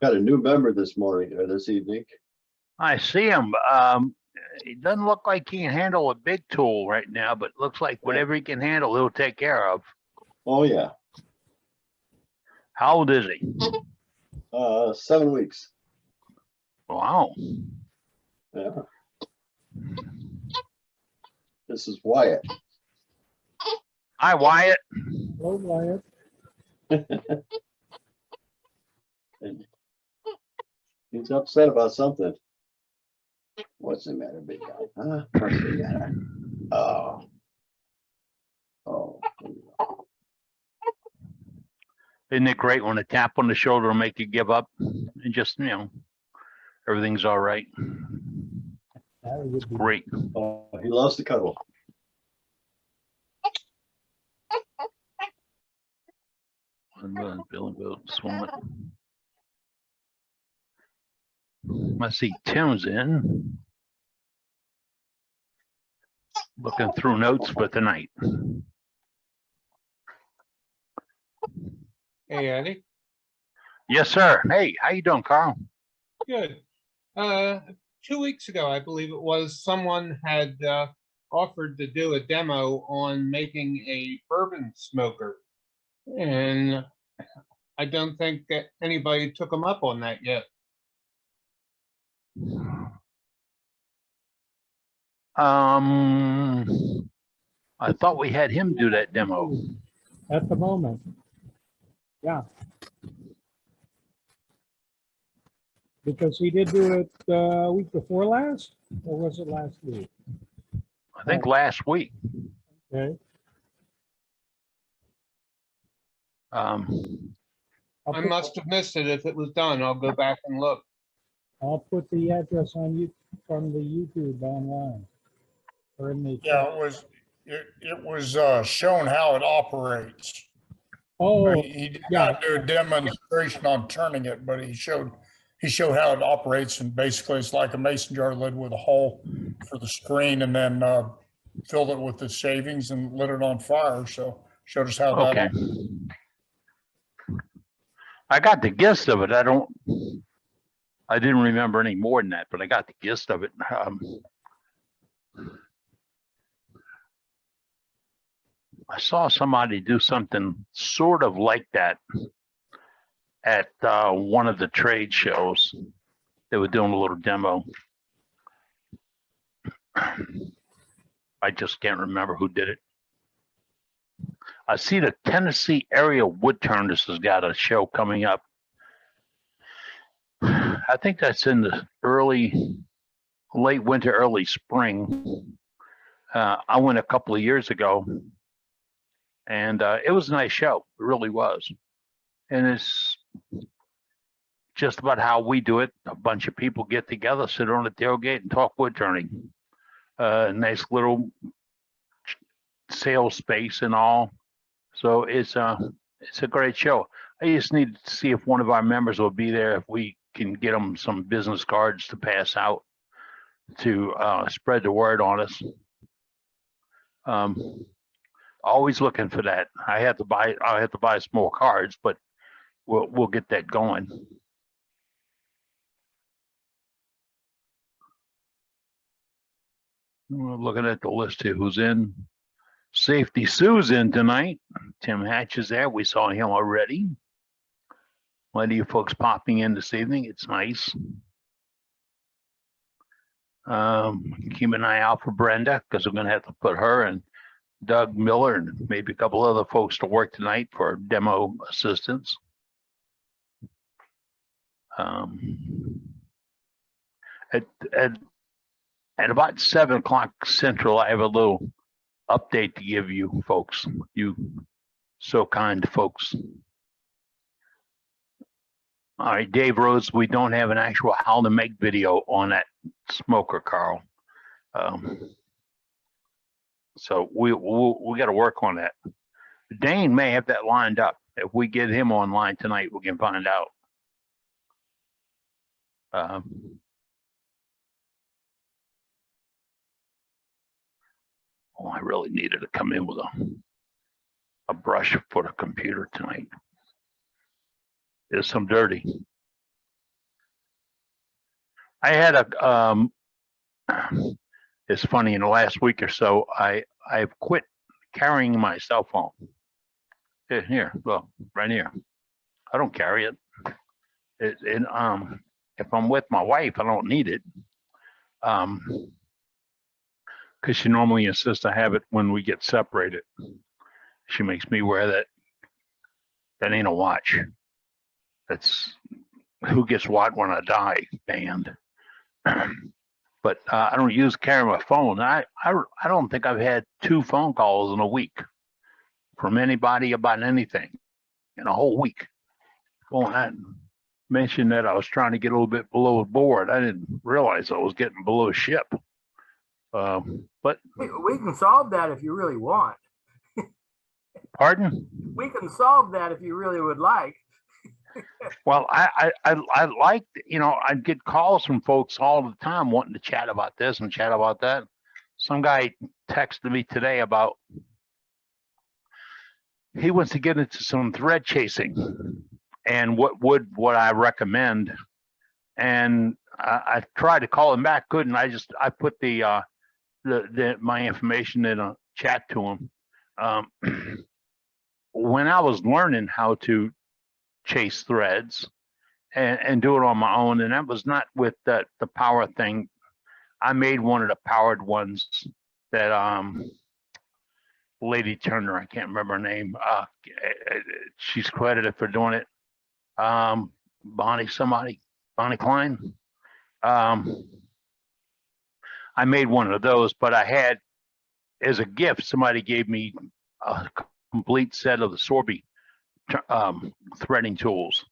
Got a new member this morning or this evening. I see him. He doesn't look like he can handle a big tool right now, but looks like whatever he can handle, he'll take care of. Oh yeah, How old is he? 7 weeks. Wow. Yeah. This is Wyatt. Hi, Wyatt. Hello, Wyatt. And he's upset about something. What's the matter, big guy? Huh? What's the matter? Oh. Oh. Isn't it great when a tap on the shoulder will make you give up and just, everything's all right? That would be Great. Oh, he loves to cuddle. Let's see, Tim's in. Looking through notes for tonight. Hey, Eddie. Yes, sir. Hey, how you doing, Carl? Good. 2 weeks ago, I believe it was, someone had offered to do a demo on making a bourbon smoker. And I don't think that anybody took them up on that yet. I thought we had him do that demo. at the moment. Yeah. Because he did do it week before last, or was it last week? I think last week. Okay. I must have missed it. If it was done, I'll go back and look. I'll put the address on you from the YouTube online. Or in the Yeah, it was shown how it operates. Oh, He did yeah. not do a demonstration on turning it, but he showed how it operates, and basically it's like a mason jar lid with a hole for the screen, and then filled it with the shavings and lit it on fire. So showed us how that. Okay. I got the gist of it. I didn't remember any more than that, but I got the gist of it. I saw somebody do something sort of like that at one of the trade shows. They were doing a little demo. I just can't remember who did it. I see the Tennessee Area Woodturners has got a show coming up. I think that's in the late winter, early spring. I went a couple of years ago, and it was a nice show. It really was. And it's just about how we do it. A bunch of people get together, sit on a tailgate, and talk wood turning. Nice little sales space and all. So it's a great show. I just need to see if one of our members will be there, if we can get them some business cards to pass out to spread the word on us. Always looking for that. I have to buy some more cards, but we'll get that going. We're looking at the list here. Who's in? Safety Sue's in tonight. Tim Hatch is there. We saw him already. A lot of you folks popping in this evening. It's nice. Keep an eye out for Brenda, because we're going to have to put her and Doug Miller and maybe a couple other folks to work tonight for demo assistance. At about 7 o'clock Central, I have a little update to give you folks, you so kind folks. All right, Dave Rhodes, we don't have an actual how to make video on that smoker, Carl. So we got to work on that. Dane may have that lined up. If we get him online tonight, we can find out. Oh, I really needed to come in with a brush for the computer tonight. There's some dirty. I had it's funny, in the last week or so, I've quit carrying my cell phone. Here, look, right here. I don't carry it. If I'm with my wife, I don't need it. Because she normally insists I have it when we get separated. She makes me wear that. That ain't a watch. That's who gets what when I die band. But I don't carry my phone. I don't think I've had 2 phone calls in a week from anybody about anything in a whole week. Well, I mentioned that I was trying to get a little bit below board. I didn't realize I was getting below ship. But We can solve that if you really want. pardon? We can solve that if you really would like. Well, I like, I'd get calls from folks all the time wanting to chat about this and chat about that. Some guy texted me today about he wants to get into some thread chasing and what I recommend. And I tried to call him back, couldn't. I put my information in a chat to him. When I was learning how to chase threads and do it on my own, and that was not with the power thing. I made one of the powered ones that Lady Turner, I can't remember her name. She's credited for doing it. Bonnie Klein. I made one of those, but I had, as a gift, somebody gave me a complete set of the Sorby threading tools,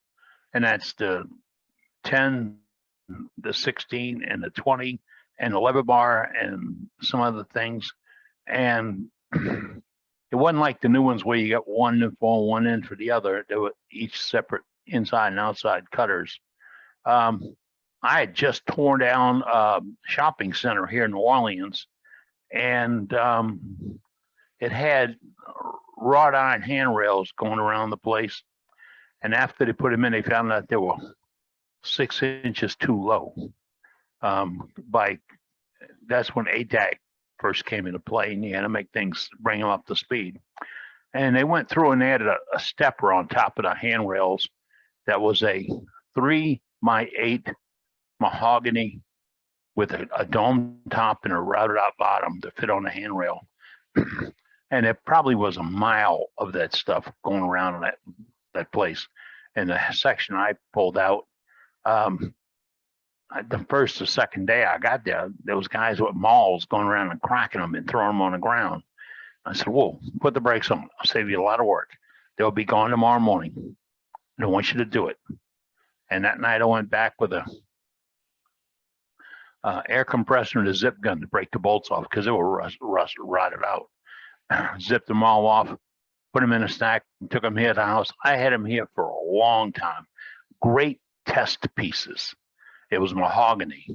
and that's the 10, the 16, and the 20, and the lever bar, and some other things. And it wasn't like the new ones where you got one for one in for the other. They were each separate inside and outside cutters. I had just torn down a shopping center here in New Orleans, and it had wrought iron handrails going around the place. And after they put them in, they found out they were 6 inches too low. That's when ATAG first came into play, and you had to make things, bring them up to speed. And they went through and they added a stepper on top of the handrails that was a 3x8 mahogany with a dome top and a routed out bottom to fit on the handrail. And it probably was a mile of that stuff going around in that place. And the section I pulled out, the first or second day I got there, there was guys with mauls going around and cracking them and throwing them on the ground. I said, whoa, put the brakes on. I'll save you a lot of work. They'll be gone tomorrow morning. I don't want you to do it. And that night I went back with a air compressor and a zip gun to break the bolts off because they were rotted out. Zipped them all off, put them in a stack, took them here to the house. I had them here for a long time. Great test pieces. It was mahogany.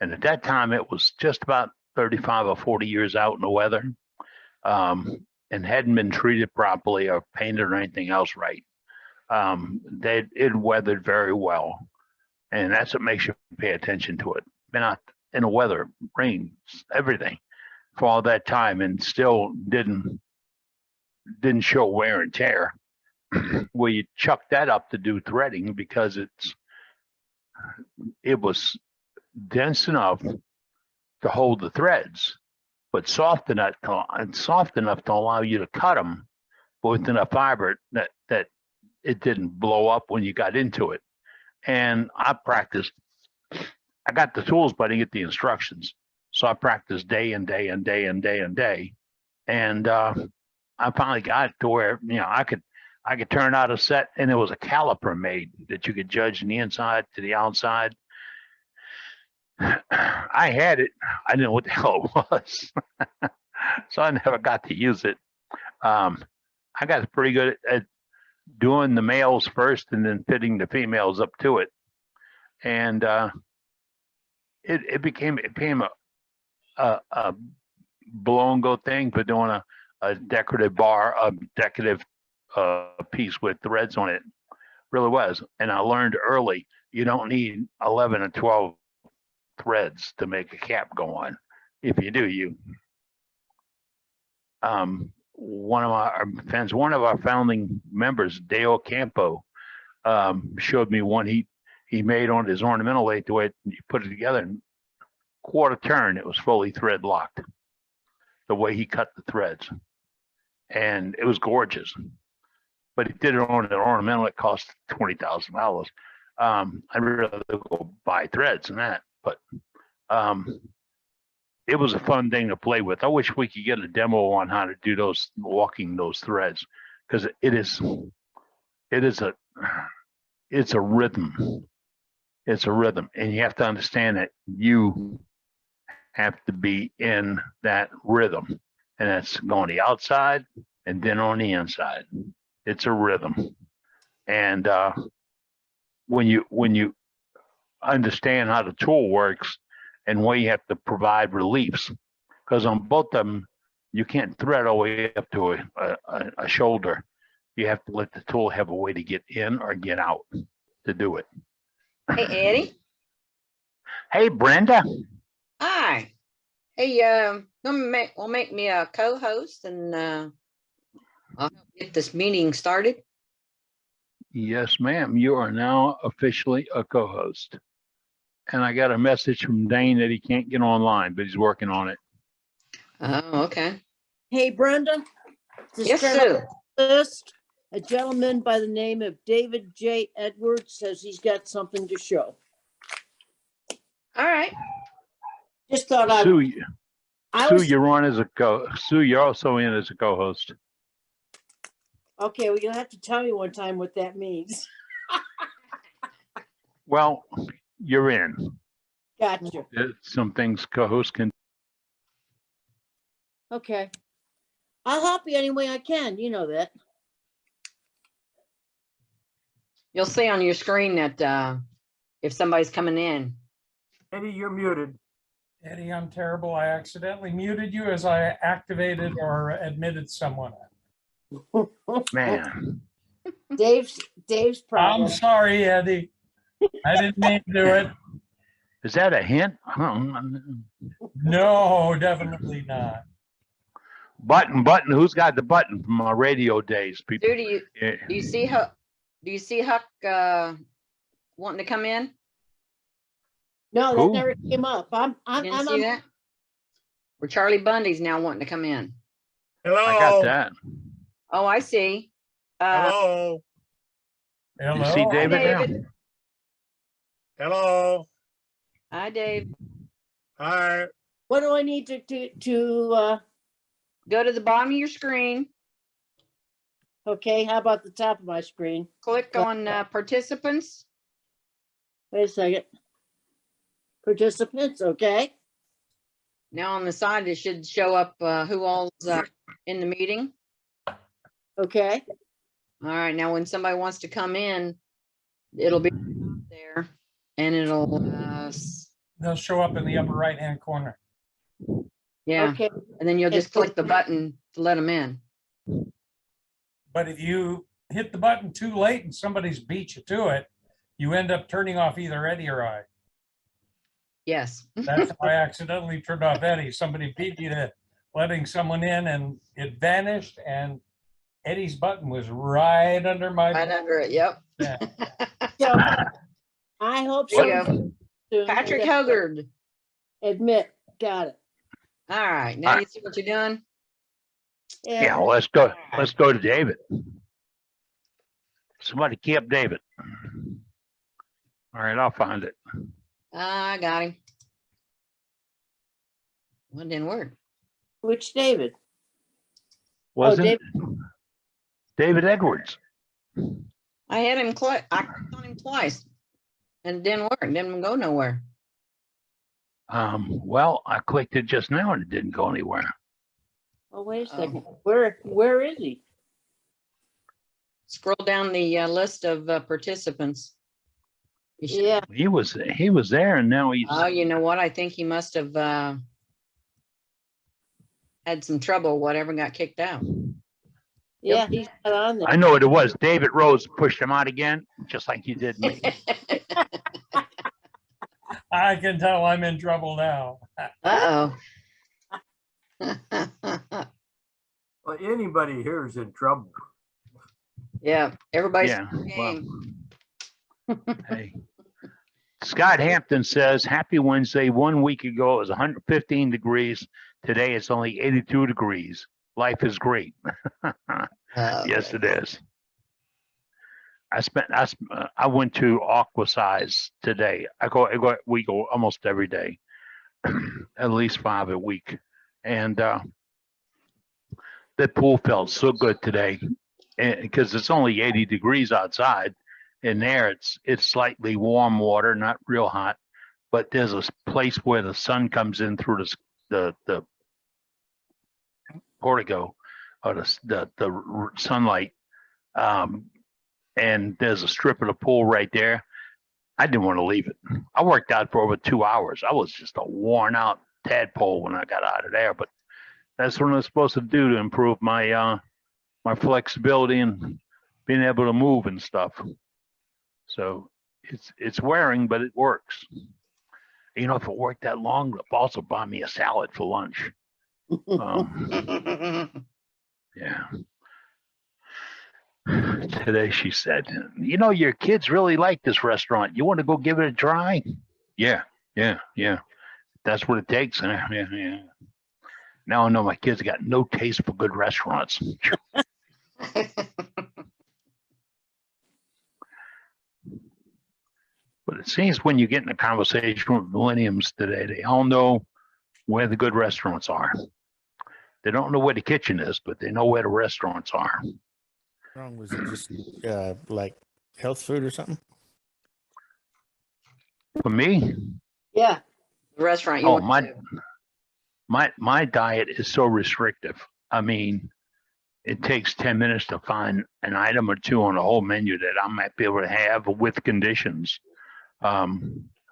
And at that time, it was just about 35 or 40 years out in the weather, and hadn't been treated properly or painted or anything else right. It weathered very well. And that's what makes you pay attention to it. Been out in the weather, rain, everything for all that time, and still didn't show wear and tear. Well, you chuck that up to do threading because it was dense enough to hold the threads, but soft enough to allow you to cut them with enough fiber that it didn't blow up when you got into it. And I practiced. I got the tools, but I didn't get the instructions. So I practiced day and day and day and day and day. And I finally got to where, I could turn out a set, and there was a caliper made that you could judge from the inside to the outside. I had it. I didn't know what the hell it was. So I never got to use it. I got pretty good at doing the males first and then fitting the females up to it. And it became a blow and go thing for doing a decorative bar, a decorative piece with threads on it. Really was. And I learned early, you don't need 11 or 12 threads to make a cap go on. If you do, one of our fans, one of our founding members, Dale Campo, showed me one he made on his ornamental lathe. The way you put it together in quarter turn, it was fully thread locked. The way he cut the threads, and it was gorgeous. But he did it on an ornamental. It cost $20,000. I'd rather go buy threads than that, but it was a fun thing to play with. I wish we could get a demo on how to do those, walking those threads, because it's a rhythm. It's a rhythm, and you have to understand that you have to be in that rhythm, and that's going the outside and then on the inside. It's a rhythm, and when you understand how the tool works and where you have to provide reliefs, because on both of them you can't thread all the way up to a shoulder. You have to let the tool have a way to get in or get out to do it. Hey, Eddie. Hey, Brenda. Hi. Hey, will make me a co-host, and I'll help get this meeting started. Yes, ma'am. You are now officially a co-host. And I got a message from Dane that he can't get online, but he's working on it. Oh, okay. Hey, Brenda. This Yes, kind of Sue. list, a gentleman by the name of David J. Edwards says he's got something to show. All right. Just thought Sue, I Sue, was, you're on as a Sue, you're also in as a co-host. okay, well, you'll have to tell me one time what that means. Well, you're in. Gotcha. Some things co-hosts can. Okay. I'll help you any way I can. You know that. You'll see on your screen that if somebody's coming in. Eddie, you're muted. Eddie, I'm terrible. I accidentally muted you as I activated or admitted someone. Man, Dave's problem. I'm sorry, Eddie. I didn't mean to do it. is that a hint? No, definitely not. Button. Who's got the button from our radio days? People. Sue, do you see Huck? Do you see Huck wanting to come in? No, that Who? never came up. You didn't see that? Where Charlie Bundy's now wanting to come in. I got that. Oh, I see. Hello. You see Hello. David now? David. Hello. Hi, Dave. Hi. What do I need to Go to the bottom of your screen. okay, how about the top of my screen? Click on participants. Wait a second. Participants, okay. Now on the side, it should show up who all's in the meeting. Okay. All right, now when somebody wants to come in, it'll be there and it'll, They'll show up in the upper right-hand corner. yeah, Okay. and then you'll just click the button to let them in. But if you hit the button too late and somebody's beat you to it, you end up turning off either Eddie or I. Yes. That's how I accidentally turned off Eddie. Somebody beat me to letting someone in and it vanished and Eddie's button was right under my. Right under it, yep. Yeah. So I hope There you so. go. Patrick Hogard. Admit, got it. All right, now you see what you're doing? Yeah, well, let's go. Let's go to David. Somebody key up David. All right, I'll find it. I got him. Well, it didn't work. Which David? Wasn't David. David Edwards? I had him I clicked on him twice and it didn't work. It didn't go nowhere. Well, I clicked it just now and it didn't go anywhere. Oh, wait a second. Where is he? Scroll down the list of participants. You should- Yeah. He was there and now he's. Oh, you know what? I think he must have had some trouble, whatever, got kicked out. Yeah, he's not on there. I know what it was. David Rose pushed him out again, just like you did me. I can tell I'm in trouble now. Uh-oh. Well, anybody here is in trouble. Yeah, everybody's Yeah, well, game. hey. Scott Hampton says, happy Wednesday. 1 week ago, it was 115 degrees. Today, it's only 82 degrees. Life is great. Yes, it is. I went to Aquasize today. We go almost every day, at least 5 a week. And that pool felt so good today because it's only 80 degrees outside. In there, it's slightly warm water, not real hot, but there's a place where the sun comes in through the portico or the sunlight, and there's a strip of the pool right there. I didn't want to leave it. I worked out for over 2 hours. I was just a worn out tadpole when I got out of there, but that's what I'm supposed to do to improve my my flexibility and being able to move and stuff. So it's wearing, but it works. You know, if it worked that long, they'll also buy me a salad for lunch. Yeah. Today she said, you know, your kids really like this restaurant. You want to go give it a try? Yeah. That's what it takes. Yeah. Now I know my kids got no taste for good restaurants. But it seems when you get in a conversation with millenniums today, they all know where the good restaurants are. They don't know where the kitchen is, but they know where the restaurants are. Wrong? Was it just like health food or something? For me, Yeah. The restaurant you oh, went to. my diet is so restrictive. I mean, it takes 10 minutes to find an item or two on the whole menu that I might be able to have with conditions. But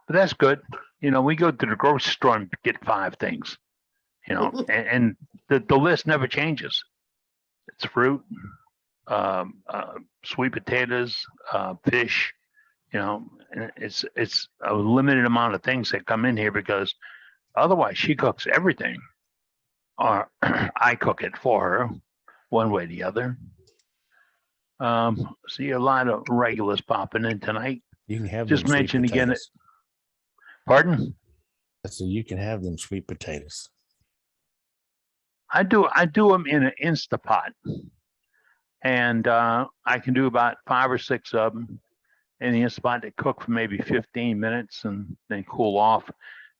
that's good. You know, we go to the grocery store and get 5 things, you know, and the list never changes. It's fruit, sweet potatoes, fish, you know, and it's a limited amount of things that come in here because otherwise she cooks everything or I cook it for her one way or the other. See a lot of regulars popping in tonight. You can have Just them sweet mention again potatoes. Pardon? So you can have them sweet potatoes. I do them in an Instapot, and I can do about 5 or 6 of them in the Instapot. They cook for maybe 15 minutes and then cool off,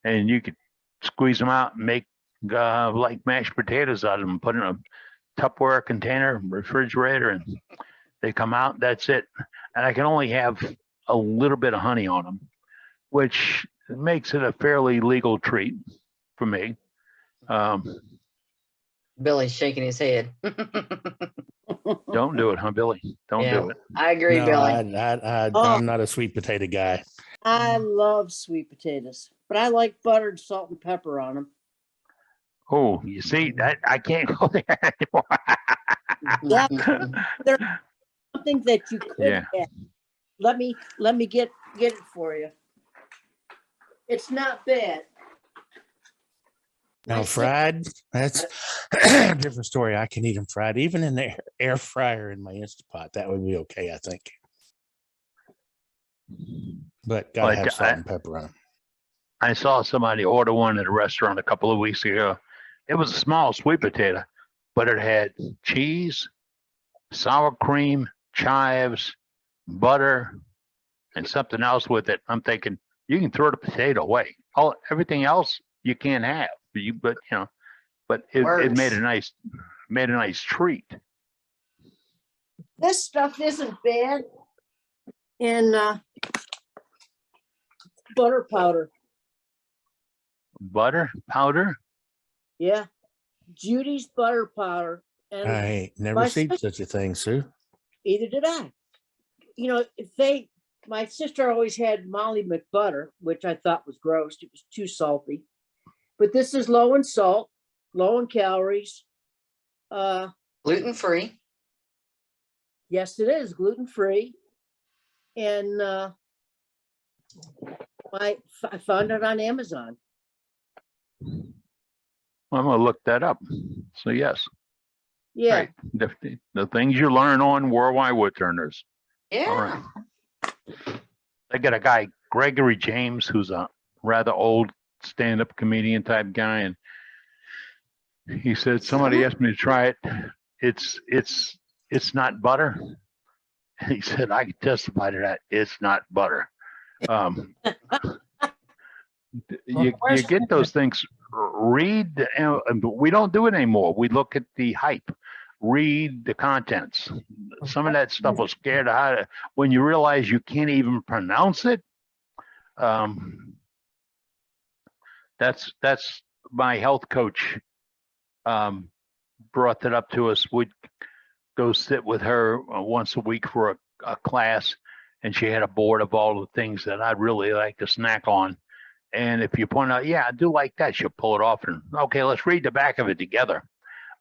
and you could squeeze them out and make like mashed potatoes out of them. Put in a Tupperware container, refrigerator, and they come out. That's it. And I can only have a little bit of honey on them, which makes it a fairly legal treat for me. Billy's shaking his head. Don't do it, huh, Billy? Don't Yeah, do it. I agree, No, Billy. I'm not a sweet potato guy. I love sweet potatoes, but I like buttered salt and pepper on them. Oh, you see that I can't go there anymore. Yeah, there's something that you could Yeah. get. Let me get it for you. It's not bad. Now My fried, that's a different story. I can eat them fried, even in the air fryer in my Instapot. That would be okay, I think. But gotta But have salt and pepper on them. I saw somebody order one at a restaurant a couple of weeks ago. It was a small sweet potato, but it had cheese, sour cream, chives, butter, and something else with it. I'm thinking you can throw the potato away. Everything else you can't have. But it made a nice treat. This stuff isn't bad. And butter powder. Butter powder? Yeah. Judy's butter powder. And I ain't never my seen sister- such a thing, Sue. Either did I. You know, my sister always had Molly McButter, which I thought was gross. It was too salty. But this is low in salt, low in calories. Gluten-free. Yes, it is gluten-free. And my I found it on Amazon. I'm gonna look that up. So yes, Yeah, right. The things you learn on Worldwide Woodturners. All Yeah. right. They got a guy, Gregory James, who's a rather old stand-up comedian type guy, and he said somebody asked me to try it. It's not butter. He said I can testify to that. It's not butter. You get those things. Read. We don't do it anymore. We look at the hype. Read the contents. Some of that stuff was scared out of when you realize you can't even pronounce it. That's my health coach brought that up to us. We'd go sit with her once a week for a class, and she had a board of all the things that I'd really like to snack on. And if you point out, yeah, I do like that, she'll pull it off and, okay, let's read the back of it together.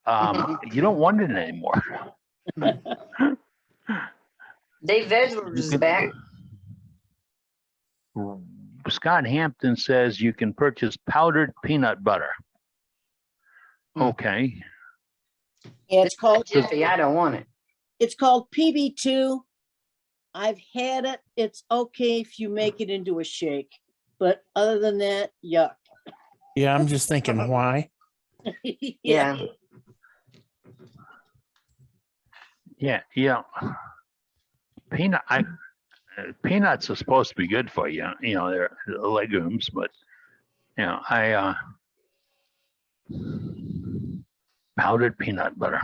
You don't want it anymore. Dave Edwards is back. Scott Hampton says you can purchase powdered peanut butter. Okay. yeah, it's called Jiffy, I don't want it. It's called PB2. I've had it. It's okay if you make it into a shake, but other than that, yuck. Yeah, I'm just thinking why. Yeah. Yeah. Peanuts are supposed to be good for you. You know, they're legumes, but powdered peanut butter.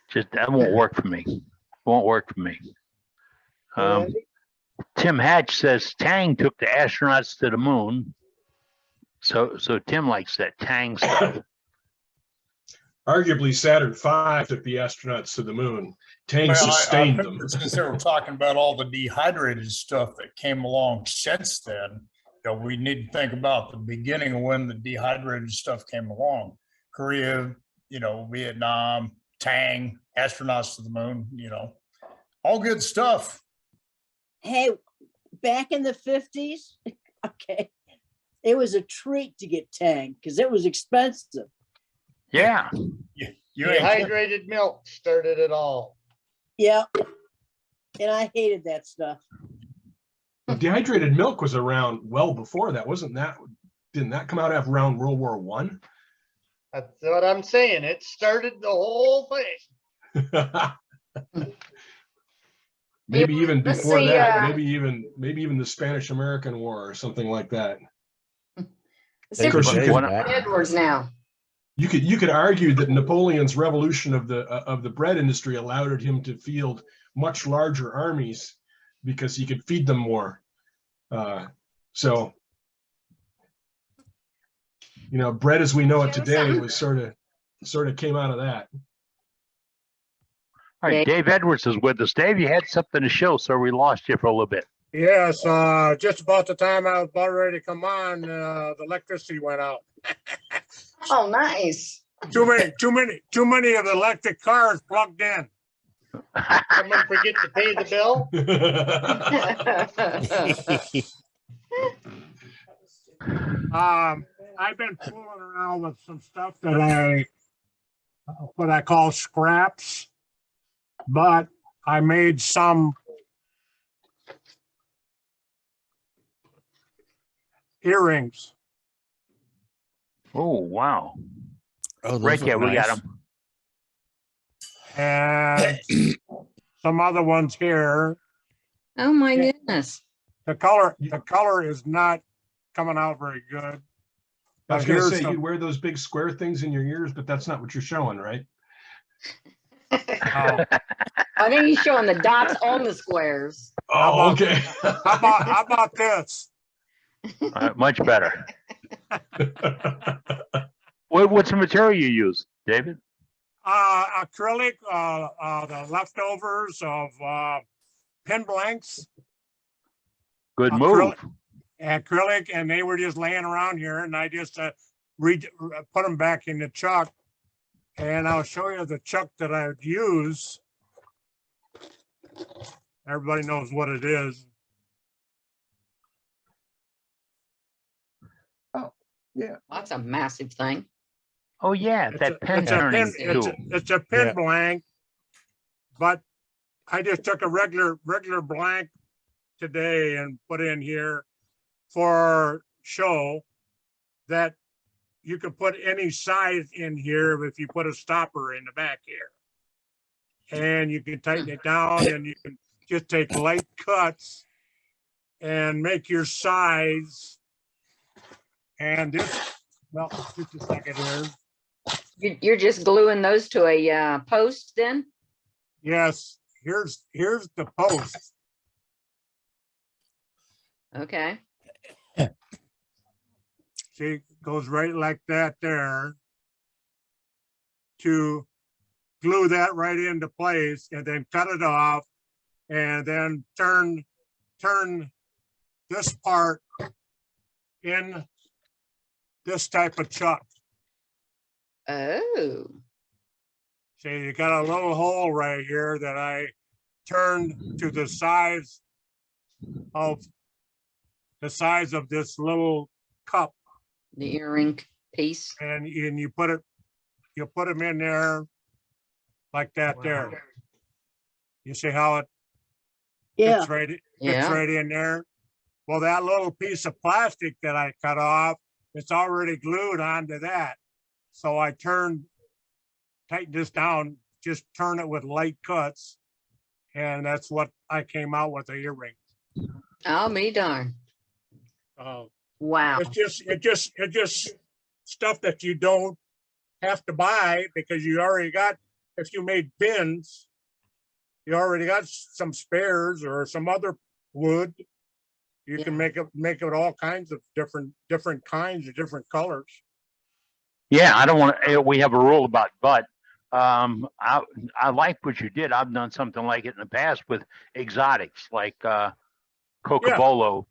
Just that won't work for me. Won't work for me. Tim Hatch says Tang took the astronauts to the moon. So Tim likes that Tang stuff. Arguably, Saturn V took the astronauts to the moon. Tang sustained them. Since they were talking about all the dehydrated stuff that came along since then, we need to think about the beginning of when the dehydrated stuff came along. Korea, Vietnam, Tang, astronauts to the moon, all good stuff. Hey, back in the 50s, okay, it was a treat to get Tang because it was expensive. Yeah. Dehydrated milk started it all. Yeah. And I hated that stuff. Dehydrated milk was around well before that, didn't that come out after around World War I? That's what I'm saying. It started the whole thing. Maybe even before that, maybe even the Spanish-American War or something like that. Edwards now. You could argue that Napoleon's revolution of the bread industry allowed him to field much larger armies because he could feed them more. So, bread as we know it today was sort of came out of that. All right, Dave Edwards is with us. Dave, you had something to show, so we lost you for a little bit. Yes, just about the time I was about ready to come on, the electricity went out. Oh, nice. Too many of the electric cars plugged in. Someone forget to pay the bill. I've been fooling around with some stuff that what I call scraps, but I made some earrings. Oh, wow. Oh, right there, we got them. And some other ones here. Oh my goodness. The color is not coming out very good. I was going to say, you wear those big square things in your ears, but that's not what you're showing, right? Oh. I think he's showing the dots on the squares. Oh, okay. How about this? Much better. What's the material you use, David? Acrylic, the leftovers of pin blanks. Good move. Acrylic, and they were just laying around here, and I just put them back in the chuck. And I'll show you the chuck that I would use. Everybody knows what it is. Yeah. That's a massive thing. Oh, yeah, It's that a- pen it's a turning pin- tool. It's a pin Yeah. blank, but I just took a regular blank today and put in here for show that you can put any size in here if you put a stopper in the back here. And you can tighten it down and you can just take light cuts and make your size. And this, well, just a second here. You're just gluing those to a post then? Yes, here's the post. Okay. See, it goes right like that there to glue that right into place and then cut it off and then turn this part in this type of chuck. Oh, See, you got a little hole right here that I turned to the size of this little cup. the earring piece. And you put them in there like that there. You see how it Yeah. fits right, Yeah. fits right in there? Well, that little piece of plastic that I cut off, it's already glued onto that. So I tighten this down, just turn it with light cuts. And that's what I came out with, the earring. I'll be darned. Wow. It just stuff that you don't have to buy because you already got, if you made pins, you already got some spares or some other wood. You can make it all kinds of different kinds of different colors. Yeah, I don't want to, we have a rule about butt. I like what you did. I've done something like it in the past with exotics, like Cocobolo.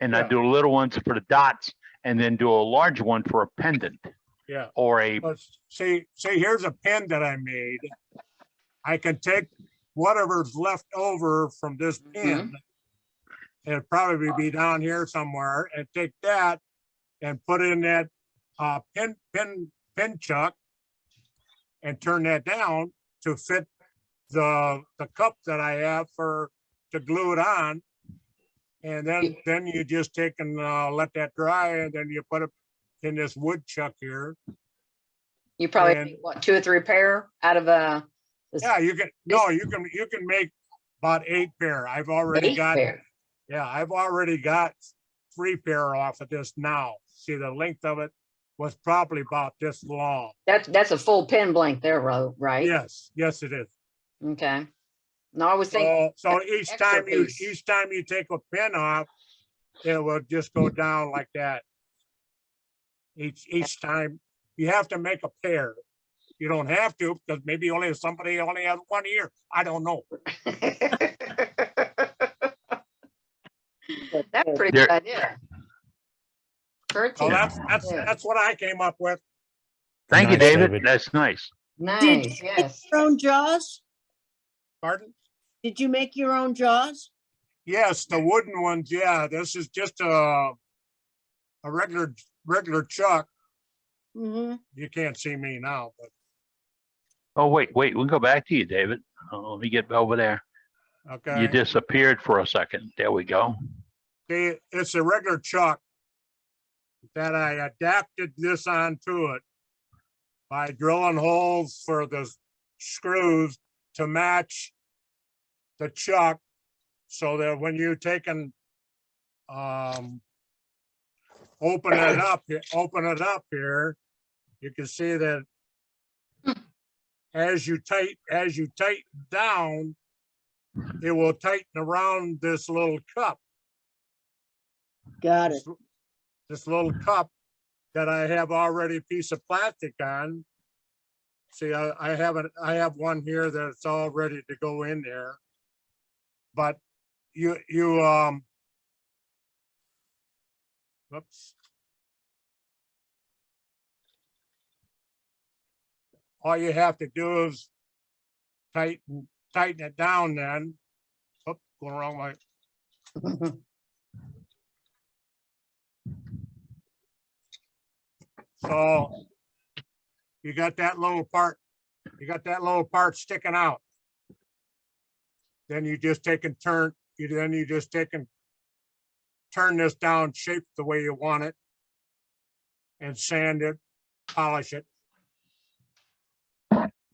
And I Yeah. do little ones for the dots and then do a large one for a pendant Yeah. or a, But see, here's a pin that I made. I can take whatever's left over from this pin. It'd probably be down here somewhere, and take that and put in that pin chuck and turn that down to fit the cup that I have to glue it on. And then you just take and let that dry, and then you put it in this wood chuck here. You probably And- make, what, 2 or 3 pair out of Yeah, you can make about 8 pair. I've already 8 got, pair. yeah, I've already got 3 pair off of this now. See, the length of it was probably about this long. That's a full pin blank there, right? Yes, it is. Okay. No, I was thinking. So each extra time you piece. take a pin off, it will just go down like that. Each time you have to make a pair. You don't have to, because maybe somebody only has 1 ear. I don't know. That's a pretty There- good idea. So Yeah. that's what I came up with. thank you, Nice, David. David. That's nice. Nice, Did you make yes. your own jaws? Pardon? Did you make your own jaws? Yes, the wooden ones. Yeah, this is just a regular chuck. Mm-hmm. You can't see me now, but Oh, wait, we'll go back to you, David. Let me get over there. okay. You disappeared for a second. There we go. See, it's a regular chuck that I adapted this onto it by drilling holes for the screws to match the chuck, so that when you take and open it up here, you can see that as you tighten down, it will tighten around this little cup. Got it. This little cup that I have already a piece of plastic on. See, I have one here that's all ready to go in there. But whoops. All you have to do is tighten it down then. Oops, going the wrong way. So you got that little part, sticking out. Then you just take and turn, you just take and turn this down, shape the way you want it, and sand it, polish it.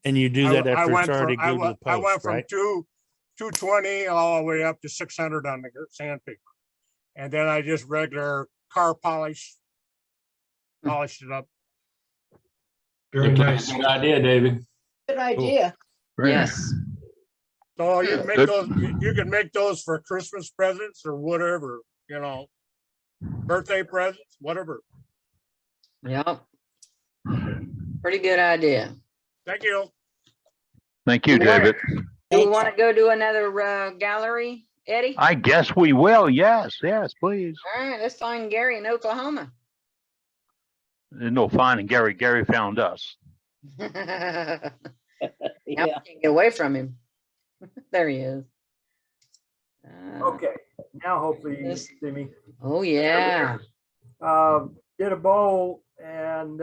And you do that after it's already I glued to the went post, from right? 220 all the way up to 600 on the sandpaper. And then I just regular car polish, polished it up. Very nice. Good idea, David. Good idea. Yes. So you can make Good. those, you can make those for Christmas presents or whatever, you know, birthday presents, whatever. Yep. Pretty good idea. Thank you. Thank you, You want David. Do we want to go to another gallery, Eddie? I guess we will. Yes, please. All right, let's find Gary in Oklahoma. There's no finding Gary. Gary found us. Now we Yeah. can't get away from him. There he is. Okay, now hopefully you can This- see me. Oh, yeah. Did a bowl and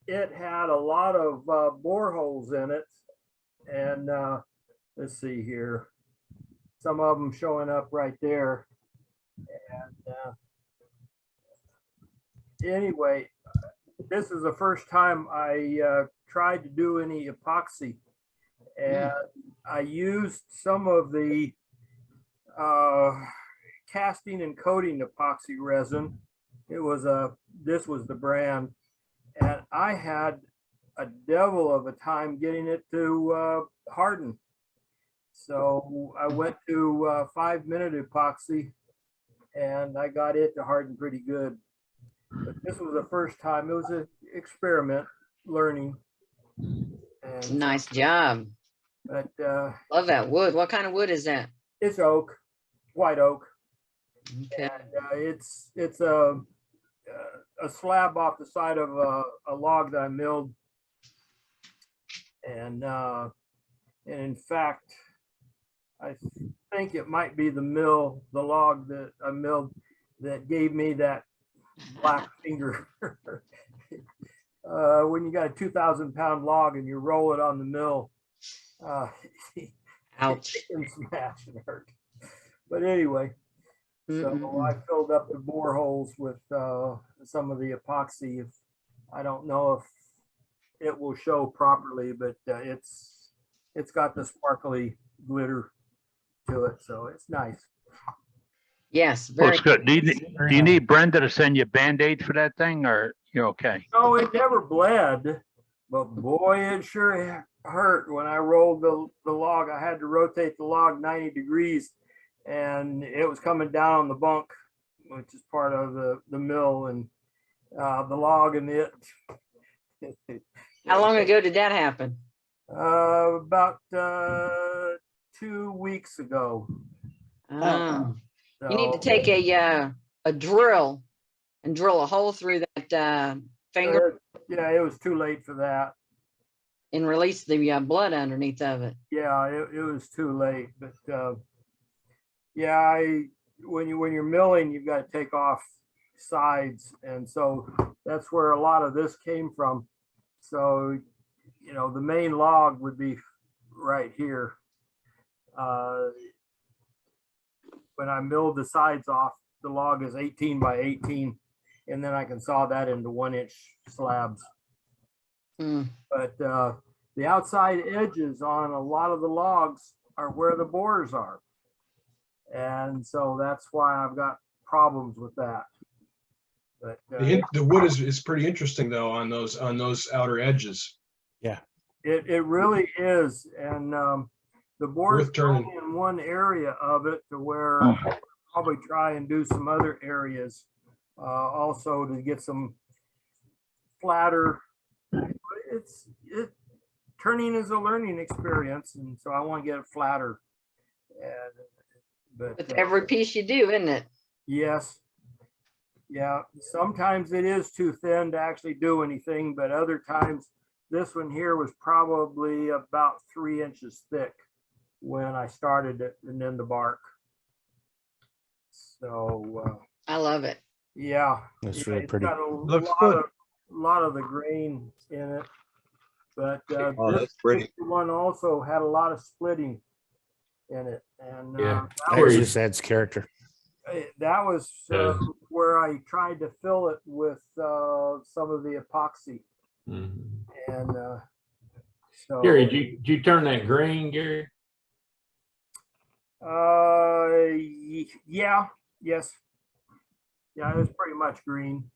it had a lot of boreholes in it. And let's see here. Some of them showing up right there. And anyway, this is the first time I tried to do any epoxy. And I used some of the casting and coating epoxy resin. It was this was the brand, and I had a devil of a time getting it to harden. So I went to 5-minute epoxy, and I got it to harden pretty good. But this was the first time. It was an experiment, learning. And Nice job. but Love that wood. What kind of wood is that? it's oak, white oak. Okay. And it's a slab off the side of a log that I milled. And in fact, I think it might be the log that I milled that gave me that black finger. When you got a 2,000-pound log and you roll it on the mill, Ouch. it can smash and hurt. But anyway, so Mm-mm-mm. I filled up the boreholes with some of the epoxy. I don't know if it will show properly, but it's got the sparkly glitter to it, so it's nice. Yes, Well, very it's good. Do you need Brenda to send you a Band-Aid for that thing, or you're okay? No, it never bled, but boy, it sure hurt when I rolled the log. I had to rotate the log 90 degrees, and it was coming down on the bunk, which is part of the mill, and the log and it. How long ago did that happen? About 2 weeks ago. Oh, So, you need to take a drill and drill a hole through that finger yeah, it was too late for that. and release the blood underneath of it. Yeah, it was too late, but yeah, when you're milling, you've got to take off sides, and so that's where a lot of this came from. So, you know, the main log would be right here. When I milled the sides off, the log is 18 by 18, and then I can saw that into 1-inch slabs. Mm. But the outside edges on a lot of the logs are where the bores are. And so that's why I've got problems with that. But The wood is pretty interesting though on those outer edges. it really is. And the bores Worth turning. only in one area of it to where I'll probably try and do some other areas also to get some flatter. Turning is a learning experience, and so I want to get it flatter. But With every piece you do, isn't it? yes, yeah, sometimes it is too thin to actually do anything, but other times this one here was probably about 3 inches thick when I started it, and then the bark. So I love it. yeah, That's yeah, really it's pretty. got a Looks lot good. of lot of the grain in it. But Oh, this that's pretty. particular one also had a lot of splitting in it. And Yeah. that That was, just adds character. that was Yeah. where I tried to fill it with some of the epoxy. Mhm. And so, Gary, did you turn that green, Gary? yeah, yes. Yeah, it was pretty much green.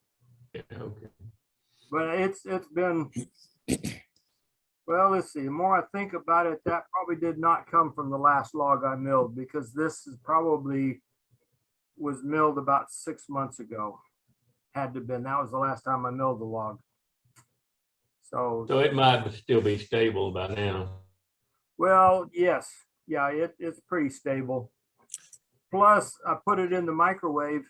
Yeah, okay. But it's been, well, let's see, the more I think about it, that probably did not come from the last log I milled, because this is probably was milled about 6 months ago. Had to have been, that was the last time I milled the log. So So it might still be stable by now. well, yes, yeah, it's pretty stable. Plus, I put it in the microwave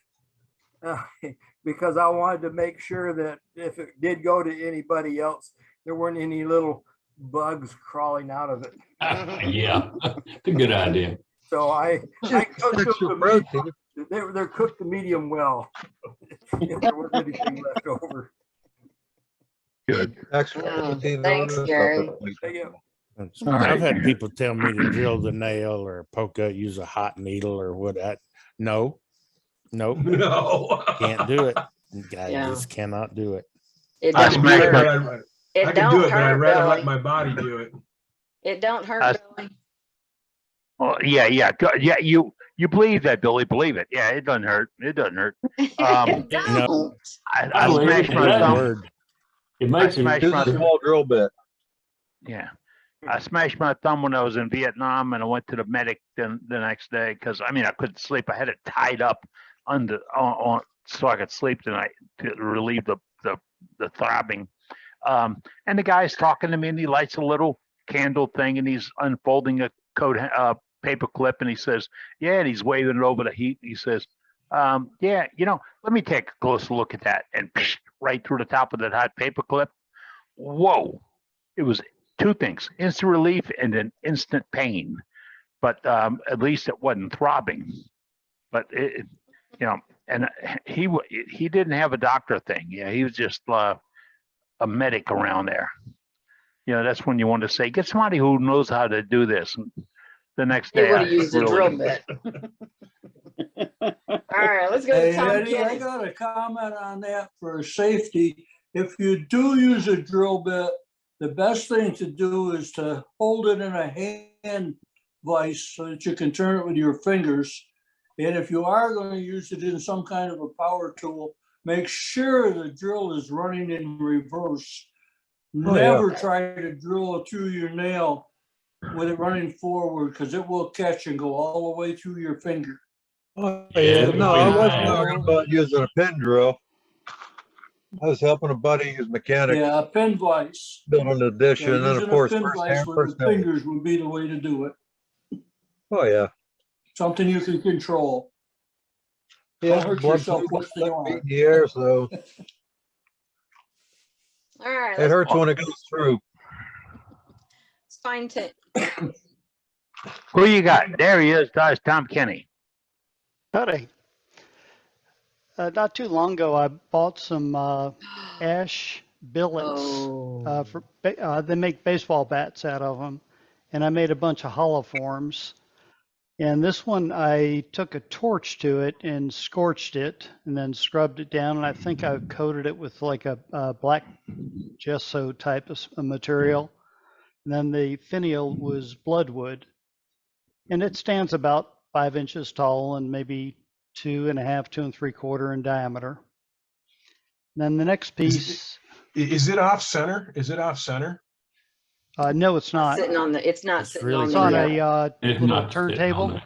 because I wanted to make sure that if it did go to anybody else, there weren't any little bugs crawling out of it. Yeah, it's a good idea. So I cooked them to they're cooked to medium well. If there was anything left over. Good. Thanks, Gary. I've had people tell me to drill the nail or poke out, use a hot needle or what. No, No. can't do it. I Yeah. just cannot do it. It I I don't can do it, smacked but hurt. I It can do don't it, but I'd hurt, rather let Billy. my body do it. It don't hurt, I- Billy. Well, yeah. Yeah, you believe that, Billy. Believe it. Yeah, it doesn't hurt. It doesn't hurt. It no. don't. I believe smashed it. my Yeah. thumb. Word. It makes I smashed it. my Small drill bit. Yeah. I smashed my thumb when I was in Vietnam, and I went to the medic the next day because I couldn't sleep. I had it tied up on so I could sleep tonight to relieve the throbbing. And the guy's talking to me, and he lights a little candle thing, and he's unfolding a coat paper clip, and he says, "Yeah," and he's waving it over the heat. He says, "Yeah, let me take a closer look at that," and right through the top of that hot paper clip. Whoa! It was two things: instant relief and then instant pain. But at least it wasn't throbbing. But and he didn't have a doctor thing. Yeah, he was just a medic around there. That's when you want to say, get somebody who knows how to do this. And the next He day, would I have used a really- drill bit. All right, let's go to Hey, Tom Eddie, I Kenny. got a comment on that for safety. If you do use a drill bit, the best thing to do is to hold it in a hand vise so that you can turn it with your fingers. And if you are going to use it in some kind of a power tool, make sure the drill is running in reverse. Oh, yeah. Never try to drill through your nail with it running forward, because it will catch and go all the way through your finger. Oh, Yeah, yeah. No, I yeah. wasn't talking about using a pin drill. I was helping a buddy who's mechanic Yeah, a pin vise. building an addition, Yeah, and then using of a course pin vise with the hand. fingers would be the way to do it. Oh yeah. Something you can control. Yeah, Don't hurt blood yourself flow worse than you beat are. in the air, so All right, it hurts when it goes through. let's find Who you got? There he is. That's Tom Kenny. Howdy. Not too long ago, I bought some ash billets. They make baseball bats out of them, and I made a bunch of hollow forms. And this one, I took a torch to it and scorched it, and then scrubbed it down. And I think I coated it with like a black gesso type of material. And then the finial was bloodwood, and it stands about 5 inches tall and maybe 2.5, 2 3/4 in diameter. Then the next piece. Is it off center? Is it off center? No, it's not. sitting on the. It's not sitting on It's the. on a It's little not sitting turntable. on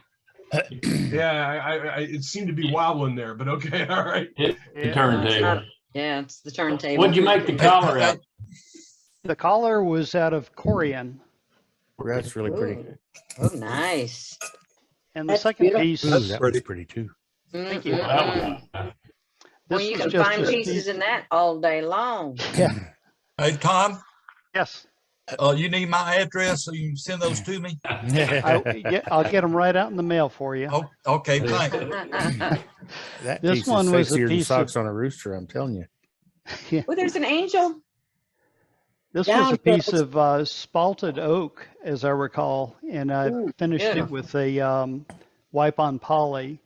that. Yeah, it seemed to be wobbling there, but okay, all right. It's the Yeah, It's turntable. not, yeah, it's the turntable. What'd you make the collar out? The collar was out of corian, That's really pretty. Ooh. Oh, nice. and the That's second beautiful. piece. Ooh, That's that pretty. was pretty too. Thank you. Well, that was nice. Well, This you was can just find a pieces piece- in that all day long. Hey, Tom, Yes, you need my address so you can send those to me? I'll get them right out in the mail for you. Oh, okay, thanks. That This piece one is was a sexier than piece of- socks on a rooster, I'm telling you. Yeah. Oh, there's an angel. This was Down a piece goes. of spalted oak, as I recall, and I Ooh, finished it beautiful. with a wipe on poly.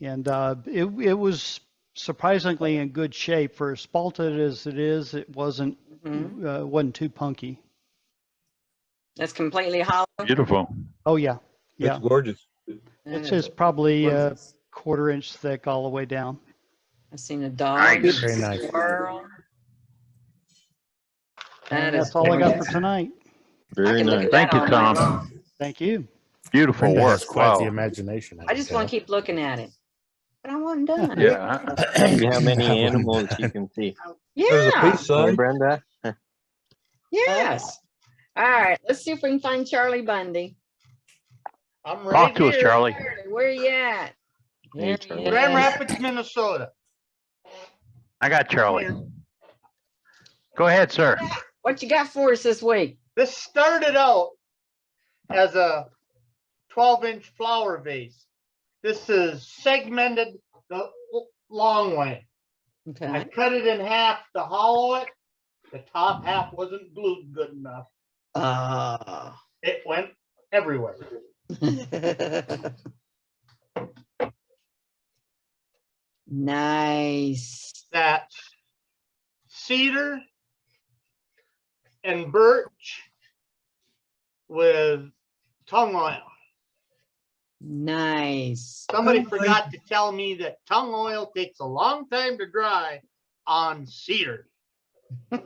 And it was surprisingly in good shape for as spalted as it is. It wasn't too punky. That's completely hollow. Beautiful. Oh yeah, It's yeah. gorgeous. It's probably a quarter-inch thick all the way down. I've seen a dog. Nice. Very nice. Squirrel. That And is that's all I got for gorgeous. tonight. I Very can look nice. at Thank that you, all night Tom. long. Thank you. Beautiful Brenda has work. quite the Wow. imagination. I just want to keep looking at it. But I wasn't done. Yeah. See how many That one animals done. you can see. There's a Yeah. peace Hey, sign. Brenda. Yes. All right. Let's see if we can find Charlie Bundy. I'm Talk right to us, here. Charlie. Where you at? Hey, There he Charlie. Grand is. Rapids, Minnesota. I got Charlie. Go ahead, sir. What you got for us this week? This started out as a 12-inch flower vase. This is segmented the long way. I Okay. cut it in half to hollow it. The top half wasn't glued good enough. It went everywhere. Nice. That's cedar and birch with tongue oil. Nice. Somebody forgot to tell me that tongue oil takes a long time to dry on cedar. I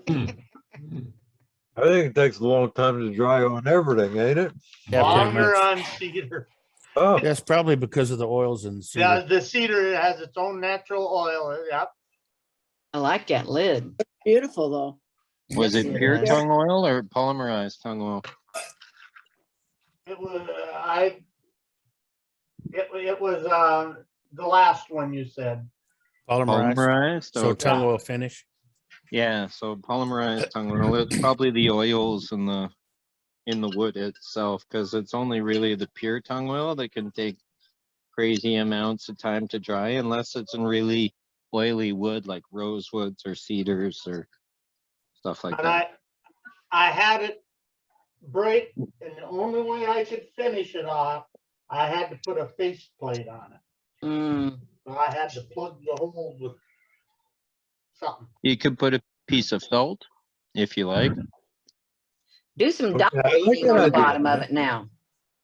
think it takes a long time to dry on everything, ain't it? Yeah, pretty Longer much. on cedar. Oh, That's probably because of the oils and Yeah, cedar. the cedar has its own natural oil. Yep. I like that lid. Beautiful though. Was Yes, it it pure is. tongue oil or polymerized tongue oil? It was it was the last one you said. Polymerized. Polymerized? So Okay. tongue oil finish. Yeah, so polymerized tongue oil. It's probably the oils in the wood itself, because it's only really the pure tongue oil that can take crazy amounts of time to dry, unless it's in really oily wood like rosewoods or cedars or stuff like And that. I had it break, and the only way I could finish it off, I had to put a faceplate on it. Mm. So I had to plug the hole with something. You could put a piece of felt if you like. Do some okay, dot I like painting that on the idea. bottom of it now.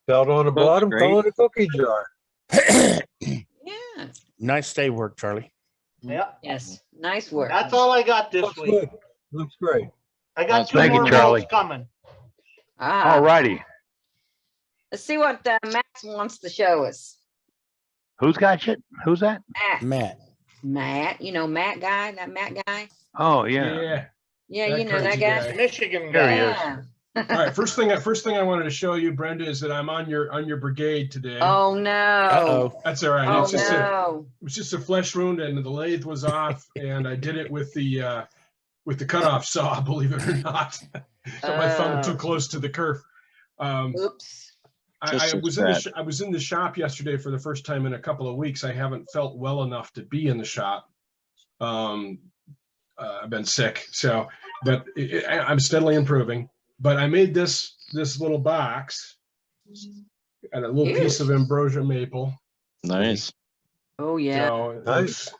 Felt on the Felt's bottom, great. call it a cookie jar. Yeah. Nice stay work, Charlie. Yeah, Yes. Nice work. that's all I got this Looks week. good. Looks great. I got two Thank you, more Charlie. molds coming. Ah, All righty. let's see what Max wants to show us. Who's got it? Who's that? Matt. Matt. You know Matt guy, that Matt guy? Oh, yeah. Yeah. Yeah, That you know that crazy guy? guy. Michigan There he guy. is. Yeah. All right. First thing I wanted to show you, Brenda, is that I'm on your brigade today. Oh no. Uh-oh. That's all right. Oh It's just no. it was just a flesh wound, and the lathe was off, and I did it with the cutoff saw, believe it or not. So my thumb too close to the kerf. Oops. Just I a was in the scratch. I was in the shop yesterday for the first time in a couple of weeks. I haven't felt well enough to be in the shop. I've been sick, so but I'm steadily improving. But I made this little box and a little piece of ambrosia maple. Nice. Oh yeah. So, Nice.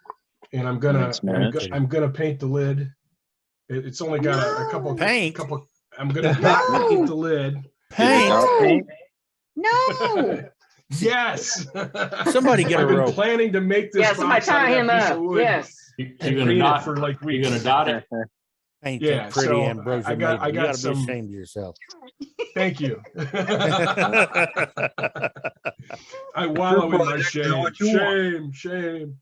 and I'm gonna Thanks, man. I'm gonna paint the lid. It's only got a couple. Paint? I'm gonna paint the lid. Paint. No. No. Yes. Somebody get a I've been rope. planning to make this Yeah, somebody box out tie of him that piece up. of wood Yes. You're and gonna paint it dot for like You're weeks. gonna dot it. Paint Yeah, that pretty so ambrosia I got- maple. I You got gotta be some- ashamed of yourself. Thank you. I wallow in my project, do shame. what you want. Shame.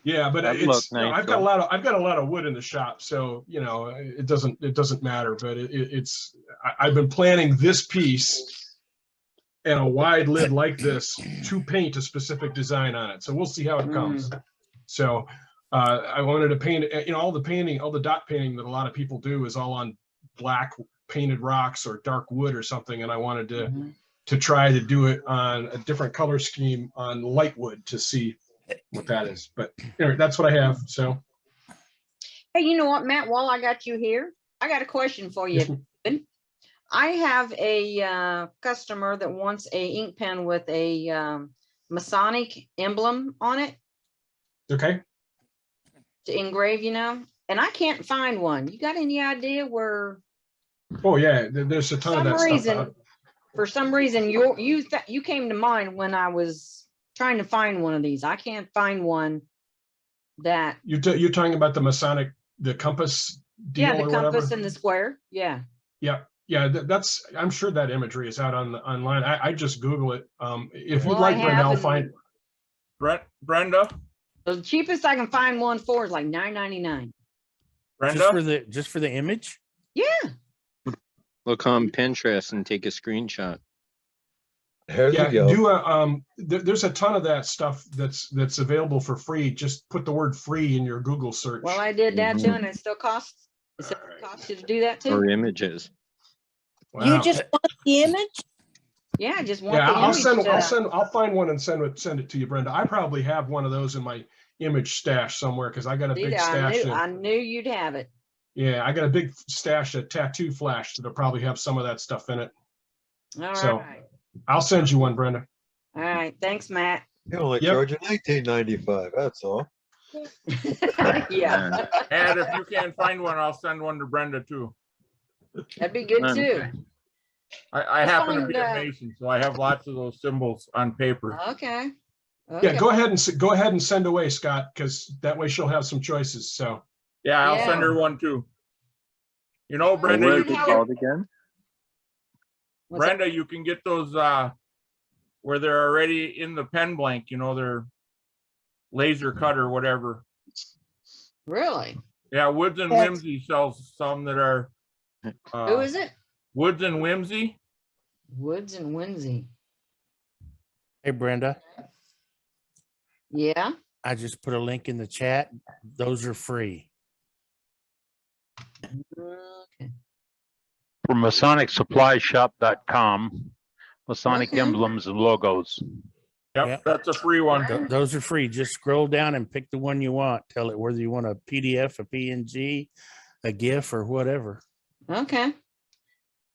Yeah, but That'd look it's nice, I've got though. I've got a lot of wood in the shop, so you know it doesn't matter. But I've been planning this piece and a wide lid like this to paint a specific design on it. So we'll see how it comes. So I wanted to paint it. You know, all the dot painting that a lot of people do is all on black painted rocks or dark wood or something, and I wanted to try to do it on a different color scheme on light wood to see what that is. But anyway, that's what I have. So Hey, you know what, Matt, while I got you here, I got a question for you. I have a customer that wants a ink pen with a Masonic emblem on it okay. to engrave, and I can't find one. You got any idea where? Oh yeah, there's a ton of that stuff out. For some reason, you came to mind when I was trying to find one of these. I can't find one that. You're talking about the Masonic, the compass deal, Yeah, the or compass whatever? and the square. Yeah. Yeah, that's. I'm sure that imagery is out online. I just Google it. If you'd Well, like, I Brenda, I'll have, find. Brenda, The cheapest I can find one for is like $9.99. Brenda, Just for the image. Yeah. Look on Pinterest and take a screenshot. There Yeah, you go. there's a ton of that stuff that's available for free. Just put the word "free" in your Google search. Well, I did that too, and it still costs. It still costs you to do that too. Or images. Wow. You just want the image? Yeah, I just want Yeah, the image. I'll find one and send it to you, Brenda. I probably have one of those in my image stash somewhere because I got a big stash. I knew you'd have it. Yeah, I got a big stash of tattoo flash that'll probably have some of that stuff in it. All So right. I'll send you one, Brenda. All right. Thanks, Matt. You only Yep. charge you $19.95. That's all. Yeah. and if you can't find one, I'll send one to Brenda too. That'd be good too. I happen to be a find, Mason, so I have lots of those symbols on paper. Okay. Yeah, go ahead and send away, Scott, because that way she'll have some choices. So Yeah, I'll send her one too. You know, Brenda, What you is it can called get, again? Brenda, you can get those where they're already in the pen blank. You know, they're laser cut or whatever. Really? Yeah, Woods and Whimsy sells some that are. Who is it? Woods and Whimsy. Woods and Whimsy. Hey, Brenda. Yeah. I just put a link in the chat. Those are free. Okay. From MasonicSupplyShop.com, Masonic emblems and logos. Yep, that's a free one. Those are free. Just scroll down and pick the one you want. Tell it whether you want a PDF, a PNG, a GIF, or whatever. Okay.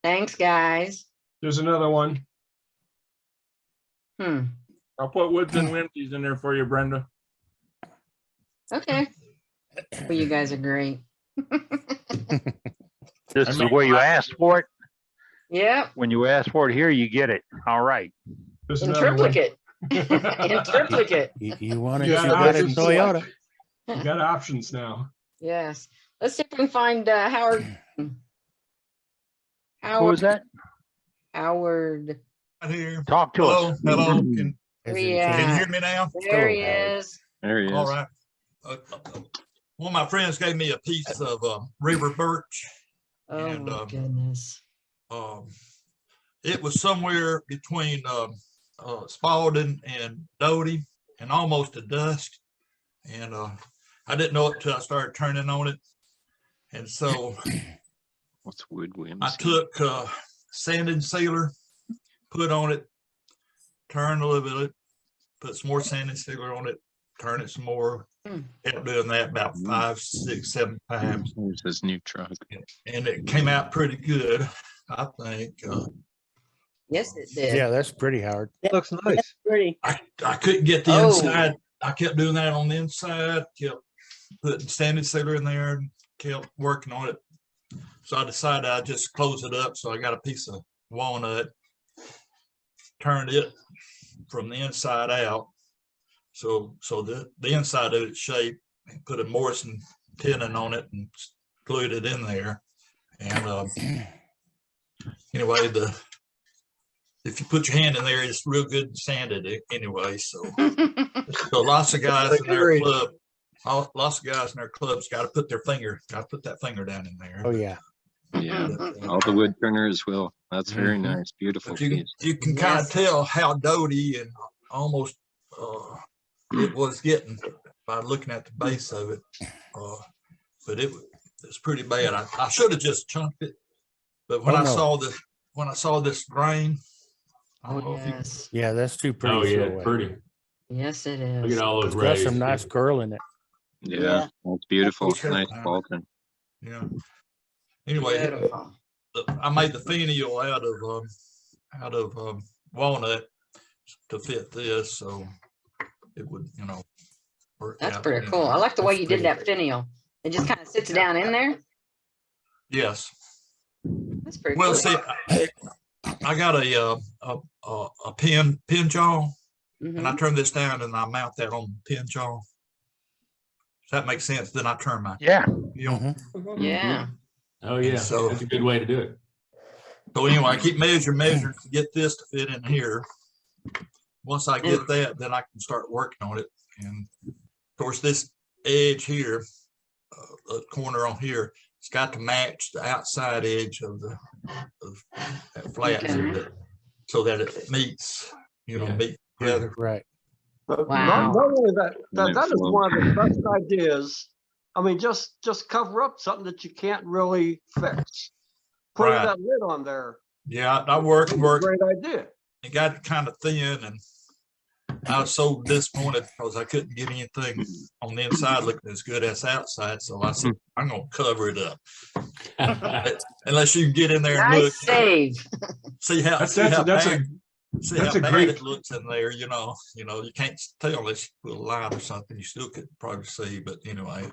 Thanks, guys. there's another one. I'll put Woods and Whimsies in there for you, Brenda. Okay. Well, you guys are great. This is the way you asked for it. Yeah. When you ask for it here, you get it. All right. There's In another one. triplicate. In triplicate. You want it, You you got got it in options. Toyota. You got options now. Yes. Let's see if we can find Howard. Who was that? Howard. Right here. Talk to Hello, us. hello. Can Yeah. you hear me now? There he is. There he is. All right. One of my friends gave me a piece of river birch. Oh, And, my goodness. It was somewhere between Spalding and Doty and almost to dusk. And I didn't know it till I started turning on it. And so What's Wood Whimsy? I took sanding sealer, put on it, turned a little bit, put some more sanding sealer on it, turn it some more. Kept doing that about 5, 6, 7 times. Here's his new truck. And it came out pretty good, I think. Yes, it did. Yeah, that's pretty, Howard. Looks nice. Pretty. I couldn't get the Oh. inside. I kept doing that on the inside, kept putting sanding sealer in there and kept working on it. So I decided I'd just close it up. So I got a piece of walnut, turned it from the inside out. So the inside of its shape, and put a Morrison tenon on it and glued it in there. And anyway, if you put your hand in there, it's real good and sanded anyway. So lots of guys in their club, lots of guys in their clubs got to put that finger down in there. Oh, yeah. Yeah, all the wood turners will. That's very nice. Beautiful But you piece. can kind of tell how doty and almost it was getting by looking at the base of it. But it's pretty bad. I should have just chunked it, but when I saw this grain, I don't know if you Yeah, that's too pretty. Oh, to throw yeah, away. pretty. Yes, it Look is. at all those It's got some rays. nice girl in it. Yeah, it's beautiful. Okay. Nice Balkan. Yeah. Anyway, Beautiful. I made the finial out of walnut to fit this, so it would, work That's out. pretty cool. I like the way That's you did pretty. that finial. It just kind of sits down in there. Yes. That's pretty Well, cool. see, I got a pin jaw, and I Mhm. turn this down and I mount that on the pin jaw. Does that make sense? Then I turn my Yeah. Yeah. Oh, yeah. So- That's a good way to do it. So anyway, I keep measuring to get this to fit in here. Once I get that, then I can start working on it. And of course, this edge here, the corner on here, it's got to match the outside edge of that flat Okay. so that it meets, meet together. Right. But Wow. not only that, And it that is flows. one of the best ideas. I mean, just cover up something that you can't really fix. Putting Right. that lid on there. Yeah, I worked. Great idea. It got kind of thin, and I was so disappointed because I couldn't get anything on the inside looking as good as outside. So I said, I'm gonna cover it up. Unless you can get in there and look, Nice save. see how That's see how that's bad, a see that's how a bad great- it looks in there. You can't tell unless you put a light or something. You still could probably see, but anyway.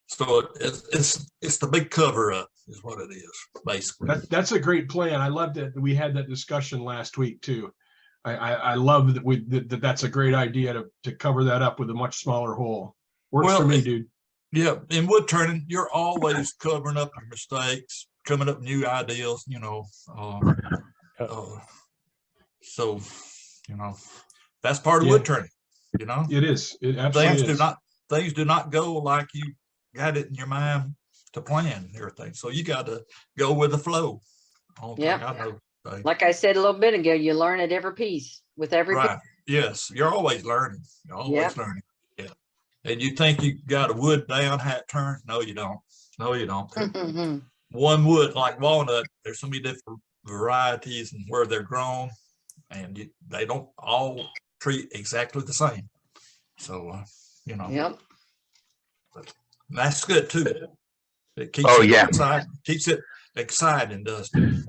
So it's the big cover up is what it is basically. that's a great plan. I love that we had that discussion last week too. I love that that's a great idea to cover that up with a much smaller hole. Works for me, dude. Yeah, in wood turning, you're always covering up your mistakes, coming up with new ideas, so, that's part of Yeah. wood turning, It is. It absolutely things do not go like you got it in your mind to plan everything. So you got to go with the flow. Yep. I know. Like I said a little bit ago, you learn at every piece with every piece. Right. Yes. You're always learning. You're always Yep. learning. Yeah. And you think you got a wood down how it turns? No, you don't. No, you don't. One wood like walnut, there's so many different varieties and where they're grown, and they don't all treat exactly the same. So, Yep. that's good too. It keeps Oh, it yeah. exciting. Keeps it exciting, doesn't it?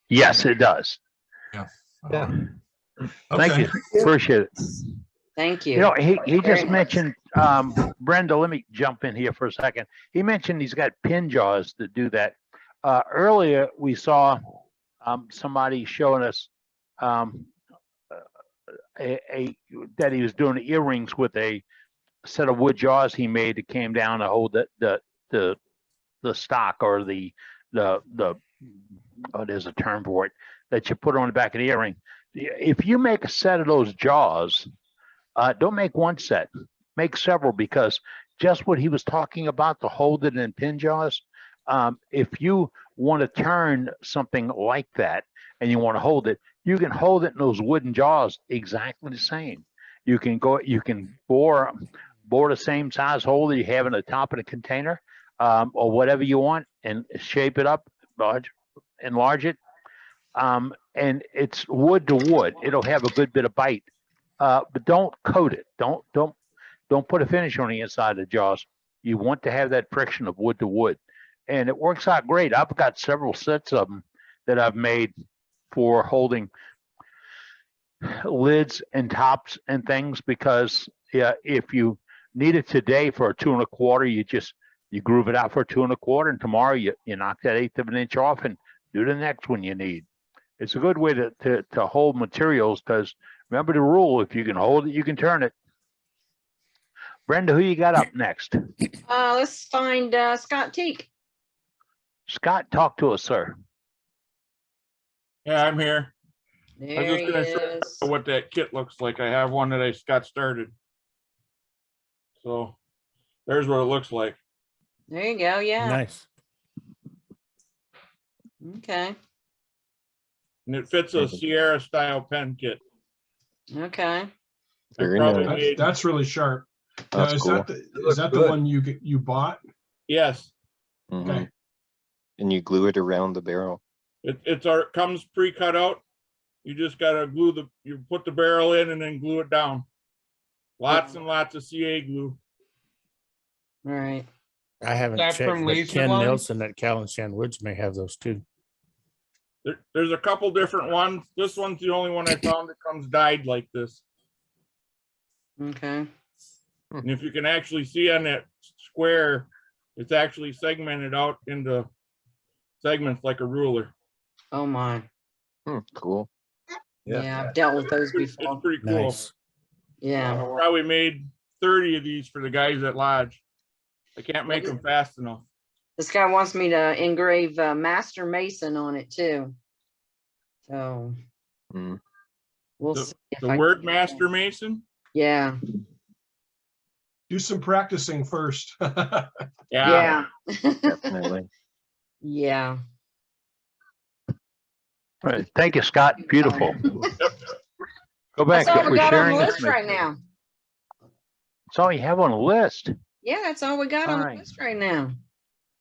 Yes, it does. Yeah. Thank you. Appreciate it. Thank you. You know, he Very just nice. mentioned, Brenda, let me jump in here for a second. He mentioned he's got pin jaws that do that. Earlier, we saw somebody showing us that he was doing earrings with a set of wood jaws he made that came down to hold the stock or the oh, there's a term for it that you put on the back of the earring. If you make a set of those jaws, don't make one set, make several, because just what he was talking about, to hold it in pin jaws. If you want to turn something like that and you want to hold it, you can hold it in those wooden jaws exactly the same. You can bore the same size hole that you have in the top of the container, or whatever you want, and shape it up, enlarge it. And it's wood to wood. It'll have a good bit of bite, but don't coat it. Don't put a finish on the inside of the jaws. You want to have that friction of wood to wood, and it works out great. I've got several sets of them that I've made for holding lids and tops and things, because if you need it today for a 2 1/4, you groove it out for a 2 1/4, and tomorrow you knock that 1/8 of an inch off and do the next one you need. It's a good way to hold materials, because remember the rule: if you can hold it, you can turn it. Brenda, who you got up next? Let's find Scott Teak. Scott, talk to us, sir. Yeah, I'm here. I There was he just gonna show is. you what that kit looks like. I have one that I got started. So there's what it looks like. There you go. Yeah. Nice. Okay. And it fits a Sierra style pen kit. Okay. Very probably nice. made- That's really sharp. Now, That's is cool. that the one you bought? Yes, Mhm. And you glue it around the barrel. it comes pre-cut out. You just gotta you put the barrel in and then glue it down. Lots and lots of CA glue. Right. I haven't That checked, from but Laser Ken Line? Nelson at Callinshan Woods may have those too. There's a couple different ones. This one's the only one I found that comes dyed like this. Okay. And if you can actually see on that square, it's actually segmented out into segments like a ruler. Oh my. Cool. Yeah, I've dealt with those It's before. pretty cool. Nice. Yeah. Probably made 30 of these for the guys at Lodge. I can't make them fast enough. This guy wants me to engrave Master Mason on it too. So we'll see if The I word can- Master Mason? Yeah. Do some practicing first. Yeah. Definitely. Yeah. All right. Thank you, Scott. Beautiful. Go back. That's all we We're got on sharing the list information. right now. That's all you have on the list. Yeah, that's all we got on the Alright. list right now.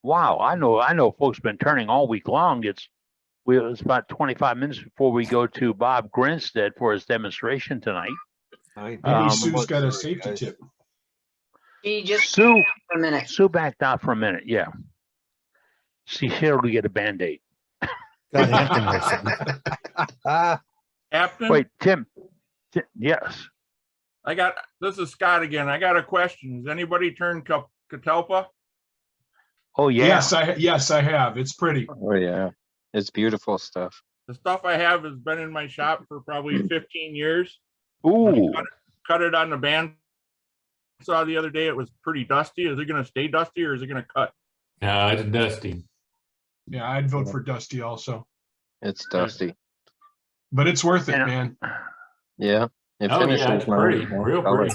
Wow. I know folks been turning all week long. It's about 25 minutes before we go to Bob Grinstead for his demonstration tonight. Maybe Sue's got a safety tip. She just Sue, for a minute. Sue backed out for a minute. Yeah. She should get a Band-Aid. Scott Hampton or something. Captain? Wait, Tim. Yes. This is Scott again. I got a question. Has anybody turned catalpa? Oh, yeah. Yes, I have. It's pretty. Oh yeah, it's beautiful stuff. The stuff I have has been in my shop for probably 15 years. Ooh. Cut it on the band saw the other day. It was pretty dusty. Is it going to stay dusty or is it going to cut? No, it's dusty. Yeah, I'd vote for Dusty also. It's dusty. But it's worth it, man. Yeah. It Oh finishes yeah, it's my pretty, my real color. pretty.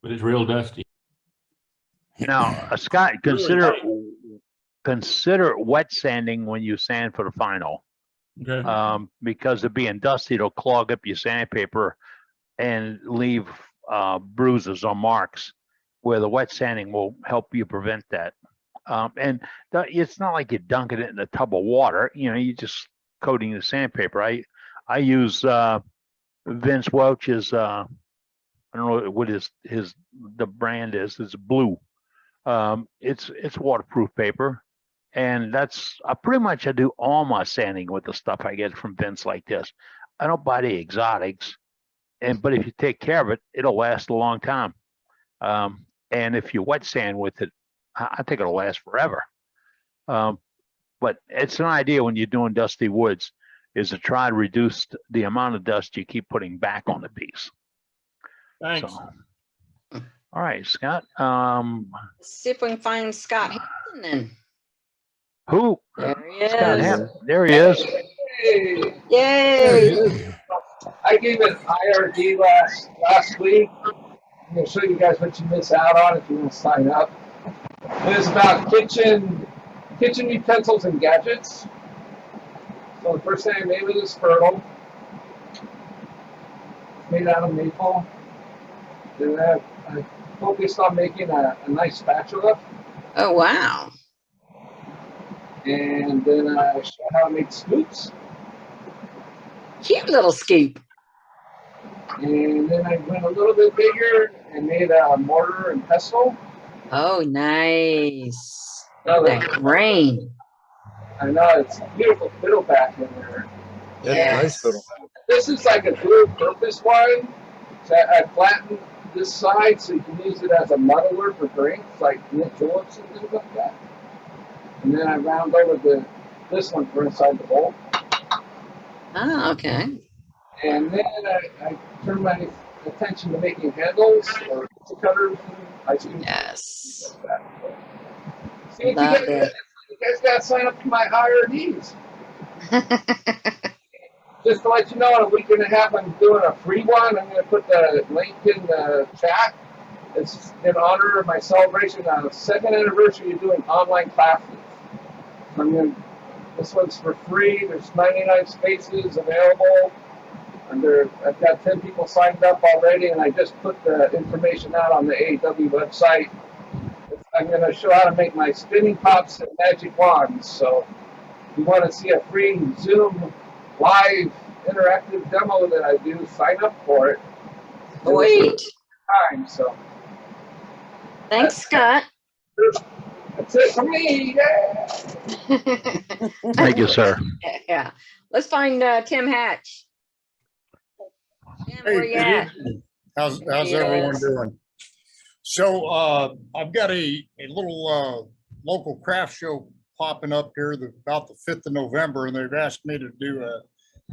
But it's real dusty. Now, Scott, consider wet sanding when you sand for the final. Okay. Because of being dusty, it'll clog up your sandpaper and leave bruises or marks, where the wet sanding will help you prevent that. It's not like you're dunking it in a tub of water. You know, you're just coating the sandpaper. I use Vince Welch's. I don't know what the brand is. It's blue. It's waterproof paper, and I pretty much do all my sanding with the stuff I get from Vince like this. I don't buy the exotics, but if you take care of it, it'll last a long time. And if you wet sand with it, I think it'll last forever. But it's an idea when you're doing dusty woods is to try to reduce the amount of dust you keep putting back on the piece. Thanks. All right, Scott. Let's see if we can find Scott Hampton then. Who? There he is. Scott Hampton. There he is. Yay! I gave an IRD last week. I'm going to show you guys what you miss out on if you want to sign up. It's about kitchen utensils and gadgets. So the first thing I made with this fertile. It's made out of maple. Then I focused on making a nice spatula. Oh, wow. And then I showed how to make scoops. Cute little scoop. And then I went a little bit bigger and made a mortar and pestle. Oh, nice. Oh, That grain. I know, it's a beautiful fiddle back in there. Yeah, nice fiddle. This is like a dual purpose one. So I flattened this side so you can use it as a muddler for drinks, like mint juleps and things like that. And then I round over this one for inside the bowl. Oh, okay. And then I turn my attention to making handles or pizza cutters and ice cream. Yes. Like that. See, you Love it. guys got to sign up to my IRDs. Just to let you know, in a week and a half, I'm doing a free one. I'm going to put the link in the chat. It's in honor of my celebration on the second anniversary of doing online classes. This one's for free. There's 99 spaces available. I've got 10 people signed up already, and I just put the information out on the AEW website. I'm going to show how to make my spinning pops and magic wands. So if you want to see a free Zoom live interactive demo that I do, sign up for it. Sweet. time, so Thanks, Scott. that's it for me. Yeah. Thank you, sir. Yeah. Let's find Tim Hatch. Tim, where you good at? evening. How's Yes. everyone doing? So I've got a little local craft show popping up here about the 5th of November, and they've asked me to do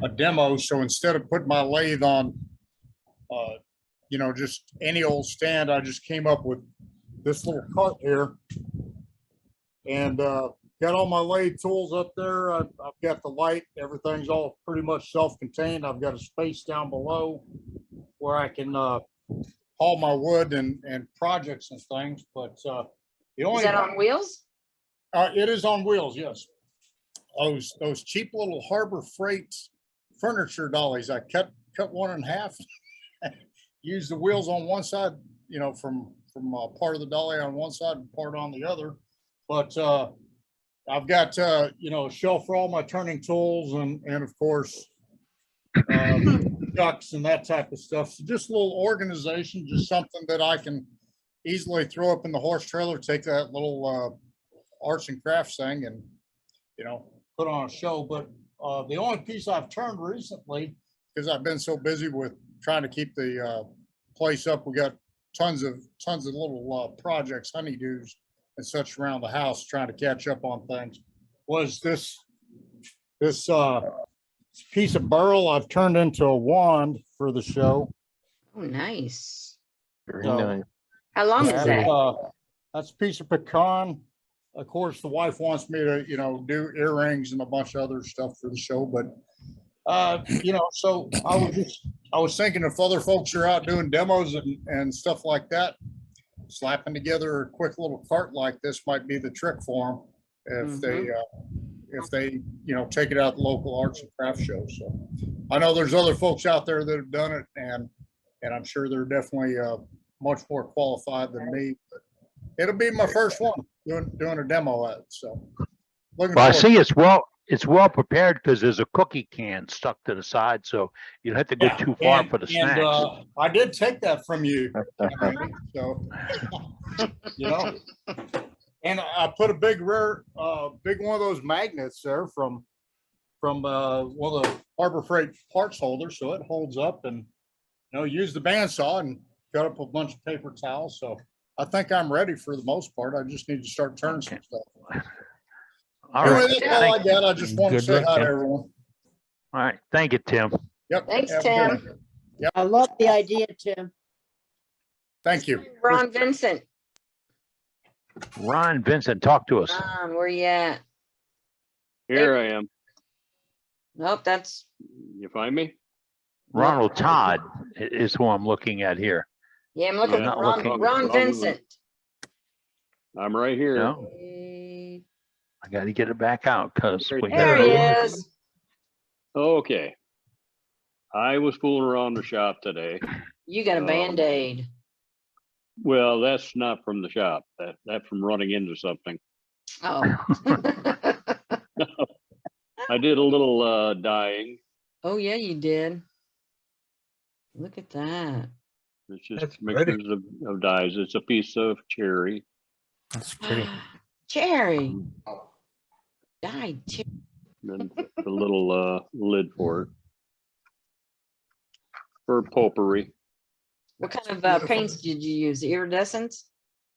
a demo. So instead of putting my lathe on, just any old stand, I just came up with this little cart here, and got all my lathe tools up there. I've got the light. Everything's all pretty much self-contained. I've got a space down below where I can haul my wood and projects and things. But the only Is that on wheels? It is on wheels, yes. Those cheap little Harbor Freight furniture dollies. I cut one in half. Use the wheels on one side, from part of the dolly on one side and part on the other. But I've got a shelf for all my turning tools and of course ducks and that type of stuff. So just a little organization, just something that I can easily throw up in the horse trailer, take that little arts and crafts thing and put on a show. But the only piece I've turned recently, because I've been so busy with trying to keep the place up, we got tons of little projects, honeydews and such around the house, trying to catch up on things, was this piece of burl I've turned into a wand for the show. Oh, nice. Very nice. How long is that? That's a piece of pecan. Of course, the wife wants me to, do earrings and a bunch of other stuff for the show, but so I was thinking if other folks are out doing demos and stuff like that, slapping together a quick little cart like this might be the trick for them if they take it out to local arts and craft shows. So I know there's other folks out there that have done it, and I'm sure they're definitely much more qualified than me. But it'll be my first one doing a demo at it. So I see it's well prepared because there's a cookie can stuck to the side, so you don't have to go too far for the snacks. I did take that from you. So, and I put a big one of those magnets there from one of the Harbor Freight parts holders, so it holds up, and use the bandsaw and cut up a bunch of paper towels. So I think I'm ready for the most part. I just need to start turning some stuff. All Anyway, right. that's all I got. I just want to say hi to everyone. All right. Thank you, Tim. Yep. Thanks, have a good Tim. one. Yep. I love the idea, Tim. Thank you. Ron Vincent. Ron Vincent, talk to us. Ron, where you at? Here I am. Nope, that's You find me? Ronald Todd is who I'm looking at here. I'm looking Yeah, for not looking. Ron Vincent. I'm right here. No, I got to get it back out because we There he got is. Okay. I was fooling around the shop today. You got a Band-Aid. Well, that's not from the shop. That from running into something. Oh. I did a little dyeing. Oh, yeah, you did. Look at that. It's just mixtures of dyes. It's a piece of cherry. That's pretty. Cherry. Dyed cherry. And the little lid for it. For potpourri. What kind of paints did you use? Iridescence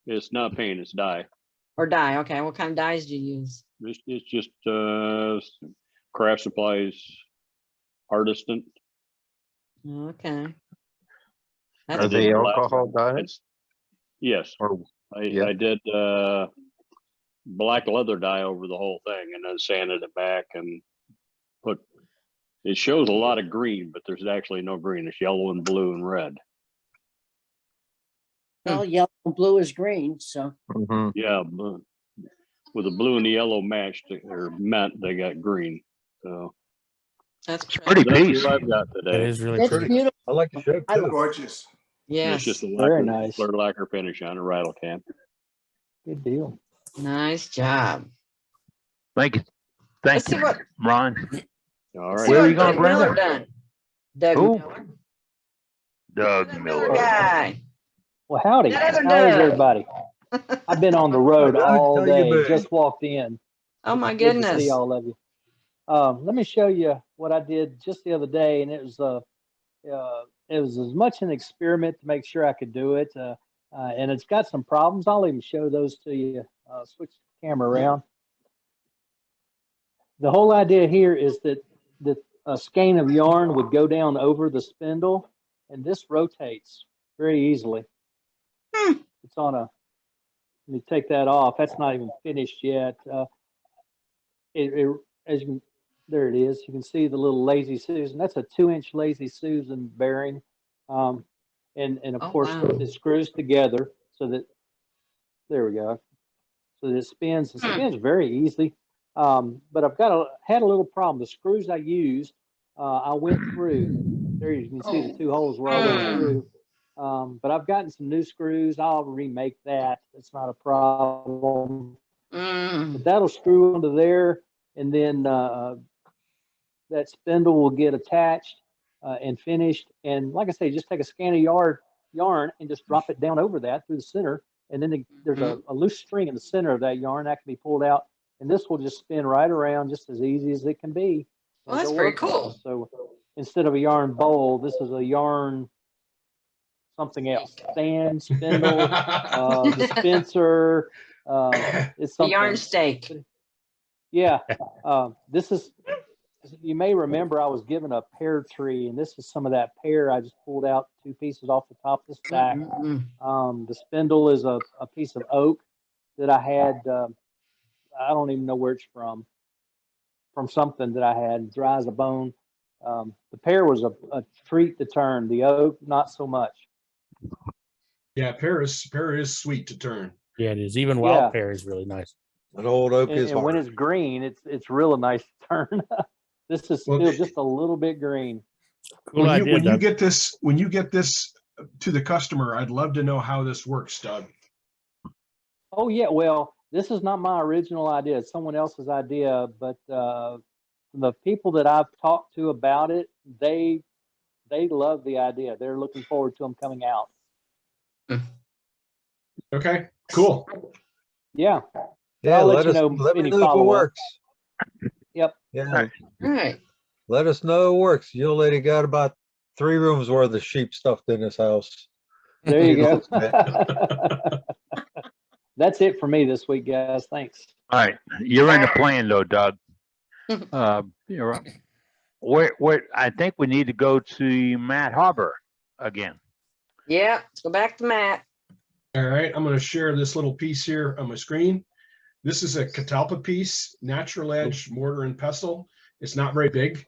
It's not paint, it's dye. or dye? Okay, what kind of dyes do you use? It's just craft supplies, artisan. Okay. Are they alcohol dyes? Yes. I did black leather dye over the whole thing and then sanded it back and put, it shows a lot of green, but there's actually no green. It's yellow and blue and red. Well, yellow and blue is green, so. Yeah, with the blue and the yellow matched or met, they got green. So that's pretty piece. What I've got today. It is really It's pretty. beautiful. I like the shape I too. Gorgeous. Yes. It's just a Very lacquer, nice. clear lacquer finish on a rattle can. Good deal. Nice job. Thank you. Let's Thank see you, what. Ron. All Let's right. see Where are what you going, Doug Miller Brenda? done. Doug Who? Miller. Doug Miller. Guy. Well, howdy. That other How is Doug. everybody? I've been on the road Doug, all how you day. been? Just walked in. Oh my It's good to goodness. see all of you. Let me show you what I did just the other day, and it was as much an experiment to make sure I could do it, and it's got some problems. I'll even show those to you. Switch the camera around. The whole idea here is that a skein of yarn would go down over the spindle, and this rotates very easily. It's on a. Let me take that off. That's not even finished yet. As you can, there it is. You can see the little Lazy Susan. That's a 2-inch Lazy Susan bearing, and of course wow. it screws together so that there we go. So that it spins. It spins very easily. But I've had a little problem. The screws I used, I went through. There you can see the 2 holes where I went through. But I've gotten some new screws. I'll remake that. It's not a problem. But that'll screw onto there, and then that spindle will get attached and finished. And like I say, just take a skein of yarn and just drop it down over that through the center. And then there's a loose string in the center of that yarn that can be pulled out. And this will just spin right around just as easy as it can be. Well, that's pretty cool. So instead of a yarn bowl, this is a yarn something else. Stand, spindle, dispenser. It's The something. yarn stake. Yeah. This is, you may remember I was given a pear tree, and this is some of that pear. I just pulled out 2 pieces off the top of the stack. The spindle is a piece of oak that I had. I don't even know where it's from something that I had, dry as a bone. The pear was a treat to turn. The oak, not so much. Yeah, pear is sweet to turn. Yeah, it is. Even wild pear is really nice. An old oak is And when hard. it's green, it's really nice to turn. This is still just a little bit green. Cool idea, when you Doug. get this to the customer, I'd love to know how this works, Doug. Oh yeah, well, this is not my original idea. It's someone else's idea, but the people that I've talked to about it, they love the idea. They're looking forward to them coming out. Okay, cool. Yeah. Yeah, I'll let let you us know let me any know if it follow-up. works. Yep. Yeah. Right. Let us know it works. Your lady got about 3 rooms worth of sheep stuffed in this house. There you She go. loves it. That's it for me this week, guys. Thanks. All right, you're in the plan though, Doug. Where I think we need to go to Matt Harbor again. Yeah, let's go back to Matt. All right, I'm going to share this little piece here on my screen. This is a catalpa piece, natural edge mortar and pestle. It's not very big,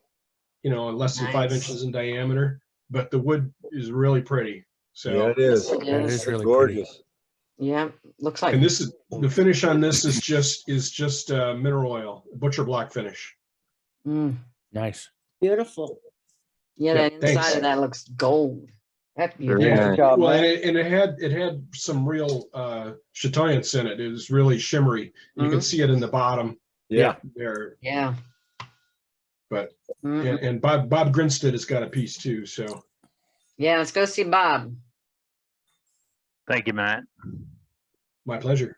less than 5 inches in diameter, but the wood is really pretty. So Yeah, it is. Yes, it That is. is really gorgeous. pretty. Yeah, looks like. and this is the finish on this is just mineral oil, butcher block finish. Nice. Beautiful. Yeah, Yeah, that inside thanks. of that looks gold. That's Very beautiful. Yeah, Good job, well, man. and it had some real chatoyance in it. It was really shimmery. You can see it in the bottom Yeah. there. Yeah. But and Bob Grinstead has got a piece too. So Yeah, let's go see Bob. Thank you, Matt. my pleasure.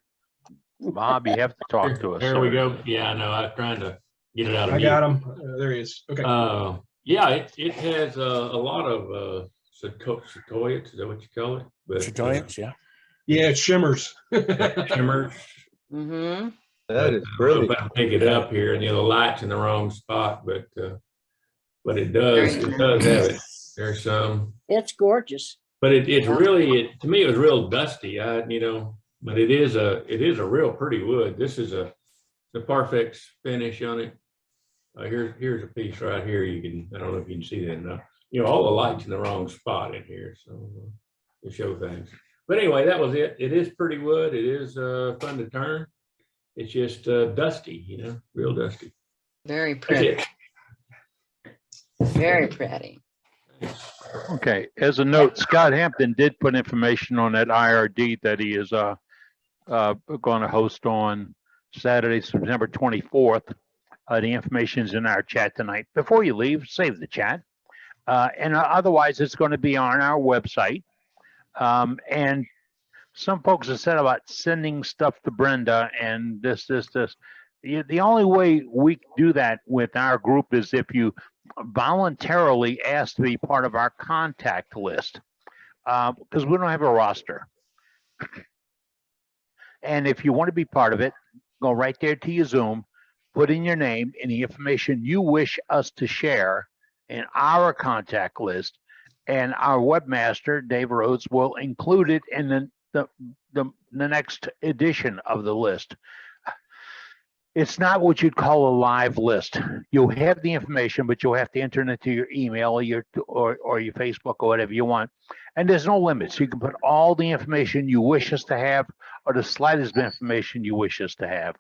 Bob, you have to talk to us. There we sir. go. Yeah, I know. I was trying to get it out of I mute. got him. There he is. Okay. Yeah, it has a lot of chatoyance. Is that what you call it? But, Chatoyance, yeah. Yeah, it shimmers. shimmers. Mm-hmm. That is I don't know pretty. if I can pick it up here, the light's in the wrong spot, but it does. It does have it. There's some. It's gorgeous. But it's really, to me, it was real dusty. But it is a real pretty wood. This is the Parfex finish on it. Here's a piece right here. I don't know if you can see that enough. All the light's in the wrong spot in here, so to show things. But anyway, that was it. It is pretty wood. It is fun to turn. It's just dusty, real dusty. Very That's pretty. it. Very pretty. Okay, as a note, Scott Hampton did put information on that IRD that he is going to host on Saturday, September 24th. The information is in our chat tonight. Before you leave, save the chat. And otherwise, it's going to be on our website. And some folks have said about sending stuff to Brenda and this. The only way we do that with our group is if you voluntarily ask to be part of our contact list, because we don't have a roster. And if you want to be part of it, go right there to your Zoom, put in your name and the information you wish us to share in our contact list, and our webmaster, Dave Rhodes, will include it in the next edition of the list. It's not what you'd call a live list. You'll have the information, but you'll have to enter it into your email or your Facebook or whatever you want. And there's no limits. You can put all the information you wish us to have or the slightest information you wish us to have.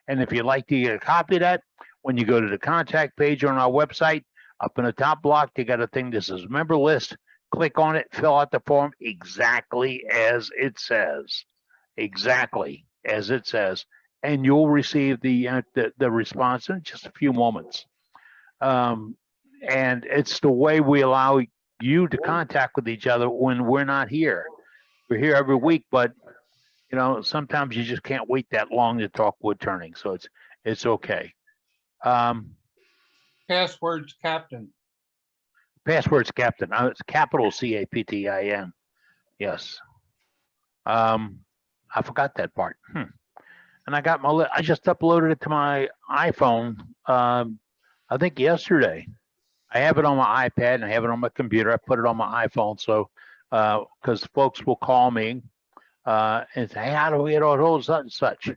And if you'd like to get a copy of that, when you go to the contact page on our website, up in the top block, they got a thing that says member list. Click on it, fill out the form exactly as it says. Exactly as it says. And you'll receive the response in just a few moments. And it's the way we allow you to contact with each other when we're not here. We're here every week, but you know, sometimes you just can't wait that long to talk wood turning. So it's okay. Passwords captain. Password's Captain. It's capital CAPTIN. Yes. I forgot that part. And I got I just uploaded it to my iPhone. I think yesterday. I have it on my iPad and I have it on my computer. I put it on my iPhone, so because folks will call me and say, "Hey, how do we get all those such and such?"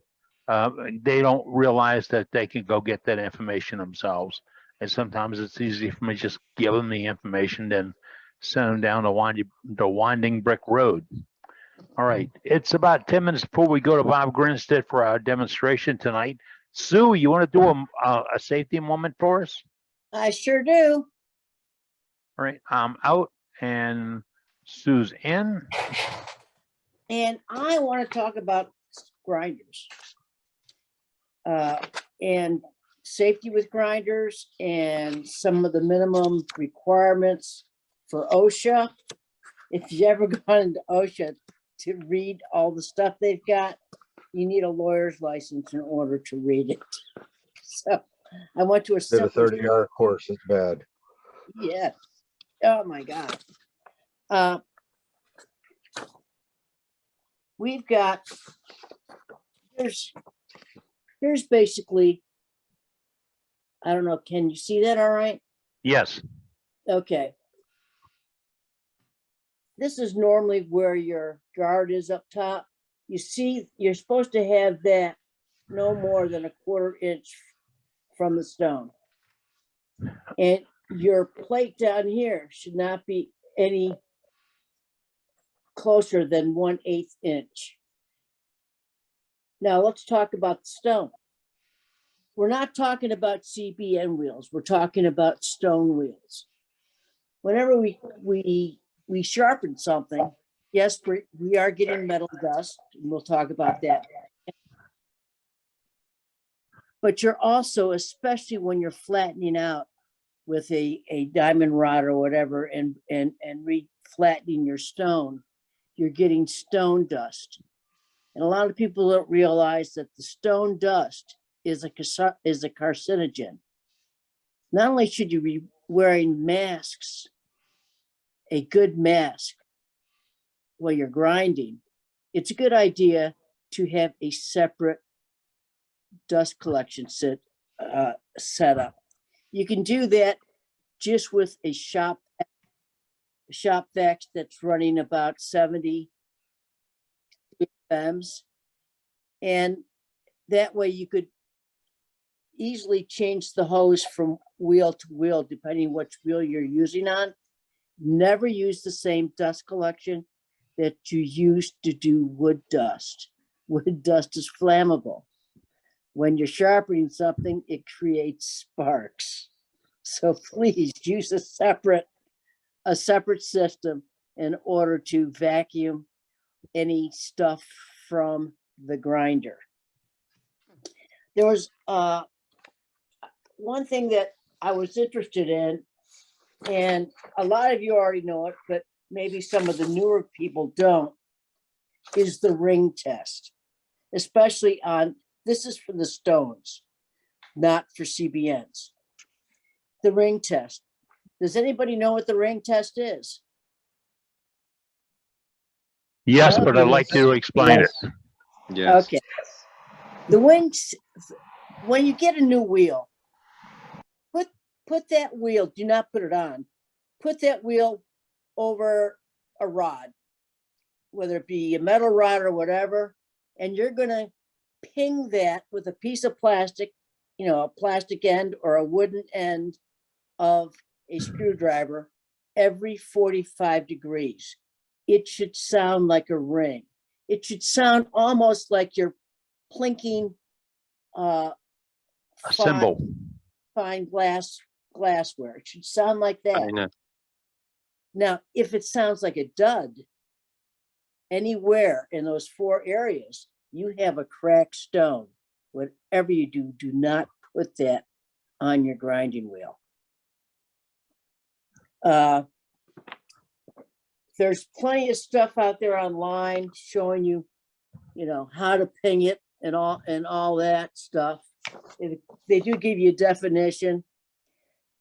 They don't realize that they can go get that information themselves. And sometimes it's easy for me to just give them the information, then send them down the winding brick road. All right, it's about 10 minutes before we go to Bob Grinstead for our demonstration tonight. Sue, you want to do a safety moment for us? I sure do. All right, I'm out and Sue's in. And I want to talk about grinders and safety with grinders and some of the minimum requirements for OSHA. If you ever gone into OSHA to read all the stuff they've got, you need a lawyer's license in order to read it. So I went to a Did a 30-hour course. It's bad. Yeah. Oh my God. We've got, here's basically, I don't know, can you see that all right? Yes. Okay. This is normally where your guard is up top. You see, you're supposed to have that no more than a 1/4 inch from the stone. And your plate down here should not be any closer than 1/8 inch. Now let's talk about the stone. We're not talking about CBN wheels. We're talking about stone wheels. Whenever we sharpen something, yes, we are getting metal dust, and we'll talk about that. But you're also, especially when you're flattening out with a diamond rod or whatever and re-flattening your stone, you're getting stone dust. And a lot of people don't realize that the stone dust is a carcinogen. Not only should you be wearing masks, a good mask while you're grinding, it's a good idea to have a separate dust collection set up. You can do that just with a shop vac that's running about 70 FMs. And that way you could easily change the hose from wheel to wheel, depending which wheel you're using on. Never use the same dust collection that you used to do wood dust. Wood dust is flammable. When you're sharpening something, it creates sparks. So please use a separate system in order to vacuum any stuff from the grinder. There was one thing that I was interested in and a lot of you already know it, but maybe some of the newer people don't, is the ring test, especially on, this is for the stones, not for CBNs. The ring test. Does anybody know what the ring test is? Yes, No? but I'd like you to explain it. Yes. Okay. The wings, when you get a new wheel, put that wheel, do not put it on. Put that wheel over a rod, whether it be a metal rod or whatever, and you're gonna ping that with a piece of plastic, a plastic end or a wooden end of a screwdriver every 45 degrees. It should sound like a ring. It should sound almost like you're plinking A symbol. fine glassware. It should sound like that. I know. Now, if it sounds like a dud anywhere in those 4 areas, you have a cracked stone. Whatever you do, do not put that on your grinding wheel. There's plenty of stuff out there online showing you, how to ping it and all that stuff. They do give you a definition.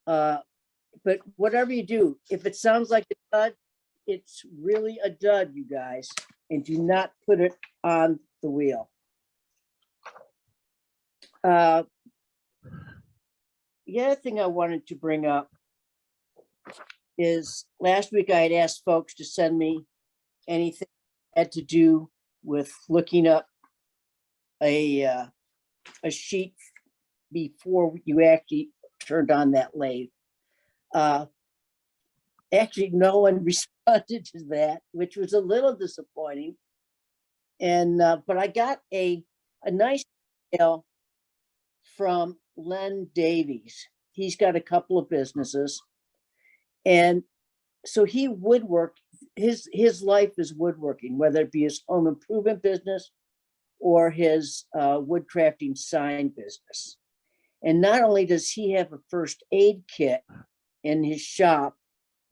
But whatever you do, if it sounds like a dud, it's really a dud, you guys, and do not put it on the wheel. The other thing I wanted to bring up is last week I had asked folks to send me anything that had to do with looking up a sheet before you actually turned on that lathe. Actually, no one responded to that, which was a little disappointing. And but I got a nice email from Len Davies. He's got a couple of businesses, and so he woodwork. His life is woodworking, whether it be his home improvement business or his wood crafting sign business. And not only does he have a first aid kit in his shop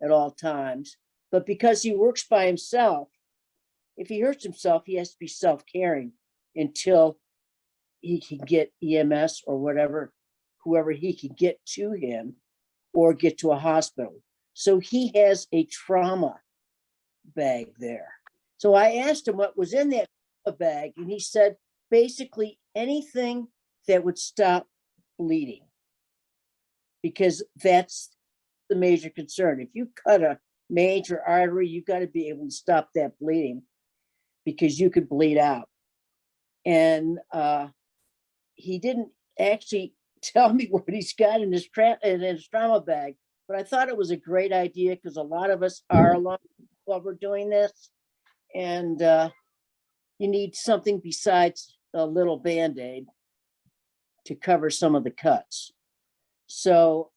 at all times, but because he works by himself, if he hurts himself, he has to be self-caring until he can get EMS or whoever he can get to him or get to a hospital. So he has a trauma bag there. So I asked him what was in that bag, and he said basically anything that would stop bleeding, because that's the major concern. If you cut a major artery, you've got to be able to stop that bleeding, because you could bleed out. And he didn't actually tell me what he's got in his trauma bag, but I thought it was a great idea, because a lot of us are alone while we're doing this, and you need something besides a little Band-Aid to cover some of the cuts. So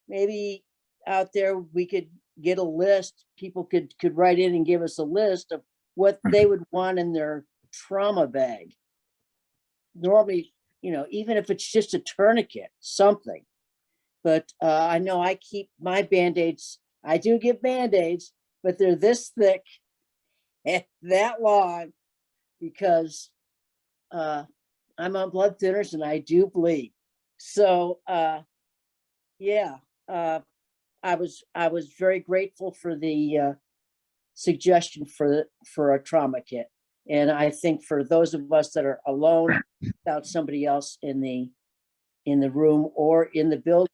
maybe out there we could get a list. People could write in and give us a list of what they would want in their trauma bag. Normally, even if it's just a tourniquet, something. But I know I keep my Band-Aids. I do get Band-Aids, but they're this thick and that long, because I'm on blood thinners and I do bleed. So yeah, I was very grateful for the suggestion for a trauma kit. And I think for those of us that are alone without somebody else in the room or in the building,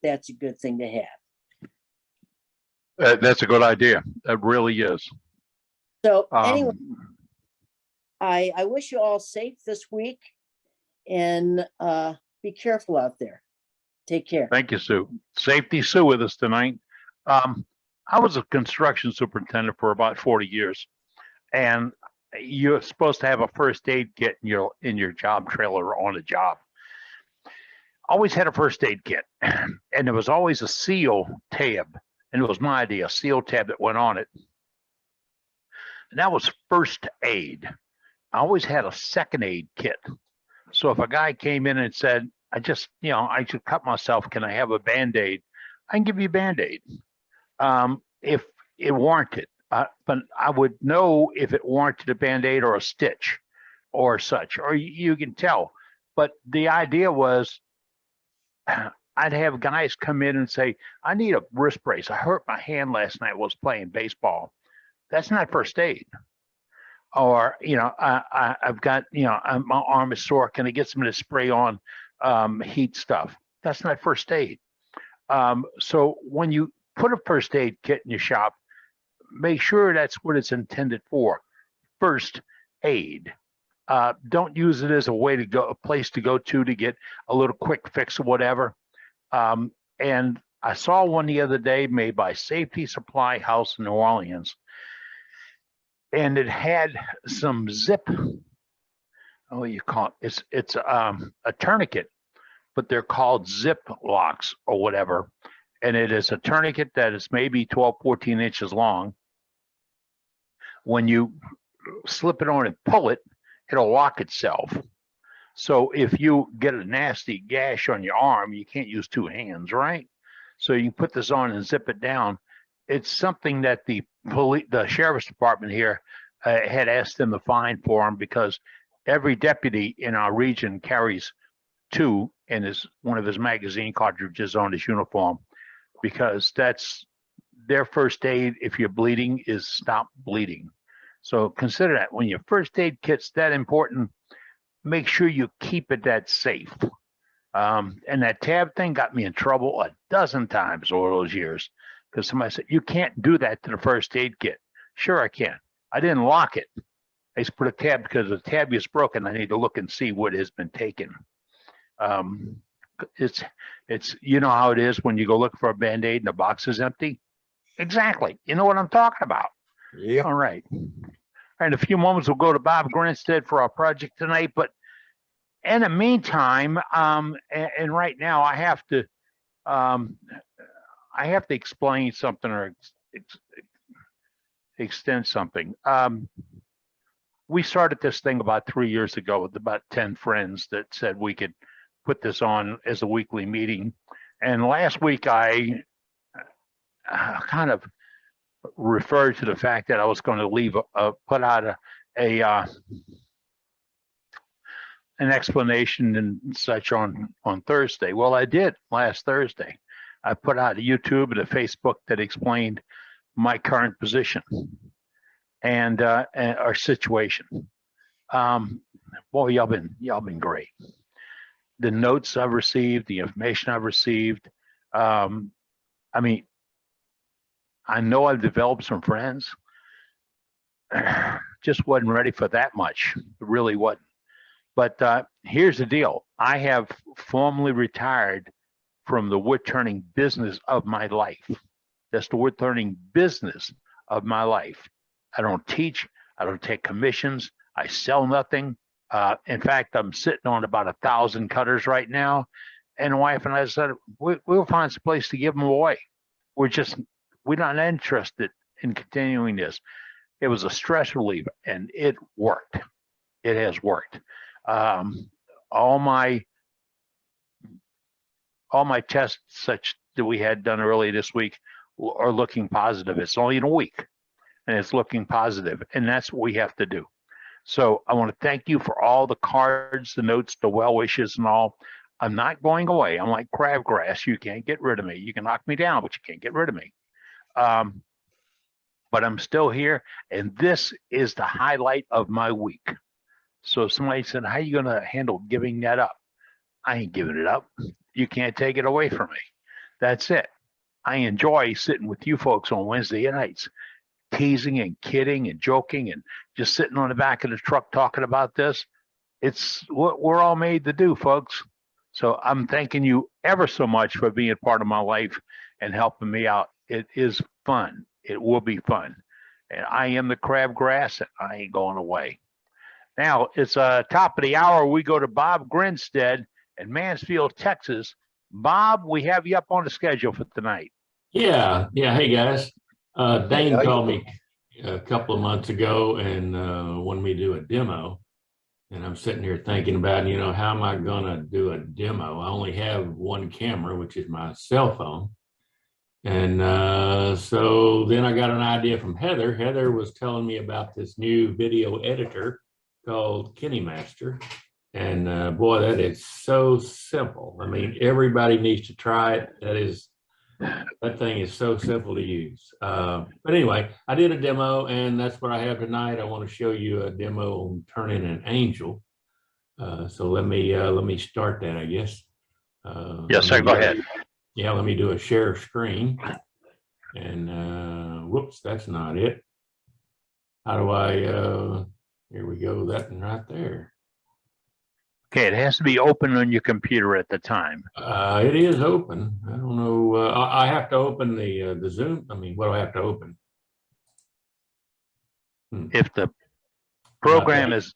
that's a good thing to have. That's a good idea. It really is. So anyway, I wish you all safe this week, and be careful out there. Take care. Thank you, Sue. Safety Sue with us tonight. I was a construction superintendent for about 40 years, and you're supposed to have a first aid kit in your job trailer on a job. Always had a first aid kit, and there was always a seal tab, and it was my idea, a seal tab that went on it. And that was first aid. I always had a second aid kit. So if a guy came in and said, I just cut myself, can I have a Band-Aid? I can give you a Band-Aid if it warranted. But I would know if it warranted a Band-Aid or a stitch or such, or you can tell. But the idea was I'd have guys come in and say, I need a wrist brace. I hurt my hand last night while I was playing baseball. That's not first aid. Or, I've got, my arm is sore. Can I get somebody to spray on heat stuff? That's not first aid. So when you put a first aid kit in your shop, make sure that's what it's intended for. First aid. Don't use it as a place to go to get a little quick fix or whatever. And I saw one the other day made by Safety Supply House in New Orleans. And it had some zip. Oh, you call it? It's a tourniquet, but they're called zip locks or whatever. And it is a tourniquet that is maybe 12, 14 inches long. When you slip it on and pull it, it'll lock itself. So if you get a nasty gash on your arm, you can't use two hands, right? So you can put this on and zip it down. It's something that the sheriff's department here had asked them to find for them, because every deputy in our region carries two in one of his magazine cartridges on his uniform, because that's their first aid. If you're bleeding, is stop bleeding. So consider that when your first aid kit's that important, make sure you keep it that safe. And that tab thing got me in trouble a dozen times over those years, because somebody said, you can't do that to the first aid kit. Sure, I can. I didn't lock it. I just put a tab because the tab is broken. I need to look and see what has been taken. It's you know how it is when you go look for a Band-Aid and the box is empty. Exactly. You know what I'm talking about. Yeah. All right. In a few moments, we'll go to Bob Grinstead for our project tonight. But in the meantime, and right now, I have to explain something or extend something. We started this thing about 3 years ago with about 10 friends that said we could put this on as a weekly meeting. And last week, I kind of referred to the fact that I was going to put out an explanation and such on Thursday. Well, I did last Thursday. I put out a YouTube and a Facebook that explained my current position and our situation. Boy, y'all been great. The notes I've received, the information I've received. I mean, I know I've developed some friends. Just wasn't ready for that much. It really wasn't. But here's the deal. I have formally retired from the wood turning business of my life. That's the wood turning business of my life. I don't teach. I don't take commissions. I sell nothing. In fact, I'm sitting on about 1,000 cutters right now. And the wife and I said, we'll find some place to give them away. We're not interested in continuing this. It was a stress reliever, and it worked. It has worked. All my tests such that we had done early this week are looking positive. It's only in a week, and it's looking positive, and that's what we have to do. So I want to thank you for all the cards, the notes, the well wishes, and all. I'm not going away. I'm like crabgrass. You can't get rid of me. You can knock me down, but you can't get rid of me. But I'm still here, and this is the highlight of my week. So if somebody said, how are you going to handle giving that up? I ain't giving it up. You can't take it away from me. That's it. I enjoy sitting with you folks on Wednesday nights, teasing and kidding and joking and just sitting on the back of the truck talking about this. It's what we're all made to do, folks. So I'm thanking you ever so much for being part of my life and helping me out. It is fun. It will be fun. And I am the crabgrass, and I ain't going away. Now, it's top of the hour. We go to Bob Grinstead in Mansfield, Texas. Bob, we have you up on the schedule for tonight. Yeah. Hey, guys. Dane called me a couple of months ago and wanted me to do a demo. And I'm sitting here thinking about, how am I going to do a demo? I only have one camera, which is my cell phone. And so then I got an idea from Heather. Heather was telling me about this new video editor called KineMaster. And boy, that is so simple. I mean, everybody needs to try it. That thing is so simple to use. But anyway, I did a demo, and that's what I have tonight. I want to show you a demo on turning an angel. So let me start that, I guess. Yes, sir. Go ahead. Yeah, let me do a share screen. And whoops, that's not it. How do I, here we go, that one right there. Okay, it has to be open on your computer at the time. It is open. I don't know. I have to open the Zoom. I mean, what do I have to open? If the program is,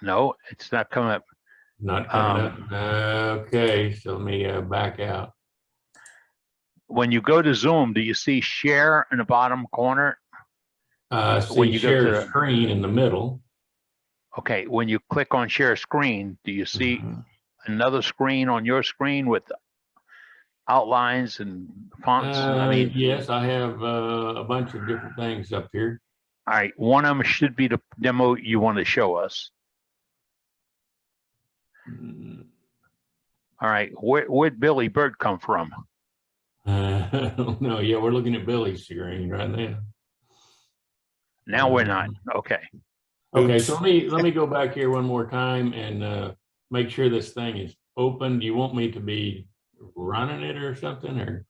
no, it's not coming up. Not coming up. Okay, so let me back out. When you go to Zoom, do you see share in the bottom corner? See share screen in the middle. Okay, when you click on share screen, do you see another screen on your screen with outlines and fonts? I mean, yes, I have a bunch of different things up here. All right, one of them should be the demo you want to show us. All right, where'd Billy Bird come from? I don't know. Yeah, we're looking at Billy's screen right now. Now we're not. Okay. Okay, so let me go back here one more time and make sure this thing is open. Do you want me to be running it or something, or?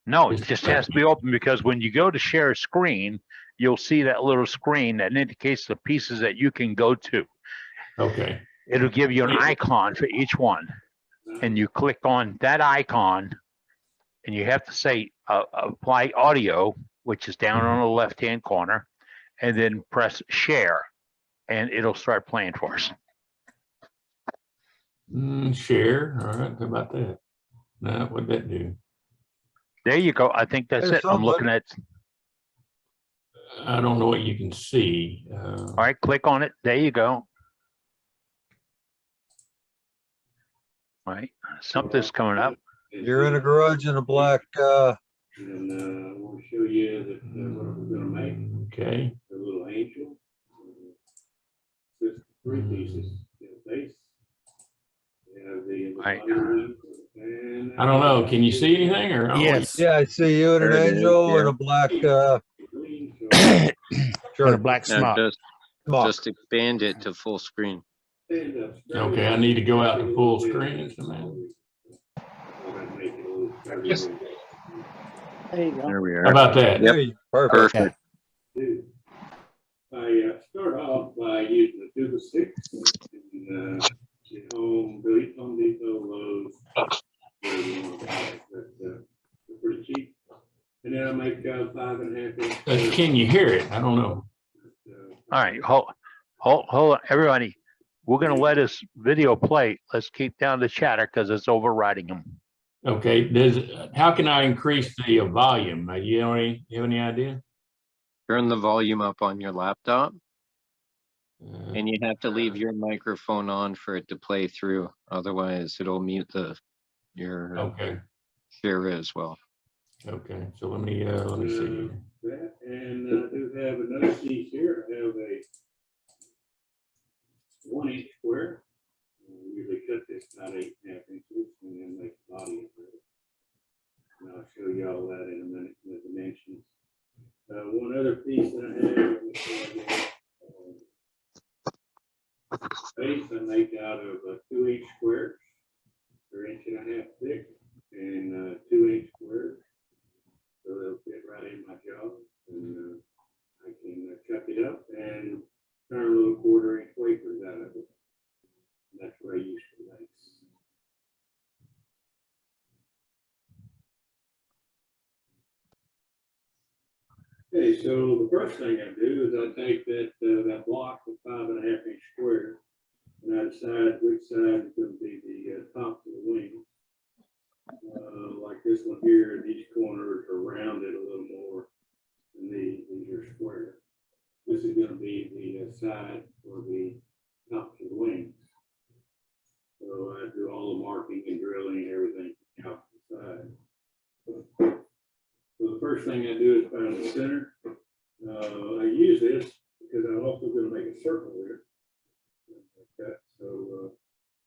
No, it just has to be open, because when you go to share a screen, you'll see that little screen that indicates the pieces that you can go to. Okay. It'll give you an icon for each one, and you click on that icon, and you have to say apply audio, which is down on the left-hand corner, and then press share, and it'll start playing for us. Share. All right. How about that? Now, what'd that do? There you go. I think that's it. I'm looking at. I don't know what you can see. All right, click on it. There you go. All right, something's coming up. You're in a garage in a black. And I want to show you that what we're going to make. Okay. The little angel. Just 3 pieces. The base. I don't know. Can you see anything or? Yes. Yeah, I see you and an angel and a black. Shirt. A black smock. Just expand it to full screen. Okay, I need to go out to full screen. Yes. There you go. There we are. How about that? Yep. Perfect. I start off by using the Duga 6 and Home Depot, Lowe's. They're pretty cheap. And then I make 5.5 inch. Can you hear it? I don't know. All right, hold on, everybody. We're going to let this video play. Let's keep down the chatter because it's overriding them. Okay. How can I increase the volume? You have any idea? Turn the volume up on your laptop. And you have to leave your microphone on for it to play through. Otherwise, it'll mute your share as well. Okay. So let me see. And I do have another piece here. I have a 1-inch square. We usually cut this about 8.5 inches and then make the body of it. And I'll show you all that in a minute, the dimensions. One other piece that I have base I make out of 2-inch squares. They're 1.5 inches thick and 2-inch squares. So they'll fit right in my jaw. And I can chop it up and turn a little 1/4-inch wafers out of it. And that's what I use for base. Okay, so the first thing I do is I take that block of 5.5-inch square and I decide which side is going to be the top of the wing. Like this one here, these corners are rounded a little more than these are square. This is going to be the side for the top of the wings. So I do all the marking and drilling and everything out the side. thing I do is find the center. I use this because I'm also going to make a circle here, like that. So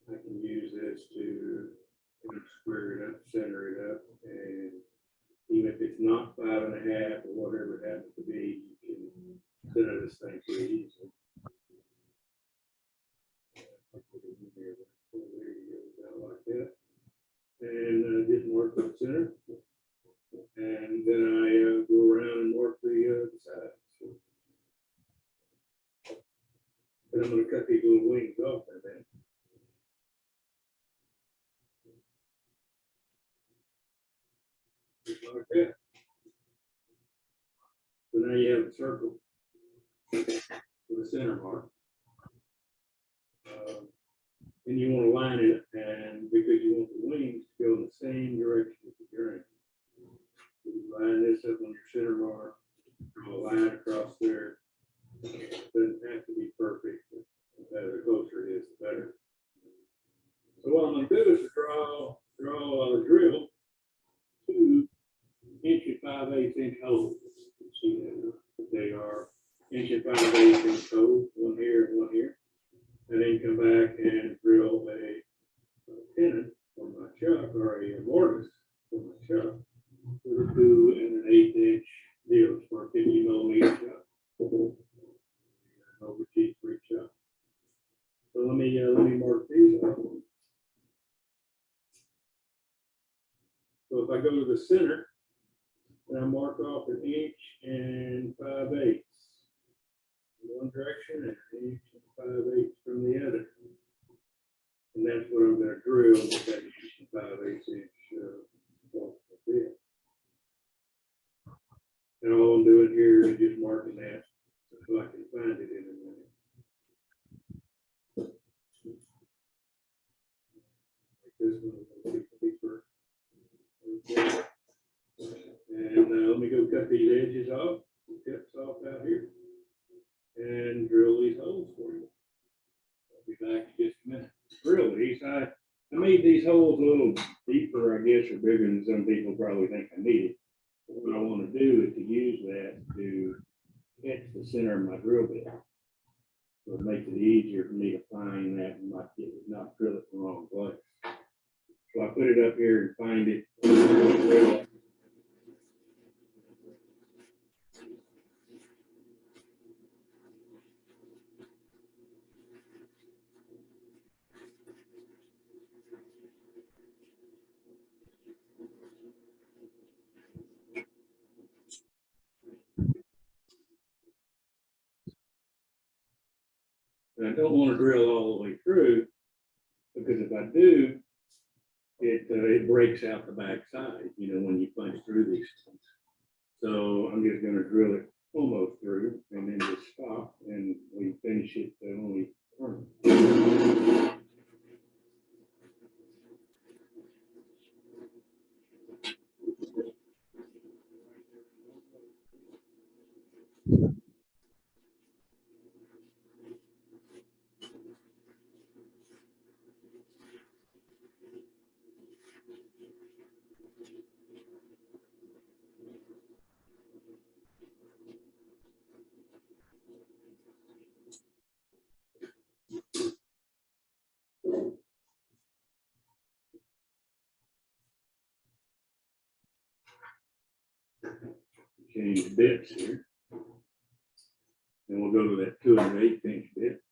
I can use this to square it up, center it up, and even if it's not 5.5 or whatever it happens to be, you can center this thing pretty easily. There you go, like that. And just mark the center. And then I go around and mark the sides. And I'm going to cut these little wings off in that. Just like that. So now you have a circle with a center mark. And you want to line it, and because you want the wings to go in the same direction as the grain. You line this up on your center mark, draw a line across there. It doesn't have to be perfect, but the closer it is, the better. So what I'm going to do is to draw a drill 2 1 5/8 holes. You see that they are 1 5/8 holes, one here and one here. And then come back and drill a pennant for my chuck, or a mortise for my chuck, with a 2 1/8 deals for a 50mm chuck. Over G3 chuck. So let me mark these out. So if I go to the center, and I mark off 1 5/8 in one direction and 1 5/8 from the other. And that's what I'm going to drill with that 1 5/8 bit. And all I'm doing here is just marking that so I can find it in a minute. Like this one, a little deeper. Okay. And let me go cut these edges off, tips off out here, and drill these holes for you. I'll be back in just a minute. Drill these. I made these holes a little deeper, I guess, or bigger than some people probably think I need it. What I want to do is to use that to catch the center of my drill bit. So it makes it easier for me to find that and not drill it in the wrong place. So I put it up here and find it. And I don't want to drill all the way through, because if I do, it breaks out the back side, you know, when you punch through these things. So I'm just going to drill it almost through and then just stop, and we finish it when we turn. Change the bits here. And we'll go to that 2 1/8 bit.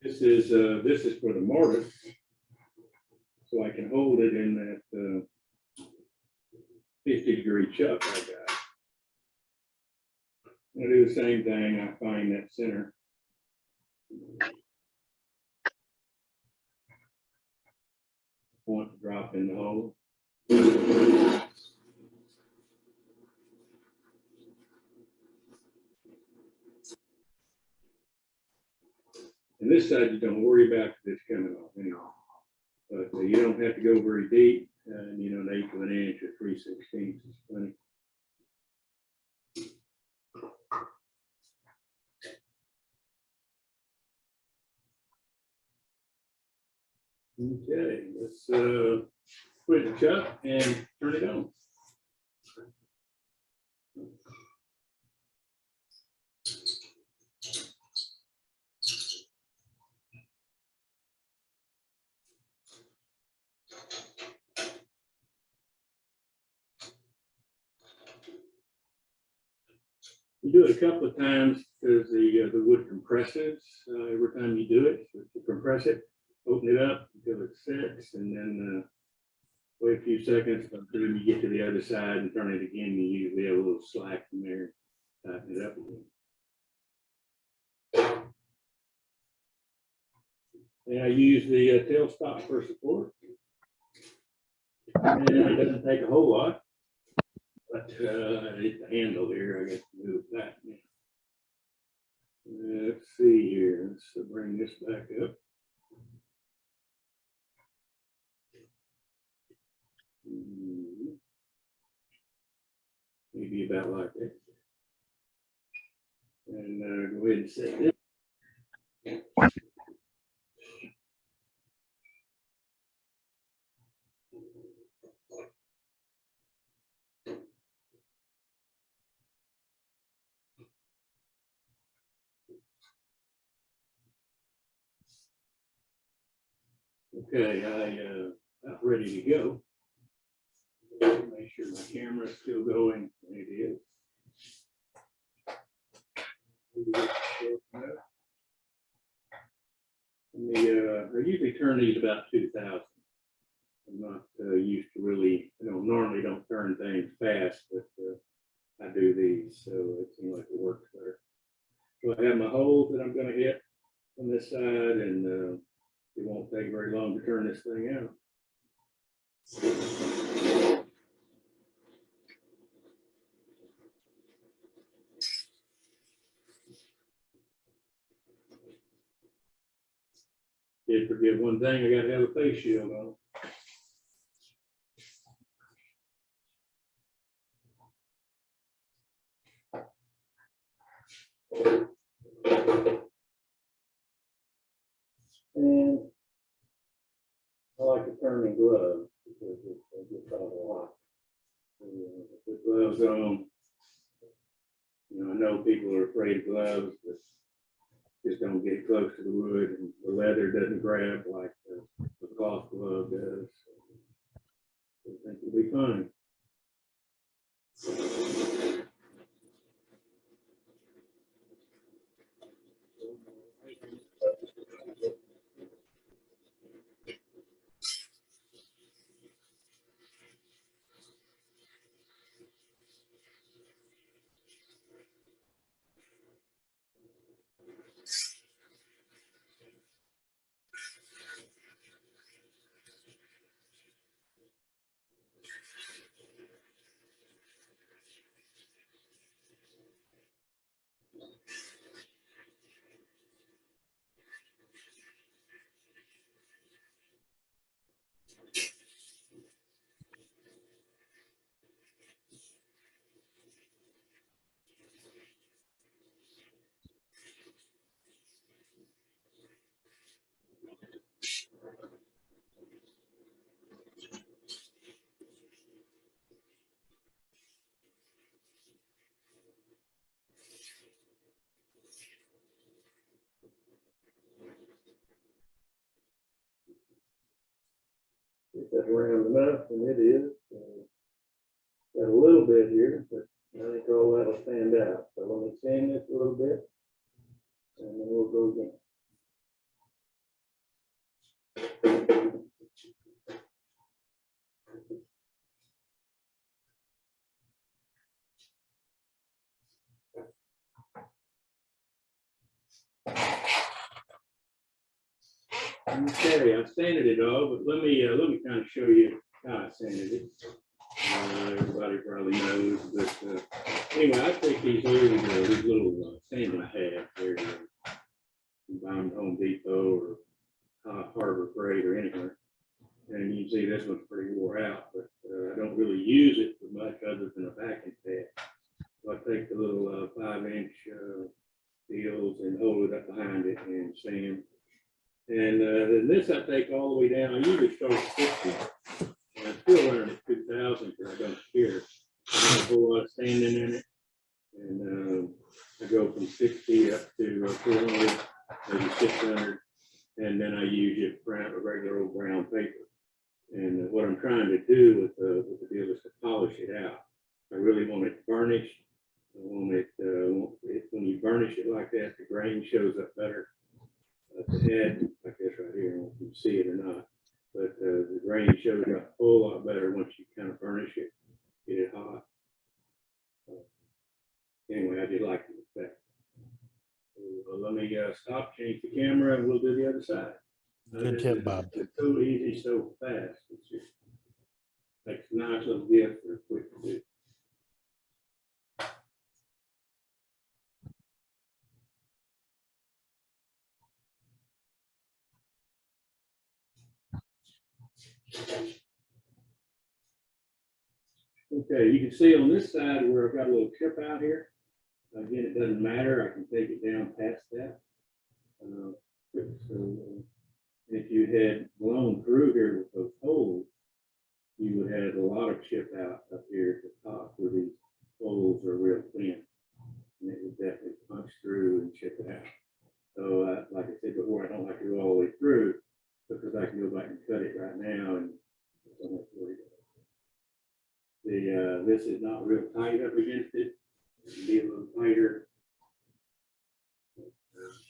This is for the mortise, so I can hold it in that 50-degree chuck I got. I do the same thing. I find that center. Point to drop in the hole. And this side you don't worry about this coming off anyway. But you don't have to go very deep, and you know, 1/8 of an inch or 3/16 is plenty. Okay, let's quit the chuck and turn it on. You do it a couple of times because the wood compresses every time you do it. So you compress it, open it up until it sets, and then wait a few seconds. By the time you get to the other side and turn it again, you usually have a little slack in there. Tighten it up again. And I use the tailstock for support. And it doesn't take a whole lot. But the handle here, I got to move that. Let's see here. Let's bring this back up. Maybe about like that. And go ahead and set this. Okay, about ready to go. Make sure my camera's still going. It is. I usually turn these about 2,000. I'm not used to really, normally don't turn things fast, but I do these, so it seems like it works better. So I have my holes that I'm going to hit on this side, and it won't take very long to turn this thing out. Did forget one thing, I got to have a face shield on. And I like to turn the glove because it gets out a lot. Put gloves on. I know people are afraid of gloves, but just don't get close to the wood, and the leather doesn't grab like the cloth glove does. So I think it'll be fine. If that's round enough, and it is. Got a little bit here, but I think all that'll stand out. So let me sand this a little bit, and then we'll go again. Okay, I've sanded it all, but let me kind of show you how I sanded it. Everybody probably knows, but anyway, I take these little sanding pads here, from Home Depot or Harbor Freight or anywhere, and you can see this one's pretty wore out, but I don't really use it for much other than a backing pad. So I take the little 5-inch deals and hold it up behind it and sand. And then this I take all the way down. I usually start at 60. And I'm still running at 2,000 because I don't care. I have a whole lot of standing in it. And I go from 60 up to 400, maybe 600. And then I use it brown, a regular old brown paper. And what I'm trying to do with the deal is to polish it out. I really want it varnished. I want it, when you varnish it like that, the grain shows up better at the head, like this right here. I don't know if you can see it or not, but the grain shows up a whole lot better once you kind of varnish it, get it hot. Anyway, I did like the effect. So, let me stop, change the camera, and we'll do the other side. Good tip, Bob. It's so easy, so fast. It's just takes a nice little gift for quick to do. Okay, you can see on this side where I've got a little chip out here. Again, it doesn't matter. I can take it down past that. If you had blown through here with those holes, you would have a lot of chip out up here at the top where these holes are real thin. And it would definitely punch through and chip it out. So, like I said before, I don't like to go all the way through because I can go back and cut it right now and don't have to worry about it. This is not real tight up against it. It can be a little tighter.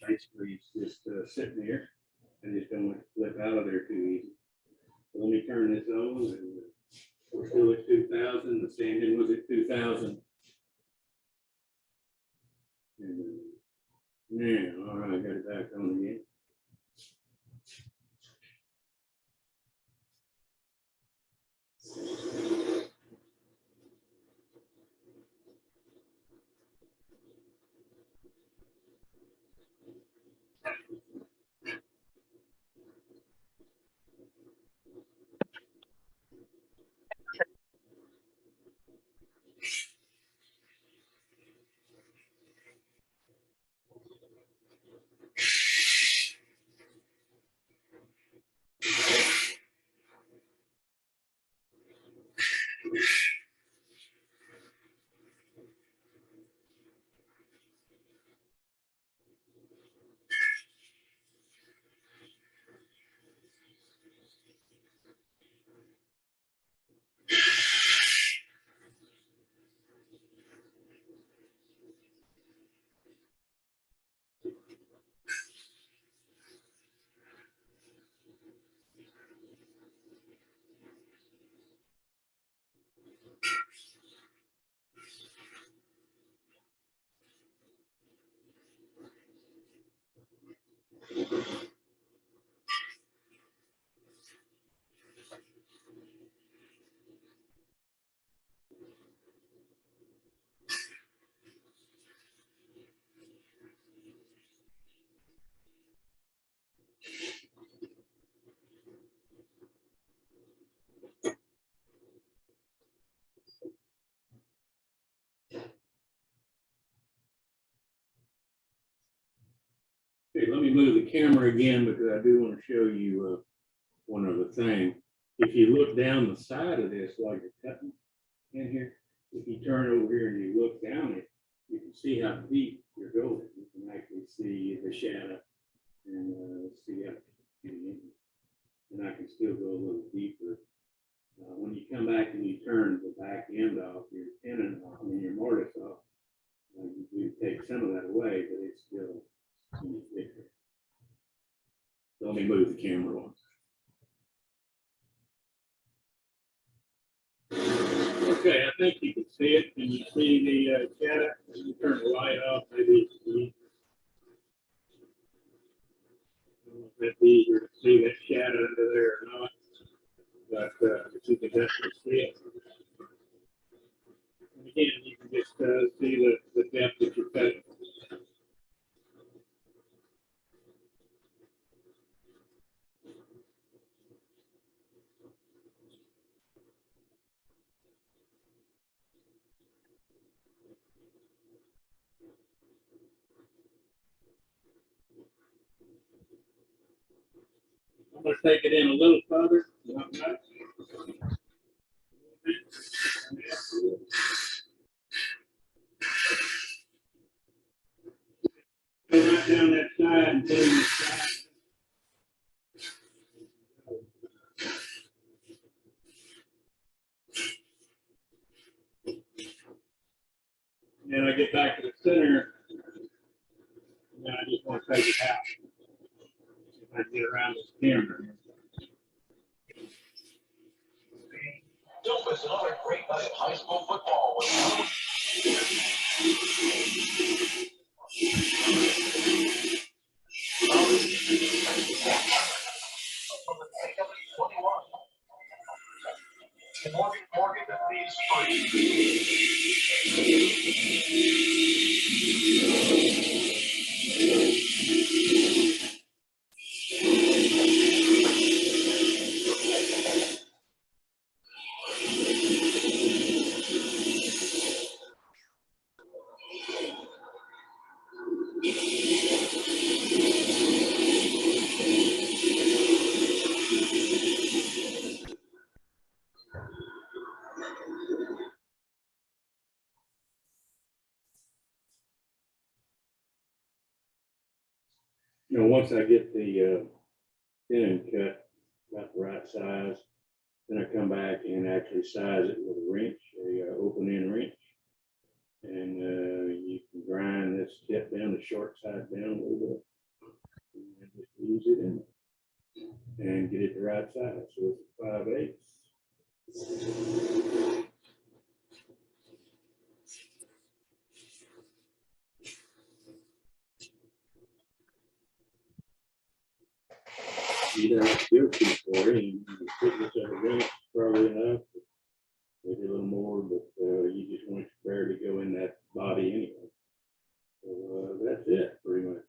Basically, it's just sitting there. I just don't want to flip out of there too easy. So let me turn this on, and we're still at 2,000. The stand-in was at 2,000. And now, all right, I got it back on again. Okay, let me move the camera again because I do want to show you one other thing. If you look down the side of this while you're cutting in here, if you turn over here and you look down it, you can see how deep you're going. You can actually see the shadow and see how getting in. And I can still go a little deeper. When you come back and you turn the back end off, your tenon off, your mortise off, you do take some of that away, but it's still thicker. So let me move the camera once. Okay, I think you can see it. Can you see the shadow? You turn the light off, maybe it's easier to see that shadow under there or not. But you can definitely see it. And again, you can just see the depth that you're cutting. I'm gonna take it in a little further. Go right down that side and pull in the side. Then I get back to the center, and then I just want to take it out. If I get around this camera. Don't miss another great night of high school football with Morgan fees You know, once I get the thin cut about the right size, then I come back and actually size it with a wrench, a open end wrench. And you can grind this tip down, the short side down a little bit. And just ease it in and get it the right size. So it's 5/8. You don't have to go too far in. The thickness of the wrench is probably enough. Maybe a little more, but you just want to barely go in that body anyway. So that's it, pretty much.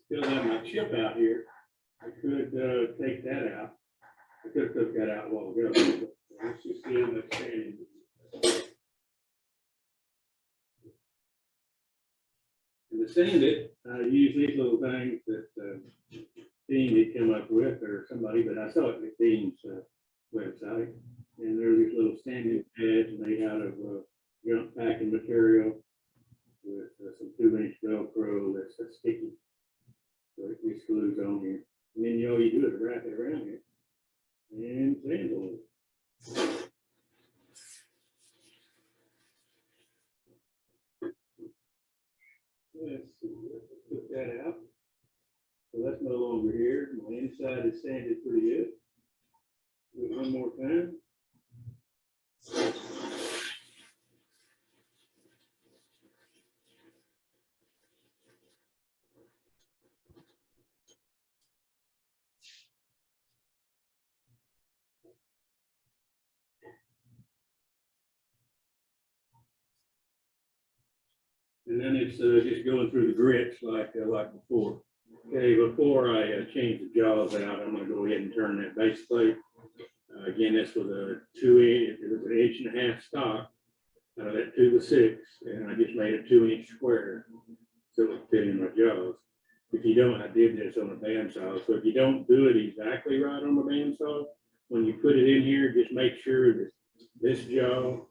Still have my chip out here. I could take that out. I could have took that out a while ago. Let's just see how much sand. And to sand it, I use these little things that Dean had come up with, or somebody, but I saw it at Dean's website. And they're these little sanding pads made out of jump packing material with some 2-inch Velcro that's sticky. So it just glues on here. And then all you do is wrap it around here and sand on it. Let's see, let's put that out. So that's no longer here. My inside is sanded pretty good. Do it one more time. And then it's just going through the grits like before. Okay, before I change the jaws out, I'm going to go ahead and turn that base plate. Again, this was a 2-inch, it was an 1.5 inch stock out of that 2x6, and I just made a 2-inch square so it would fit in my jaws. If you don't, I did this on a bandsaw. So if you don't do it exactly right on the bandsaw, when you put it in here, just make sure that this jaw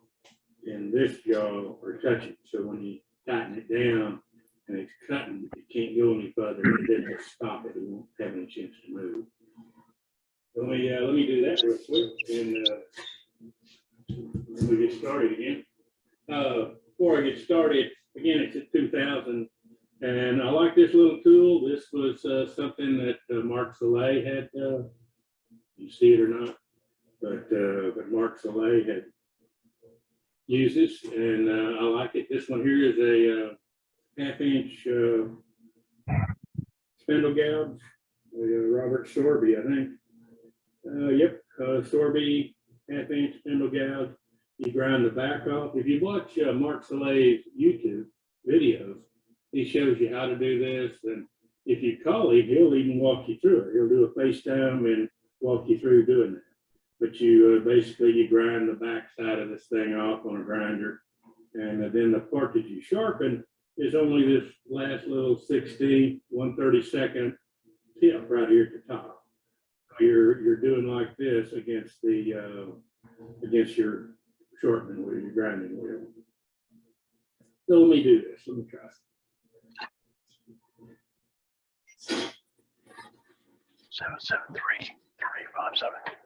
and this jaw are touching. So when you tighten it down and it's cutting, it can't go any further. And then it'll stop it. It won't have any chance to move. So let me do that real quick, and we get started again. Before I get started, again, it's at 2000, and I like this little tool. This was something that Mark Soleil had. You see it or not? But Mark Soleil had uses, and I like it. This one here is a 1/2 inch spindle gouge, Robert Sorby, I think. Yep, Sorby 1/2 inch spindle gouge. You grind the back off. If you watch Mark Soleil's YouTube videos, he shows you how to do this, and if you call him, he'll even walk you through it. He'll do a FaceTime and walk you through doing that. but you basically you grind the back side of this thing off on a grinder, and then the part that you sharpen is only this last little 16, 1/32 tip right here at the top. You're doing like this against the against your shortening wheel, your grinding wheel. So let me do this. Let me try. 773-357.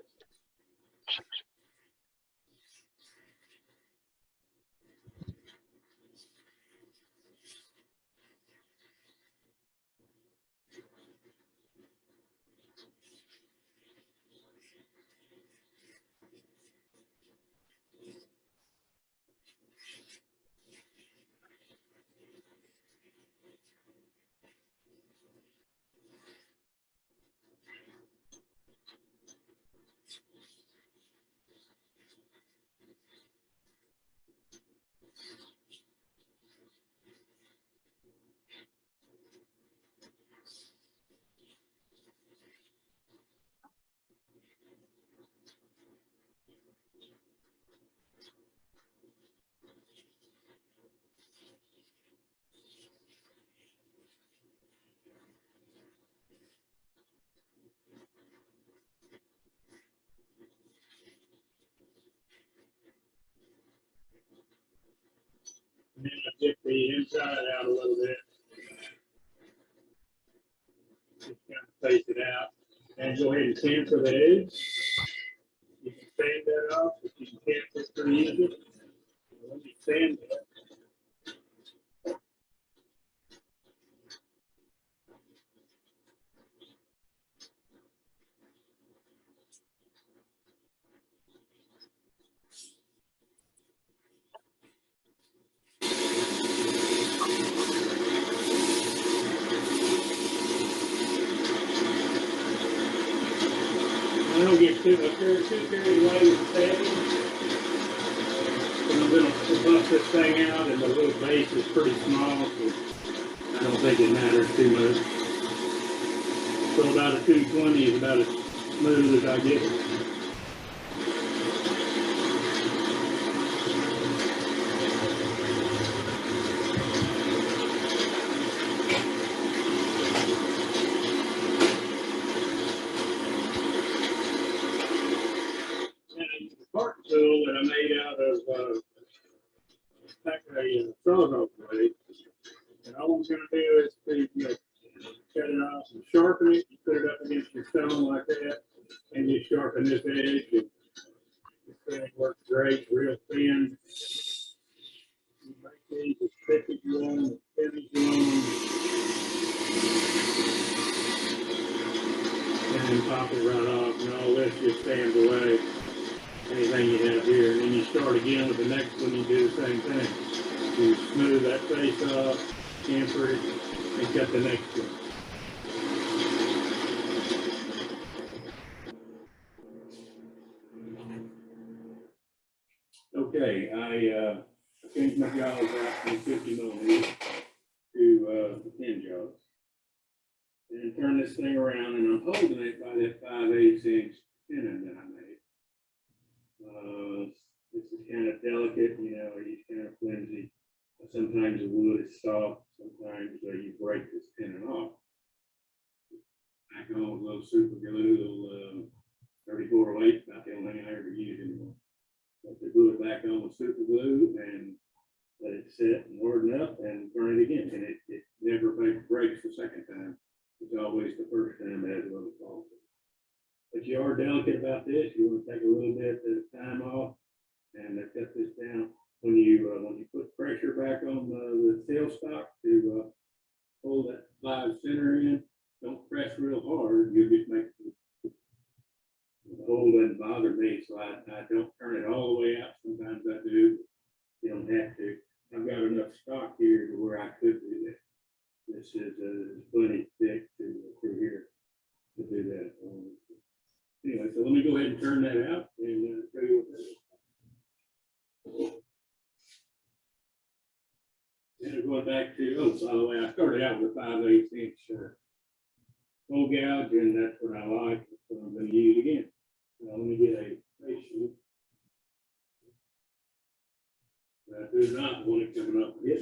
And then I dip the inside out a little bit. Just kind of space it out. And go ahead and cancel the edge. You can sand that off, but you can cancel it pretty easy. Let me sand that. I don't get too carried away with sanding. I'm going to bust this thing out, and the little base is pretty small, so I don't think it matters too much. So about a 220 is about as smooth as I get it. Part tool that I made out of a sawzall blade. And all I'm going to do is cut it off and sharpen it. You put it up against your stone like that, and you sharpen this edge. And this thing works great, real thin. You make these as thick as you want, as thin as you want. And then pop it right off, and all this just stands away. Anything you have here, and then you start again with the next one, you do the same thing. You smooth that face off, camfer it, and cut the next one. Okay, I changed my jaws out from 50 millimeters to 10 jaws. And turn this thing around, and I'm holding it by that 5/8 inch tenon that I made. This is kind of delicate, you know, it's kind of flimsy. Sometimes the wood is soft, sometimes you break this tenon off. Back on with a little super glue, little 3408, about the only thing I ever use anymore. But to glue it back on with super glue and let it set and harden up and turn it again. And it never breaks the second time. It's always the first time it has a little fault. But you are delicate about this. You want to take a little bit of time off and cut this down. When you put pressure back on the tailstock to pull that live center in, don't press real hard. You just make the hole doesn't bother me, so I don't turn it all the way out. Sometimes I do. You don't have to. I've got enough stock here to where I could do that. This is plenty thick through here to do that. Anyway, so let me go ahead and turn that out and show you what that is. And going back to, by the way, I started out with a 5/8 inch hole gouge, and that's what I like. That's what I'm going to use again. Now, let me get a I do not want it coming up yet.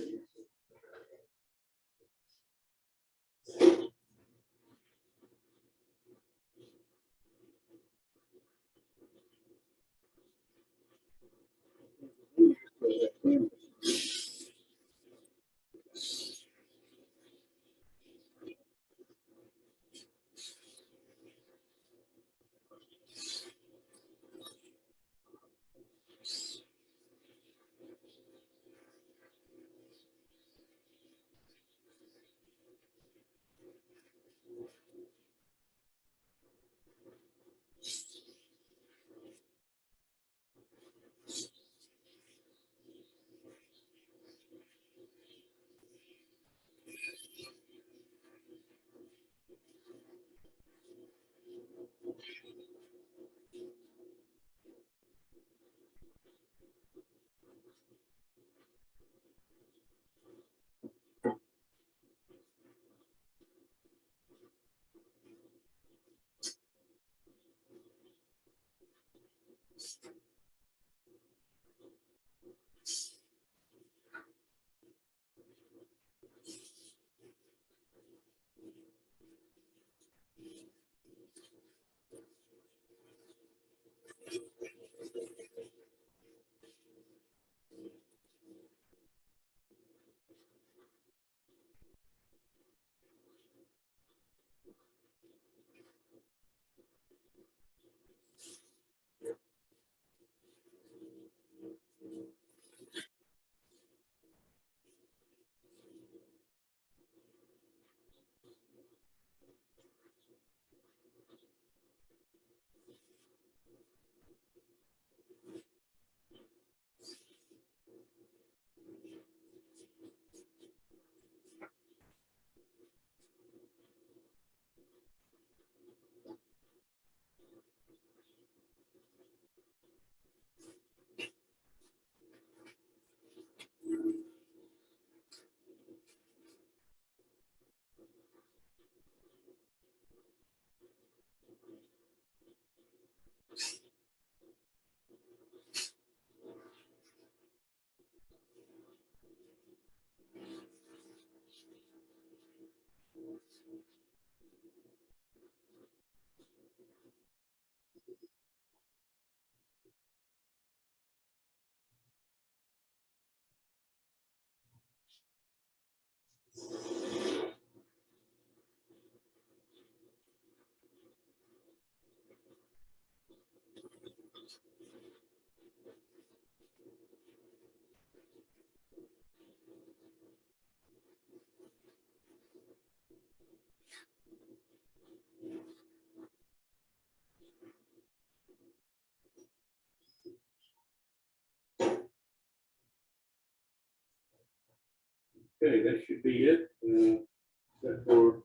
Okay, that should be it. Except for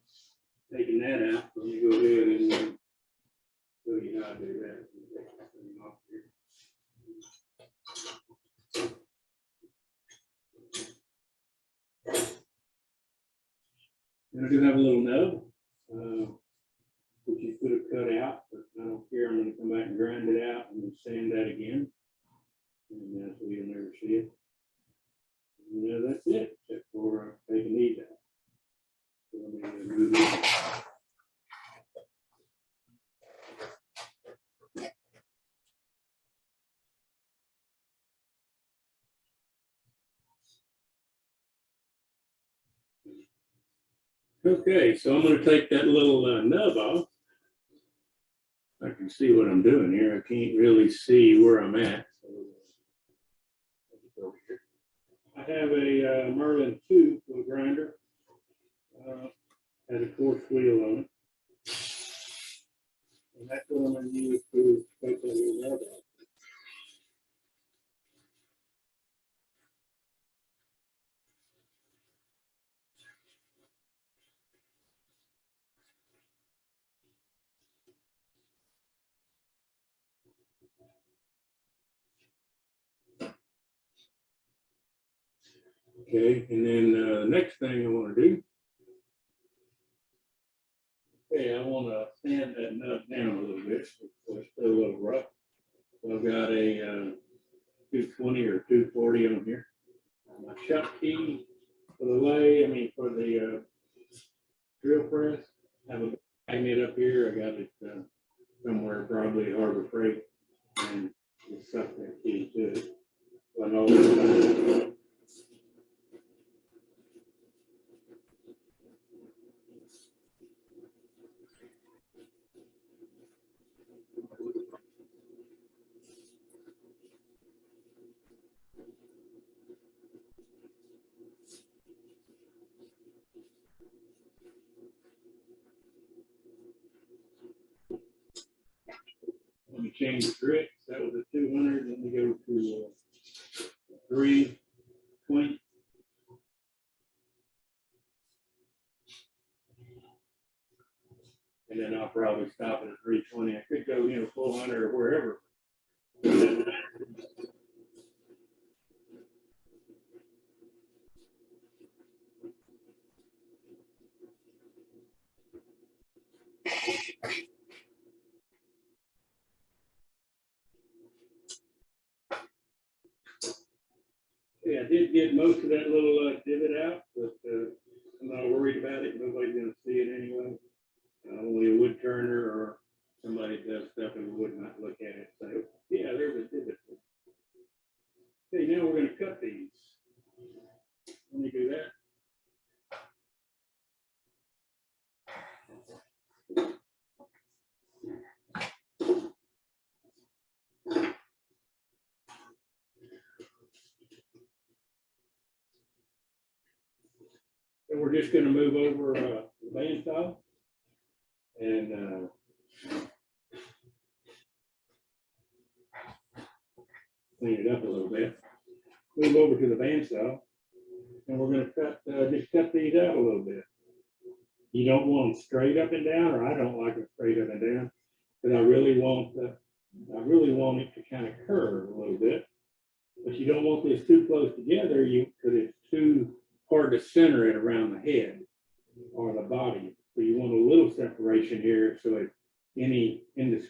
taking that out. Let me go ahead and show you how to do that. Take this thing off here. And I do have a little nub, which you could have cut out, but I don't care. I'm going to come back and grind it out and then sand that again. And so you'll never see it. And that's it, except for taking these out. So let me remove it. Okay, so I'm going to take that little nub off. I can see what I'm doing here. I can't really see where I'm at. So, I have a Merlin 2 with a grinder. Has a coarse wheel on it. And that's what I'm going to use to take that little nub out. Okay, and then the next thing I want to do, okay, I want to sand that nut down a little bit. So it's still a little rough. So So I've got a 220 or 240 on here. My shop key for the for the drill press. I have a magnet up here. I got it somewhere, probably at Harbor Freight, and just stuck that key to it. But let me change the grits. That was a 200. Let me go to 320. And then I'll probably stop at a 320. I could go, 400 or wherever. Yeah, I did get most of that little divot out, but I'm not worried about it. Nobody's going to see it anyway. Only a wood turner or somebody does stuff and would not look at it. So, yeah, there's a divot. Okay, now we're going to cut these. Let me do that. And we're just going to move over the bandsaw and clean it up a little bit. Move over to the bandsaw, and we're going to cut just cut these out a little bit. You don't want them straight up and down, or I don't like them straight up and down, because I really want it to kind of curve a little bit. But you don't want this too close together, because it's too hard to center it around the head or the body. So you want a little separation here, so that any the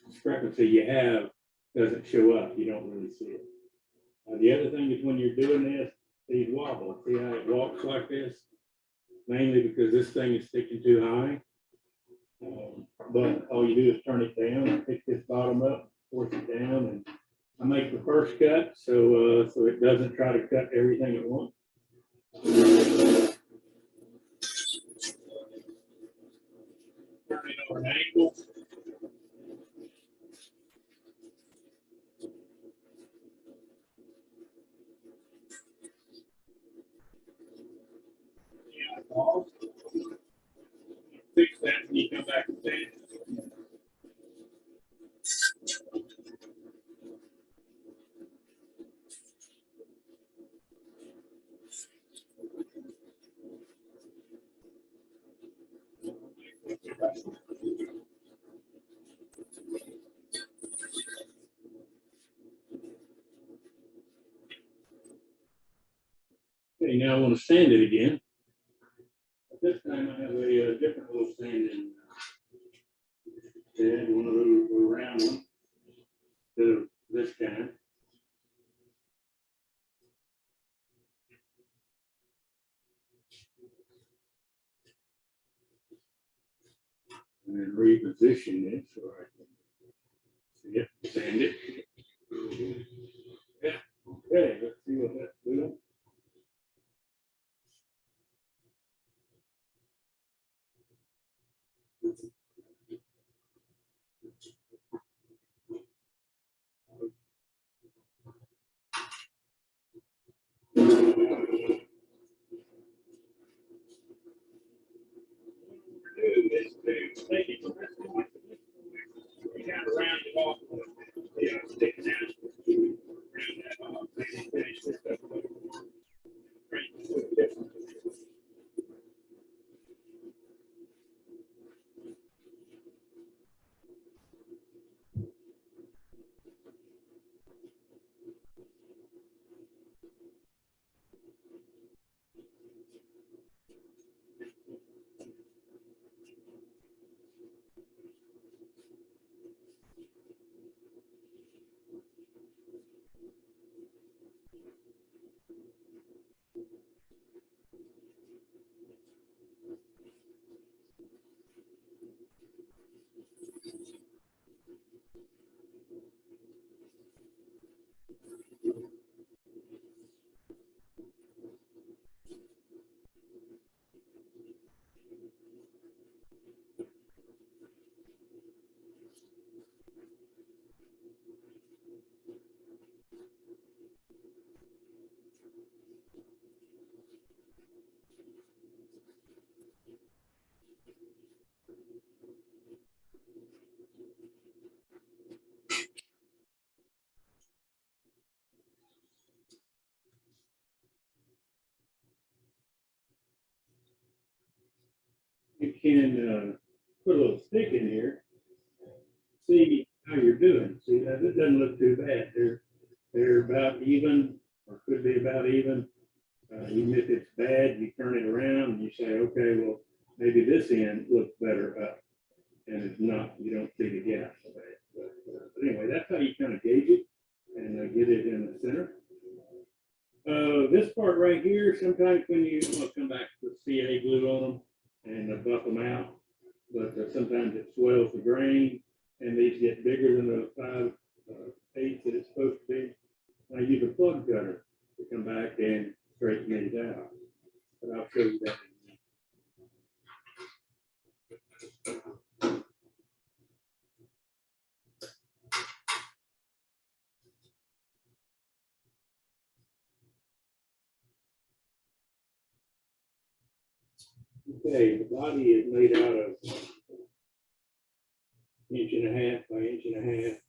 discrepancy you have doesn't show up. You don't really see it. The other thing is when you're doing this, these wobble. See how it walks like this? Mainly because this thing is sticking too high. But all you do is turn it down, pick this bottom up, force it down, and I make the first cut so it doesn't try to cut everything at once. Turn it over an angle. Fix that when you come back and say it. Okay, now I want to sand it again. This time I have a different little sanding head, one of those round ones, instead of this kind. And then reposition it so I can see it, sand it. Yeah, okay, let's see what that's doing. Kind of round it off, sticking out. Round that off, finish this up. can put a little stick in here, see how you're doing. See, that it doesn't look too bad. They're about even, or could be about even. Even if it's bad, you turn it around and you say, okay, well, maybe this end looks better up. And it's not, you don't see the gap so bad. But anyway, that's how you kind of gauge it and get it in the center. This part right here, sometimes when you come back with CA glue on them and buff them out, but sometimes it swells the grain and these get bigger than the 5/8 that it's supposed to be. I use a plug cutter to come back and straighten these out. But I'll show you that. Okay, the body is made out of 1.5 by 1.5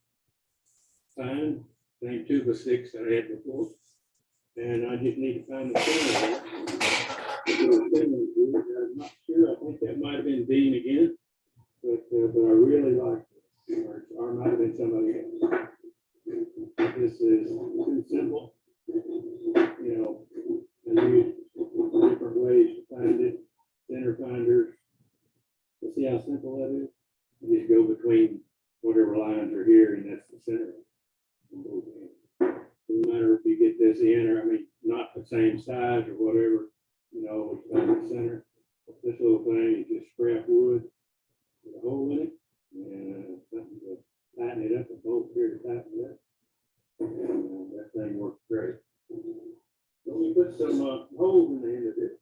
fine, same 2 by 6 that I had before. And I just need to find the center. I'm not sure, I think that might have been Dean again, but I really like it. Or it might have been somebody else. This is too simple. You know, I use different ways to find it. Center finders. You see how simple that is? You just go between whatever lines are here, and that's the center. No matter if you get this in, or I mean, not the same size or whatever, you know, it's on the center. This little thing is just scrap wood with a hole in it, and something to tighten it up, a bolt here to tighten it up. And that thing works great. So we put some holes in the end of this.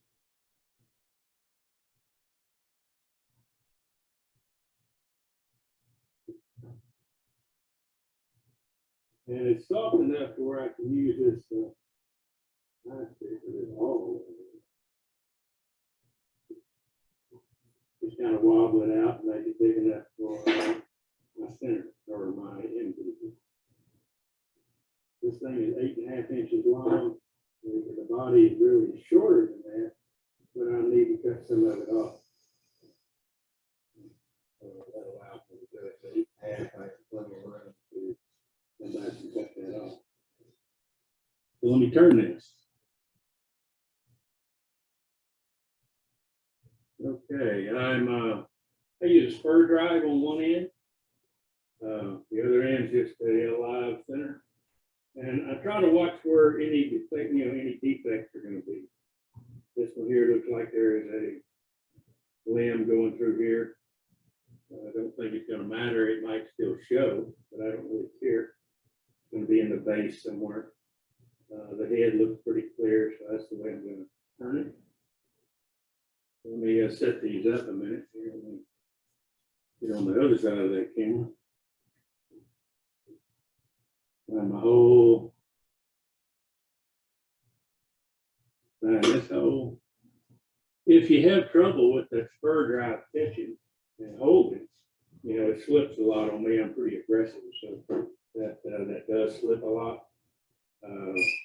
And it's soft enough to where I can use this knife pick for this hole. Just kind of wobble it out and make it big enough for my center or my end piece. This thing is 8.5 inches long. The body is really shorter than that, but I need to cut some of it off. So that allows me to go to 8.5. I have plenty of room to come back and cut that off. So let me turn this. Okay, I use a spur drive on one end. The other end is just a live center. And I try to watch where any defect, any defects are going to be. This one here looks like there is a limb going through here. I don't think it's going to matter. It might still show, but I don't really care. It's going to be in the base somewhere. The head looks pretty clear, so that's the way I'm going to turn it. Let me set these up a minute here. Let me get on the other side of that camera. Find my hole. Find this hole. If you have trouble with that spur drive catching and holding, it slips a lot on me. I'm pretty aggressive, so that does slip a lot.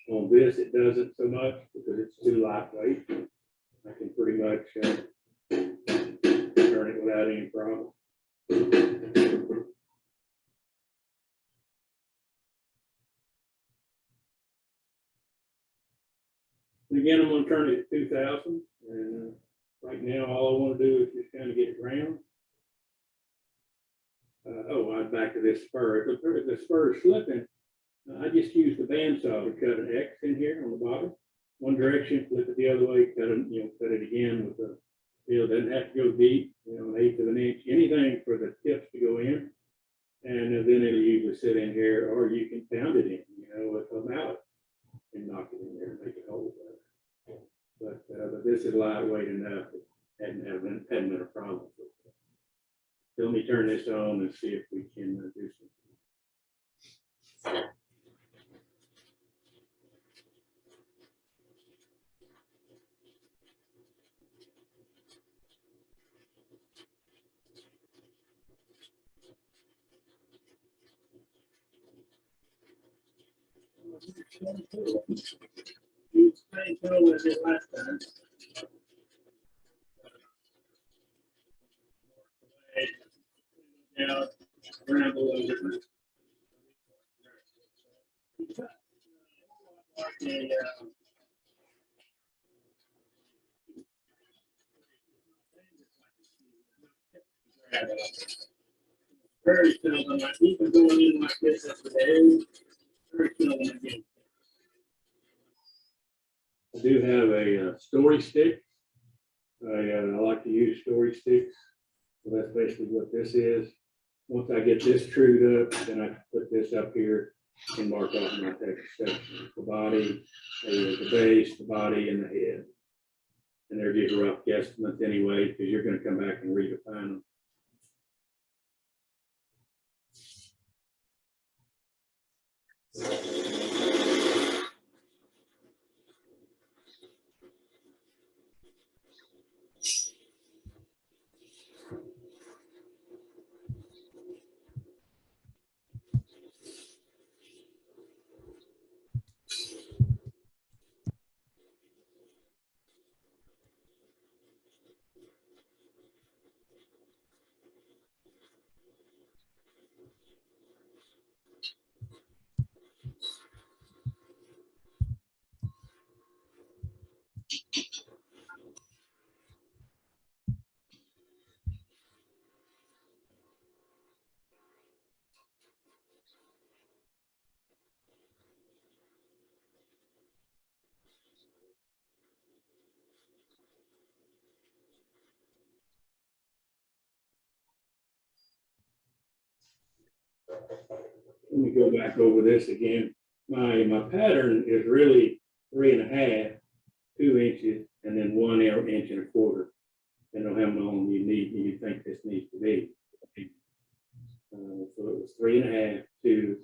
On this, it doesn't so much because it's too lightweight. I can pretty much turn it without any problem. Again, I'm going to turn it to 2000. And right now, all I want to do is just kind of get it round. I'm back to this spur. If the spur is slipping, I just use the bandsaw to cut an X in here on the bottom. One direction, flip it the other way, cut it again with the it doesn't have to go deep, 1/8 of an inch, anything for the tips to go in. And then it'll usually sit in here, or you can pound it in, with a mallet and knock it in there and make it hold better. But this is lightweight enough, it hadn't been a problem. So let me turn this on and see if we can do something. Last time. Very seldom, like even going in like this at the day, very seldom again. I do have a story stick. I like to use story sticks. So that's basically what this is. Once I get this trued up, then I can put this up here and mark off my text section. The body, the base, the body, and the head. And they're just rough guesstimates anyway, because you're going to come back and redefine them. Let me go back over this again. My pattern is really 3.5, 2 inches, and then 1 inch and a quarter. Depending on how long you think this needs to be. So it was 3.5, 2,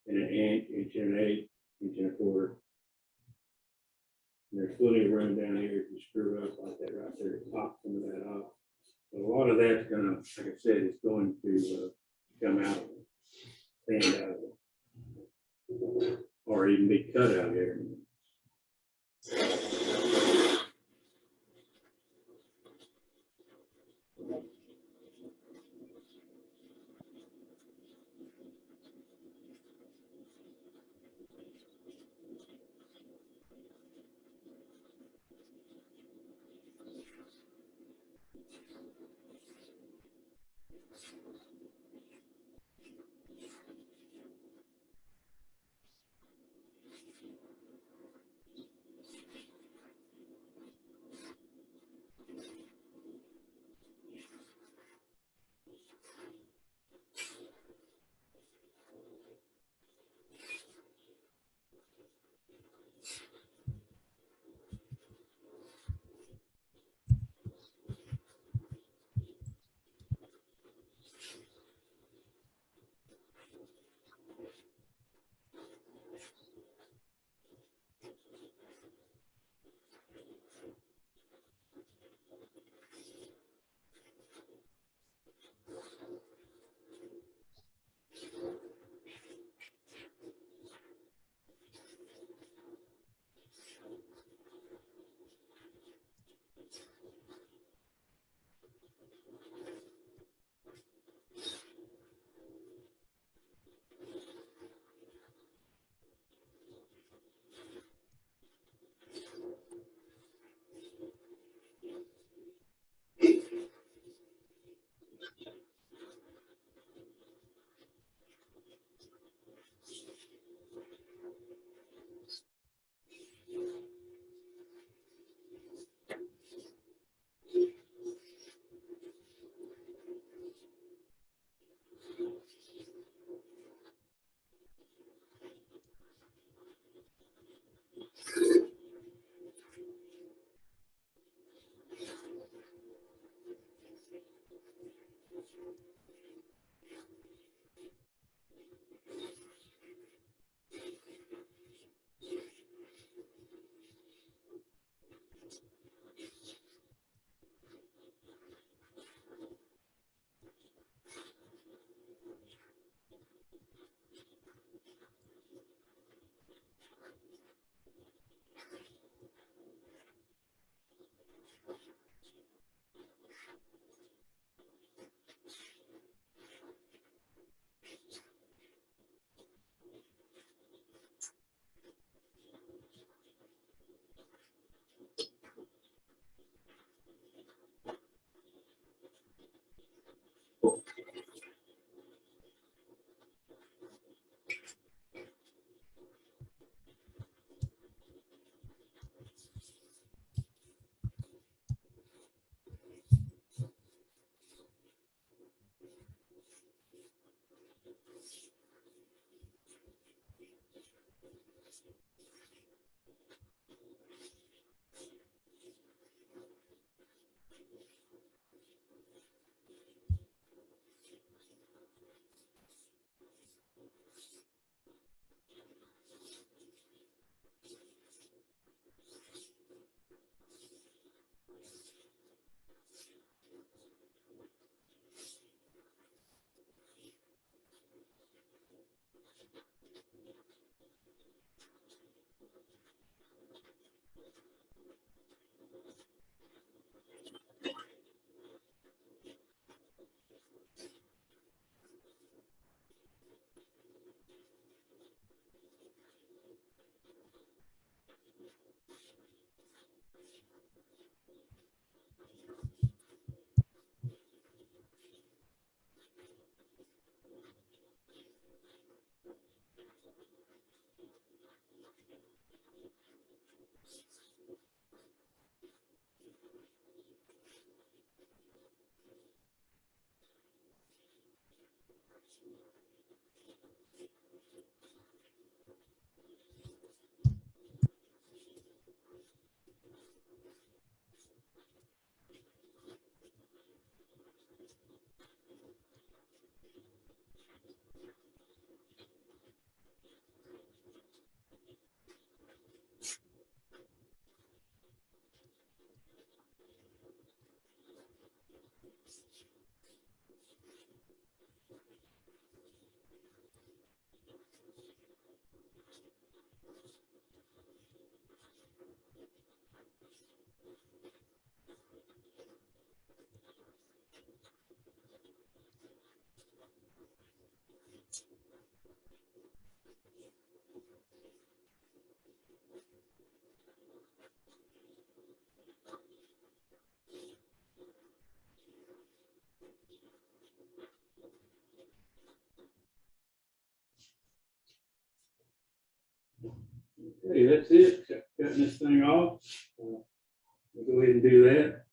and an inch and an eighth, inch and a quarter. And there's plenty of room down here if you screw up like that right there to pop some of that off. But a lot of that's gonna, like I said, it's going to come out, stand out of it, or even be cut out here. Okay, that's it. Cutting this thing off. We'll go ahead and do that.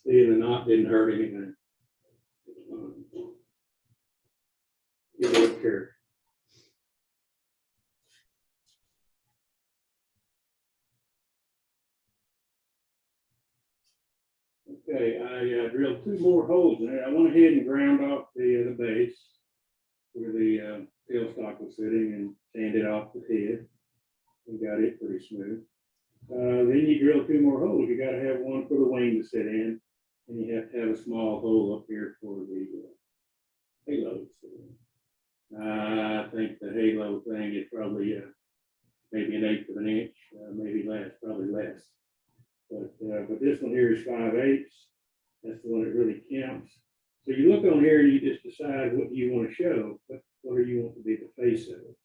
See, the knot didn't hurt anything. You don't care. Okay, I drilled 2 more holes in it. I went ahead and ground off the base where the tailstock was sitting and sanded off the head and got it pretty smooth. Then you drill 2 more holes. You got to have one for the wing to sit in, and you have to have a small hole up here for the halo to sit in. I think the halo thing is probably maybe 1/8 of an inch, maybe less, probably less. But this one here is 5/8. That's the one that really counts. So you look on here and you just decide what you want to show. What do you want to be the face of it?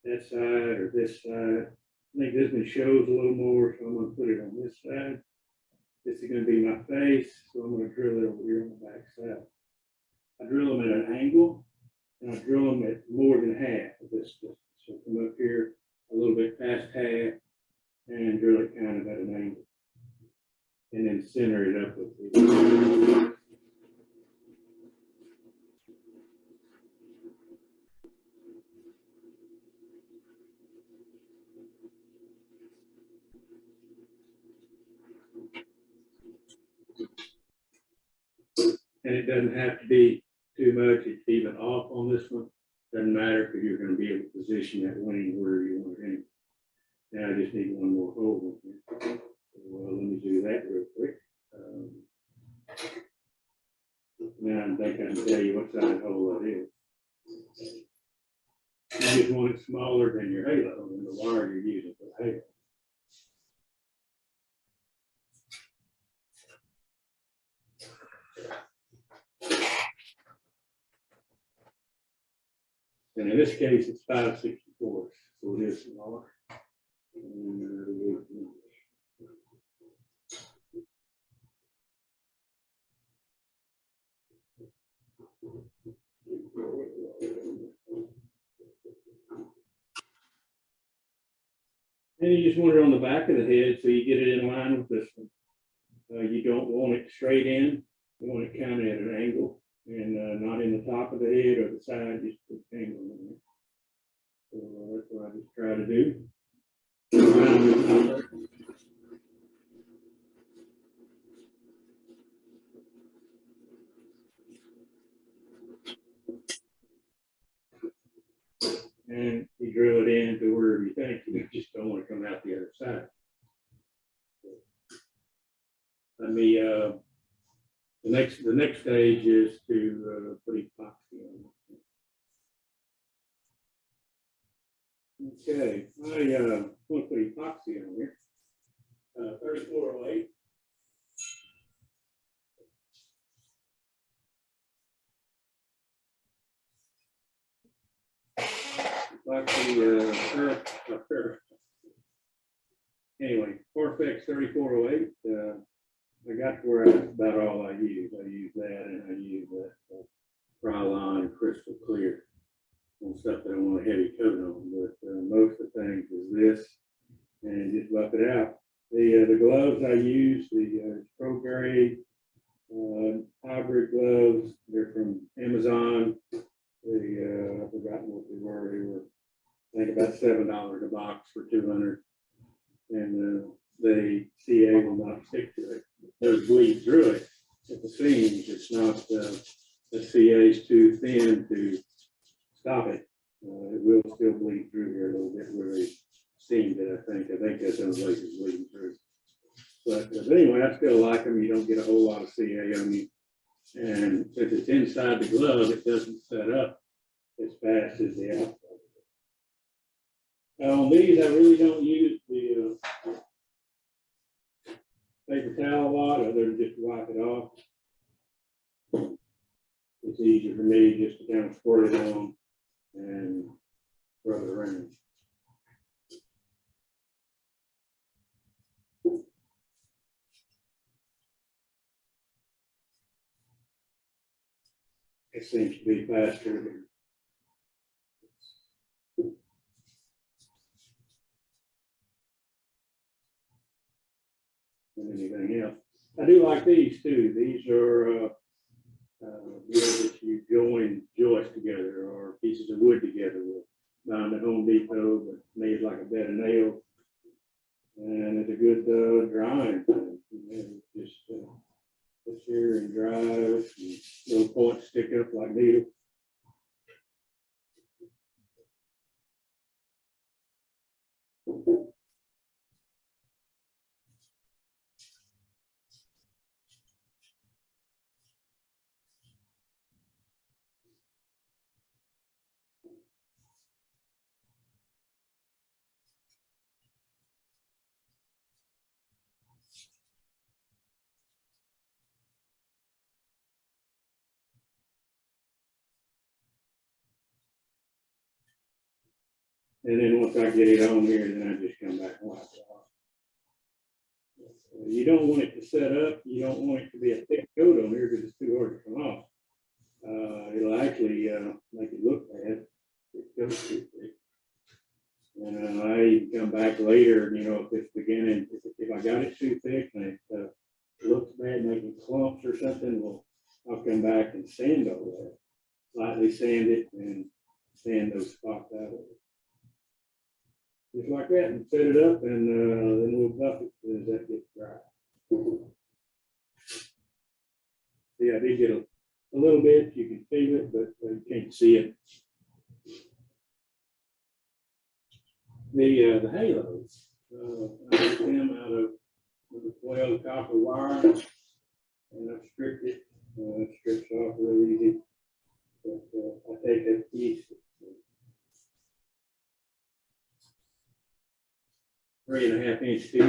That side or this side? I think this one shows a little more, so I'm going to put it on this side. This is going to be my face, so I'm going to drill it over here on the back side. I drill them at an angle, and I drill them at more than half of this distance. So come up here a little bit past half and drill it kind of at an angle. And then center it up with the and it doesn't have to be too much. It's even off on this one. Doesn't matter because you're going to be able to position that wing where you want it in. Now I just need one more hole in here. So let me do that real quick. Now I think I can tell you what size hole that is. You just want it smaller than your halo and the wire you're using for the halo. And in this case, it's 5/64, so it is smaller. And you just want it on the back of the head so you get it in line with this one. You don't want it straight in. You want it kind of at an angle and not in the top of the head or the side, just put the angle in there. So that's what I just try to do. And you drill it in to wherever you think. You just don't want to come out the other side. Let me, the next stage is to put epoxy on. Okay, I want to put epoxy on here. 3408. Epoxy, anyway, Corfex 3408. I got to where that's about all I use. I use that, and I use that Krylon Crystal Clear on stuff that I want a heavy coat on. But most of the things is this, and just buff it out. The gloves I use, the Pro Grade hybrid gloves. They're from Amazon. I've forgotten what they were. They were, I think, about $7 a box for 200, and the CA will not stick to it. They'll bleed through it at the seams. It's not the CA is too thin to stop it. It will still bleed through here a little bit where they seamed it. I think that's on the places bleeding through. But anyway, I still like them. You don't get a whole lot of CA on you. And since it's inside the glove, it doesn't set up as fast as the outside. On these, I really don't use the paper towel a lot, other than just wipe it off. It's easier for me just to kind of squirt it on and rub it around. It seems to be faster than anything else. I do like these too. These are that you join joists together or pieces of wood together with. Found at Home Depot, but made like a bed of nails. And it's a good drying thing. Just puts here and dries. And little points stick up like needles. And then once I get it on here, then I just come back and wipe it off. You don't want it to set up. You don't want it to be a thick coat on here because it's too hard to come off. It'll actually make it look bad. It goes too thick. And I come back later, you know, if it's beginning, if I got it too thick and it looks bad, making clumps or something, well, I'll come back and sand all that. Lightly sand it and sand those spots out of it. Just like that, and set it up, and then we'll buff it as that gets dry. See, I did get a little bit. You can feel it, but you can't see it. The halos, I make them out of number 12 copper wire, and I've stripped it. It strips off real easy. But I take that piece. 3.5 inch piece.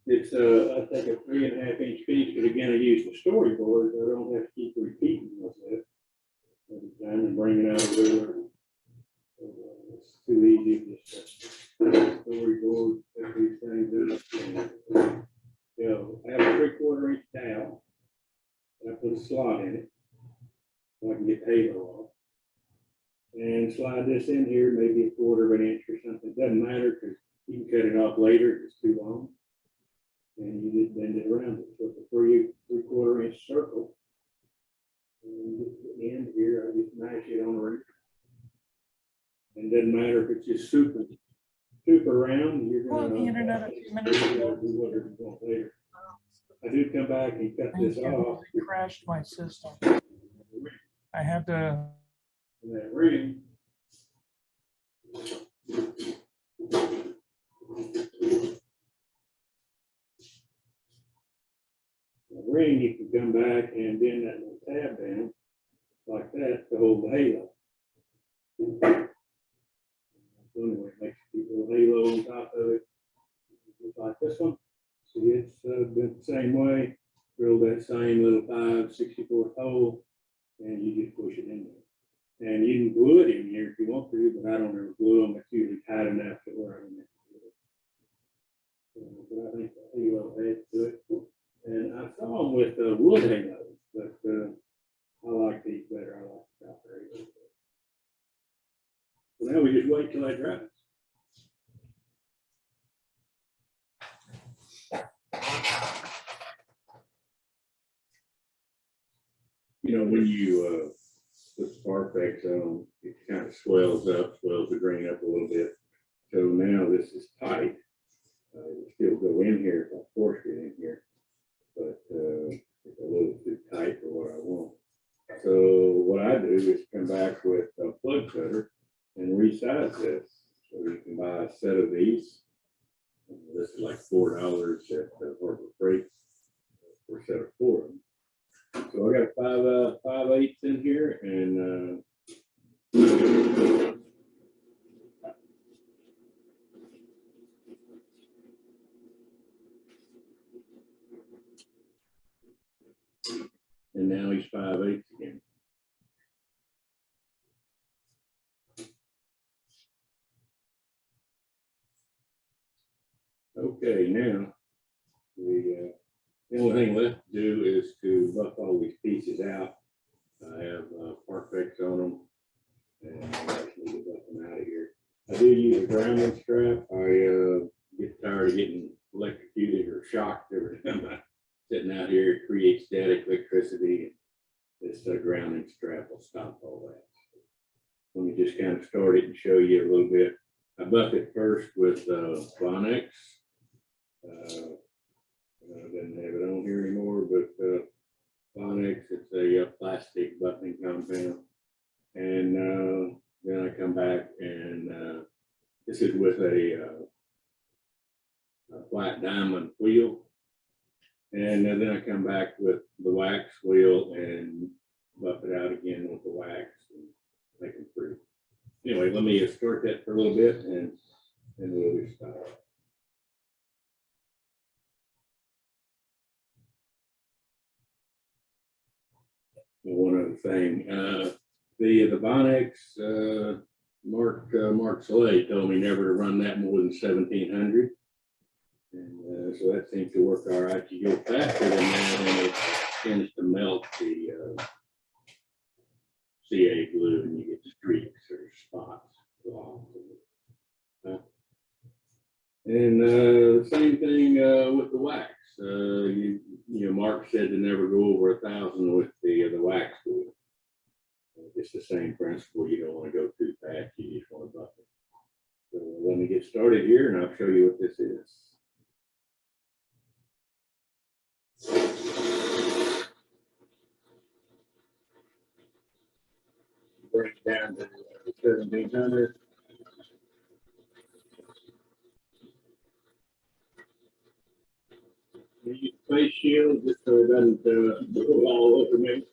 It's I take a 3.5 inch piece, but again, I use the storyboard. I don't have to keep repeating myself every time and bring it out of the river. So, it's too easy just storyboard, set these things up. And, I have a 3/4 inch towel, and I put a slot in it so I can get the halo off. And slide this in here, maybe 1/4 inch or something. It doesn't matter because you can cut it off later if it's too long. And you just bend it around it. So it's a 3/4 inch circle. And just at the end here, I just mash it on around. And it doesn't matter if it's just super round, you're going to do whatever you want later. I do come back and cut this off. It crashed my system. I had to. And that ring. screen, you can come back and bend that little tab down like that to hold the halo. So anyway, it makes a little halo on top of it, just like this one. See, it's been the same way. Drill that same little 5/64 hole, and you just push it in there. And you can glue it in here if you want to, but I don't ever glue them. It's usually tight enough to where I don't have to glue it. But I think the halo adds to it. And I saw them with wood halos, but I like these better. I like the copper halos. So now we just wait till that dries. You know, when you put Sparfex on, it kind of swells the grain up a little bit. So now this is tight. It'll still go in here if I force it in here, but it's a little too tight for what I want. So what I do is come back with a plug cutter and resize this. So you can buy a set of these. This is like $4 at Harbor Freight for a set of 4 of them. So I got 5/8 in here, and now he's 5/8 again. Okay, now the only thing left to do is to buff all these pieces out. I have Parfex on them, and I just need to buff them out of here. I do use a grounding strap. I get tired of getting electrocuted or shocked every time I'm sitting out here. It creates static electricity, and this grounding strap will stop all that. Let me just kind of start it and show you a little bit. I buff it first with Vonex. I didn't have it on here anymore, but Vonex, it's a plastic buffing compound. And then I come back and this is with a flat diamond wheel. And then I come back with the wax wheel and buff it out again with the wax and make them pretty. Anyway, let me start that for a little bit and we'll just stop. One other thing, the Vonex, Mark Soleil told me never to run that more than 1700, and so that seems to work all right. You go faster than that, and it tends to melt the CA glue, and you get streaks or spots. And the same thing with the wax. You know, Mark said to never go over 1,000 with the wax glue. It's the same principle. You don't want to go too fast. You just want to buff it. So let me get started here, and I'll show you what this is. Bring it down to 1,700. Use face shield just so it doesn't go all over me.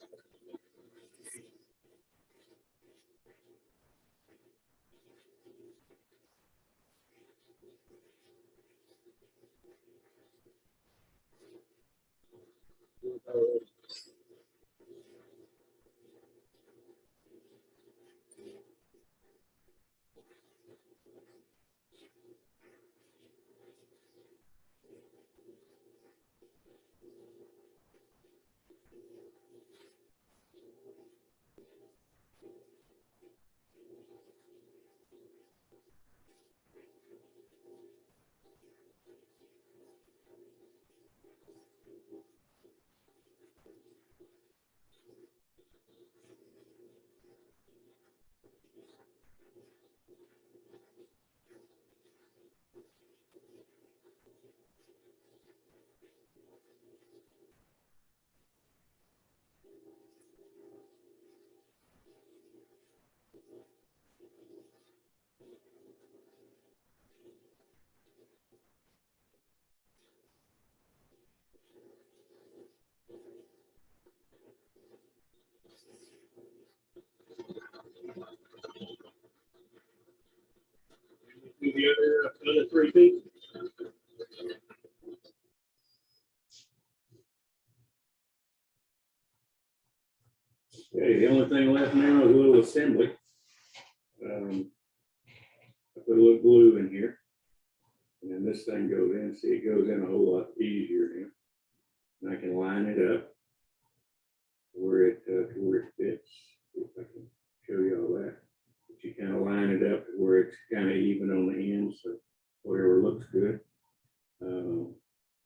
The other 3 feet. Okay, the only thing left now is a little assembly. I put a little glue in here, and then this thing goes in. See, it goes in a whole lot easier now. And I can line it up where it fits. If I can show you all that. But you kind of line it up where it's kind of even on the ends, so whatever looks good.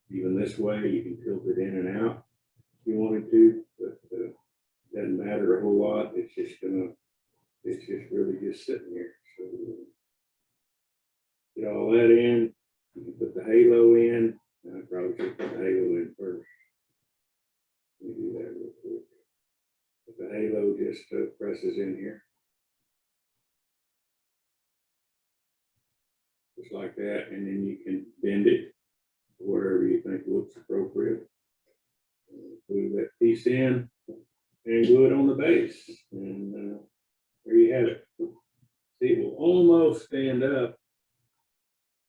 Even this way, you can tilt it in and out if you wanted to, but doesn't matter a whole lot. It's just really just sitting there. So get all that in. You can put the halo in. I probably should put the halo in first. Let me do that real quick. But the halo just presses in here. Just like that, and then you can bend it wherever you think looks appropriate. Glue that piece in and glue it on the base, and there you have it. See, it will almost stand up.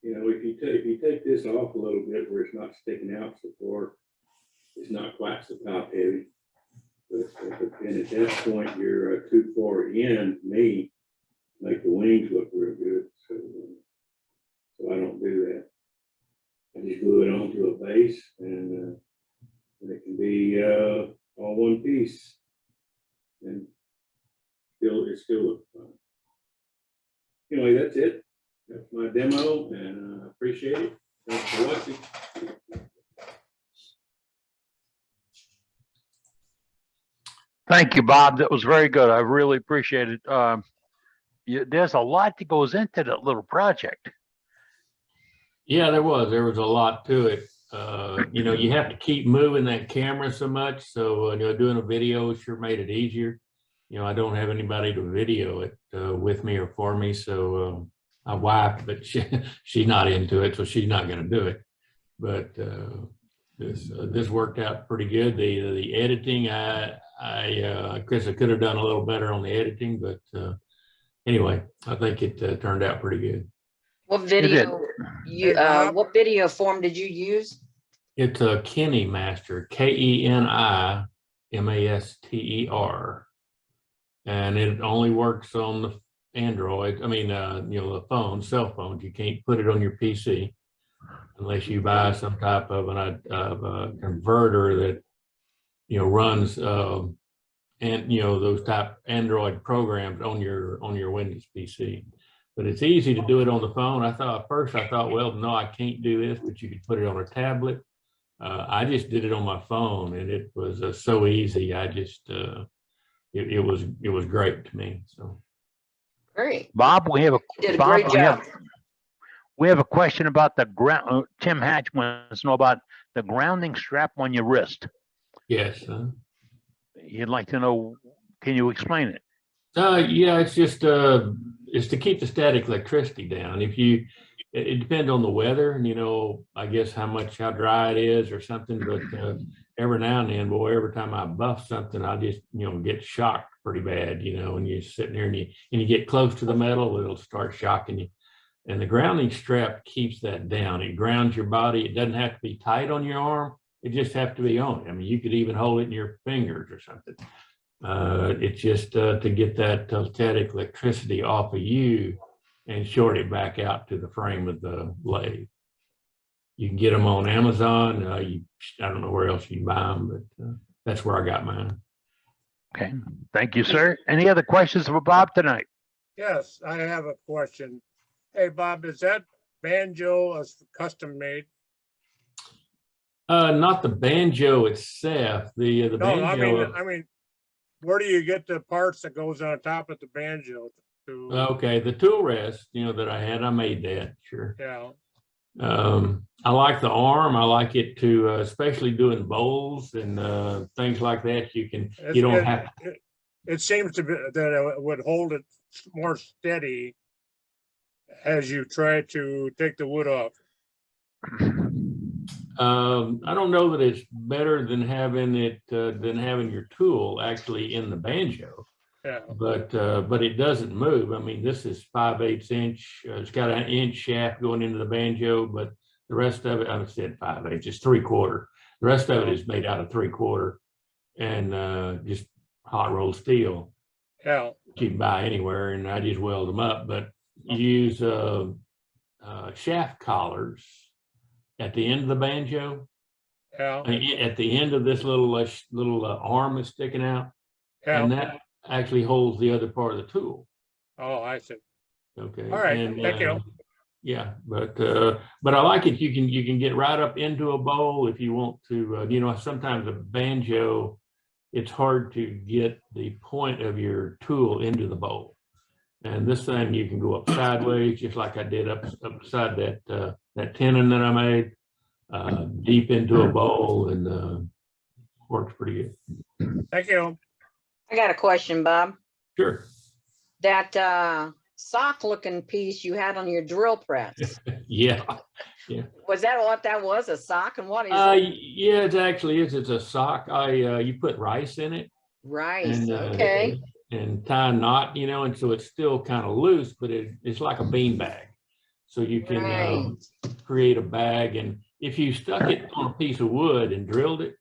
You know, if you take this off a little bit where it's not sticking out so far, it's not quite so top heavy. But then at that point, you're too far in, me, make the wings look real good. So I don't do that. I just glue it onto a base, and it can be all one piece, and it still looks fine. Anyway, that's it. That's my demo, and I appreciate it. Thanks for watching. Thank you, Bob. That was very good. I really appreciate it. There's a lot that goes into that little project. Yeah, there was a lot to it. You know, you have to keep moving that camera so much. So, you know, doing a video sure made it easier. You know, I don't have anybody to video it with me or for me. So my wife, but she's not into it, so she's not going to do it. But this worked out pretty good. The editing, I guess I could have done a little better on the editing, but anyway, I think it turned out pretty good. What video what video form did you use? It's a Kenny Master, KENIMASTER, and it only works on the Android. I mean, you know, the cell phones. You can't put it on your PC unless you buy some type of a converter that, you know, runs and you know, those type Android programs on your Windows PC. But it's easy to do it on the phone. I thought, well, no, I can't do this, but you could put it on a tablet. I just did it on my phone, and it was so easy. I just, it was great to me. So, great, Bob. We have a question about the ground. Tim Hatch wants to know about the grounding strap on your wrist. Yes. He'd like to know. Can you explain it? Yeah, it's just it's to keep the static electricity down. It depends on the weather, and you know, I guess how dry it is or something. But every now and then, boy, every time I buff something, I just, you know, get shocked pretty bad. You know, when you're sitting there and you get close to the metal, it'll start shocking you. And the grounding strap keeps that down. It grounds your body. It doesn't have to be tight on your arm. It just has to be on it. I mean, you could even hold it in your fingers or something. It's just to get that static electricity off of you and short it back out to the frame of the lathe. You can get them on Amazon. I don't know where else you can buy them, but that's where I got mine. Okay, thank you, sir. Any other questions for Bob tonight? Yes, I have a question. Hey, Bob, is that banjo a custom made? Not the banjo itself. The No, banjo. I mean, where do you get the parts that goes on top of the banjo? Okay, the tool rest, you know, that I had, I made that, sure. Yeah. I like the arm. I like it to, especially doing bowls and things like that. You don't have to. It seems to be that it would hold it more steady as you try to take the wood off. I don't know that it's better than having it, than having your tool actually in the banjo, Yeah. but it doesn't move. I mean, this is 5/8 inch. It's got an inch shaft going into the banjo, but the rest of it, I said 5/8, it's 3/4. The rest of it is made out of 3/4 and just hot rolled steel. Yeah. You can buy anywhere, and I just weld them up. But you use shaft collars at the end of the banjo. Yeah. At the end of this little arm that's sticking out, Yeah. and that actually holds the other part of the tool. Oh, I see. Okay. All right. And, Thank you. yeah, but I like it. You can get right up into a bowl if you want to. You know, sometimes a banjo, it's hard to get the point of your tool into the bowl. And this thing, you can go up sideways, just like I did up beside that tenon that I made, deep into a bowl, and works pretty good. Thank you. I got a question, Bob. Sure. That sock looking piece you had on your drill press, Yeah. Yeah. was that what that was? A sock? And what is it? Yeah, it actually is. It's a sock. You put rice in it. Rice. And, Okay. and tie a knot, you know, and so it's still kind of loose, but it's like a bean bag. So you can create a bag, and if you stuck it on a piece of wood and drilled it,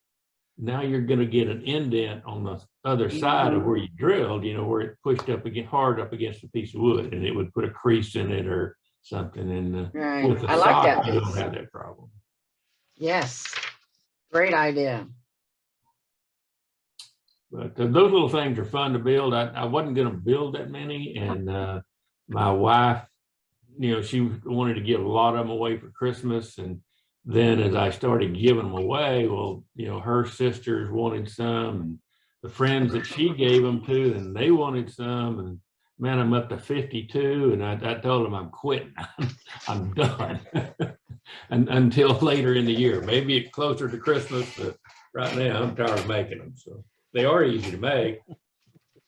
now you're going to get an indent on the other side of where you drilled, you know, where it pushed up hard up against a piece of wood, and it would put a crease in it or something. And with the I like sock, that you don't piece. have that problem. Yes. Great idea. But those little things are fun to build. I wasn't going to build that many, and my wife, you know, she wanted to give a lot of them away for Christmas, and then as I started giving them away, well, you know, her sisters wanted some, and the friends that she gave them to, and they wanted some, and man, I'm up to 52, and I told them I'm quitting. I'm done. And until later in the year, maybe closer to Christmas, but right now I'm tired of making them. So they are easy to make.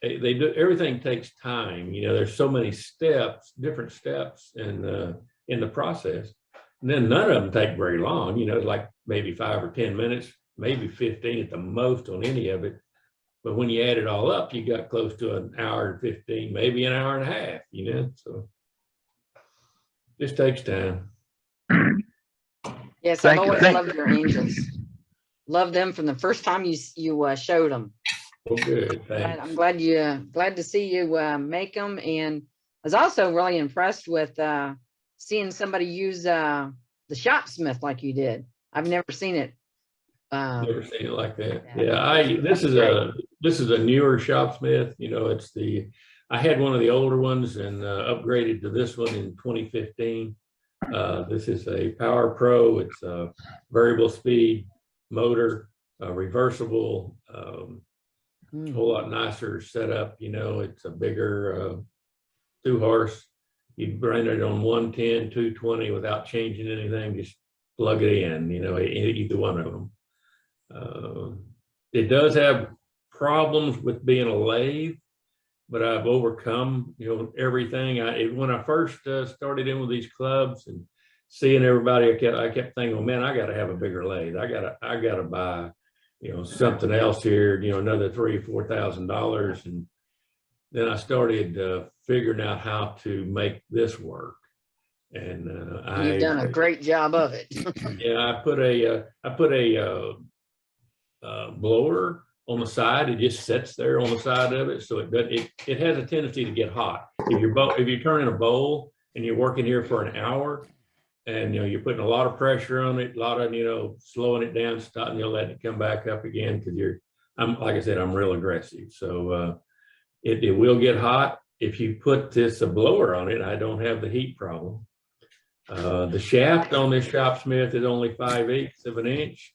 They do, everything takes time. You know, there's so many steps, different steps in the process. And then none of them take very long. You know, it's like maybe 5 or 10 minutes, maybe 15 at the most on any of it. But when you add it all up, you got close to an hour and 15, maybe an hour and a half, you know, so this takes time. Yes, Thank I've you. always loved your angels. Loved them from the first time you showed them. Oh, good. Thanks. I'm glad glad to see you make them, and I was also really impressed with seeing somebody use the shopsmith like you did. I've never seen it. Never seen it like that. Yeah, this is a newer shopsmith. You know, I had one of the older ones and upgraded to this one in 2015. This is a Power Pro. It's a variable speed motor, reversible, a whole lot nicer setup. You know, it's a bigger 2-horse. You run it on 110, 220 without changing anything. Just plug it in. You know, either one of them. It does have problems with being a lathe, but I've overcome, you know, everything. When I first started in with these clubs and seeing everybody, I kept thinking, well, man, I got to have a bigger lathe. I got to buy, you know, something else here, you know, another $3,000 or $4,000. And then I started figuring out how to make this work. And you've done a great job of it. Yeah, I put a blower on the side. It just sits there on the side of it, so it has a tendency to get hot. If you're turning a bowl and you're working here for an hour, and you know you're putting a lot of pressure on it, a lot of, you know, slowing it down, stopping, you know, letting it come back up again, because like I said, I'm real aggressive, so it will get hot. If you put a blower on it, I don't have the heat problem. The shaft on this shopsmith is only 5/8 of an inch.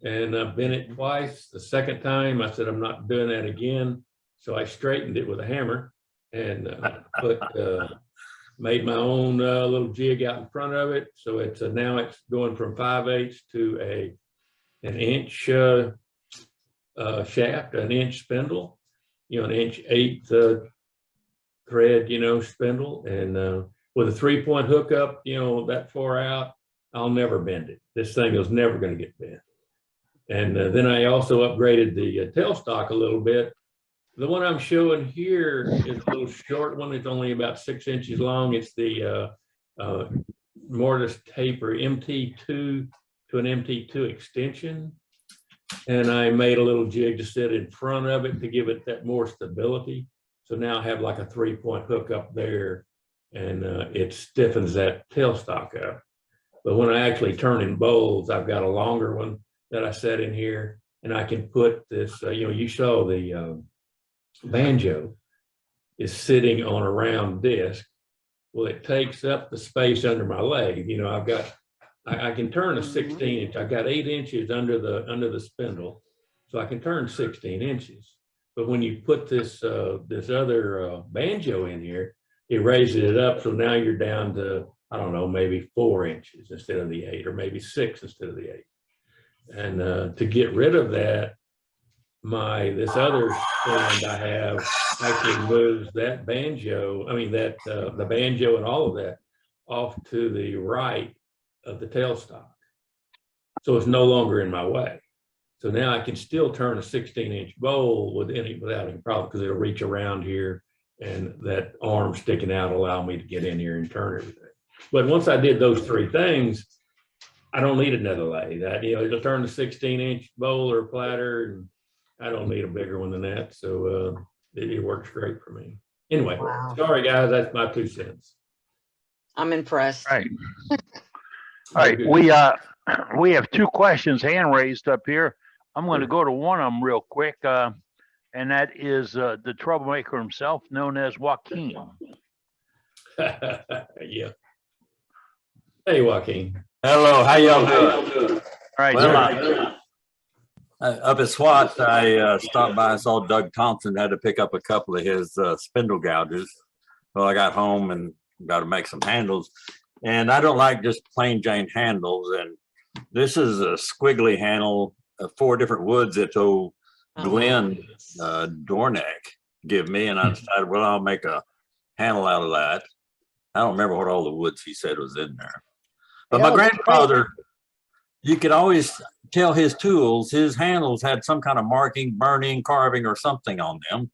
And I've bent it twice. The second time, I said, I'm not doing that again. So I straightened it with a hammer and made my own little jig out in front of it. So now it's going from 5/8 to an inch shaft, an inch spindle, you know, an 1/8 thread, you know, spindle. And with a 3-point hookup, you know, that far out, I'll never bend it. This thing is never going to get bent. And then I also upgraded the tailstock a little bit. The one I'm showing here is a little short one. It's only about 6 inches long. It's the mortise taper MT2 to an MT2 extension. And I made a little jig to sit in front of it to give it that more stability. So now I have like a 3-point hook up there, and it stiffens that tailstock up. But when I actually turn in bowls, I've got a longer one that I set in here, and I can put this, you saw the banjo is sitting on a round disc. Well, it takes up the space under my leg. I can turn a 16 inch. I got 8 inches under the spindle, so I can turn 16 inches. But when you put this other banjo in here, it raises it up. So now you're down to, I don't know, maybe 4 inches instead of the 8, or maybe 6 instead of the 8. And to get rid of that, this other stand I have actually moves that banjo, the banjo and all of that off to the right of the tailstock. So it's no longer in my way. So now I can still turn a 16-inch bowl without any problem, because it'll reach around here, and that arm sticking out will allow me to get in here and turn everything. But once I did those 3 things, I don't need another lathe. It'll turn the 16-inch bowl or platter, and I don't need a bigger one than that. So it works great for me. Anyway, Sorry guys, that's my 2 cents. I'm impressed. Right. All right, we have 2 questions hand raised up here. I'm going to go to one of them real quick, and that is the troublemaker himself, known as Joaquin. Yeah. Hey, Joaquin. Hello, how y'all doing? All right. Well, up at SWAT, I stopped by and saw Doug Thompson had to pick up a couple of his spindle gouges. Well, I got home and got to make some handles. And I don't like just plain Jane handles. And this is a squiggly handle, 4 different woods that old Glenn Dornick give me. And I decided, well, I'll make a handle out of that. I don't remember what all the woods he said was in there. But my grandfather, you could always tell his tools, his handles had some kind of marking, burning, carving, or something on them.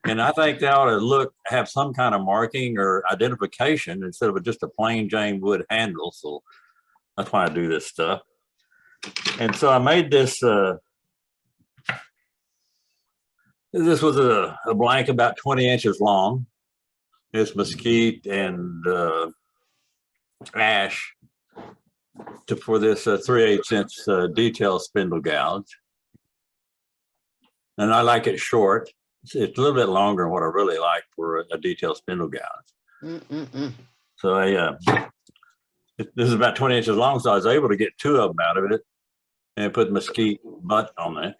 And I think they ought to have some kind of marking or identification instead of just a plain Jane wood handle. So that's why I do this stuff. And so I made this. This was a blank about 20 inches long. It's mesquite and ash for this 3/8 inch detail spindle gouge. And I like it short. It's a little bit longer than what I really like for a detailed spindle gouge. So this is about 20 inches long, so I was able to get 2 of them out of it and put mesquite butt on it.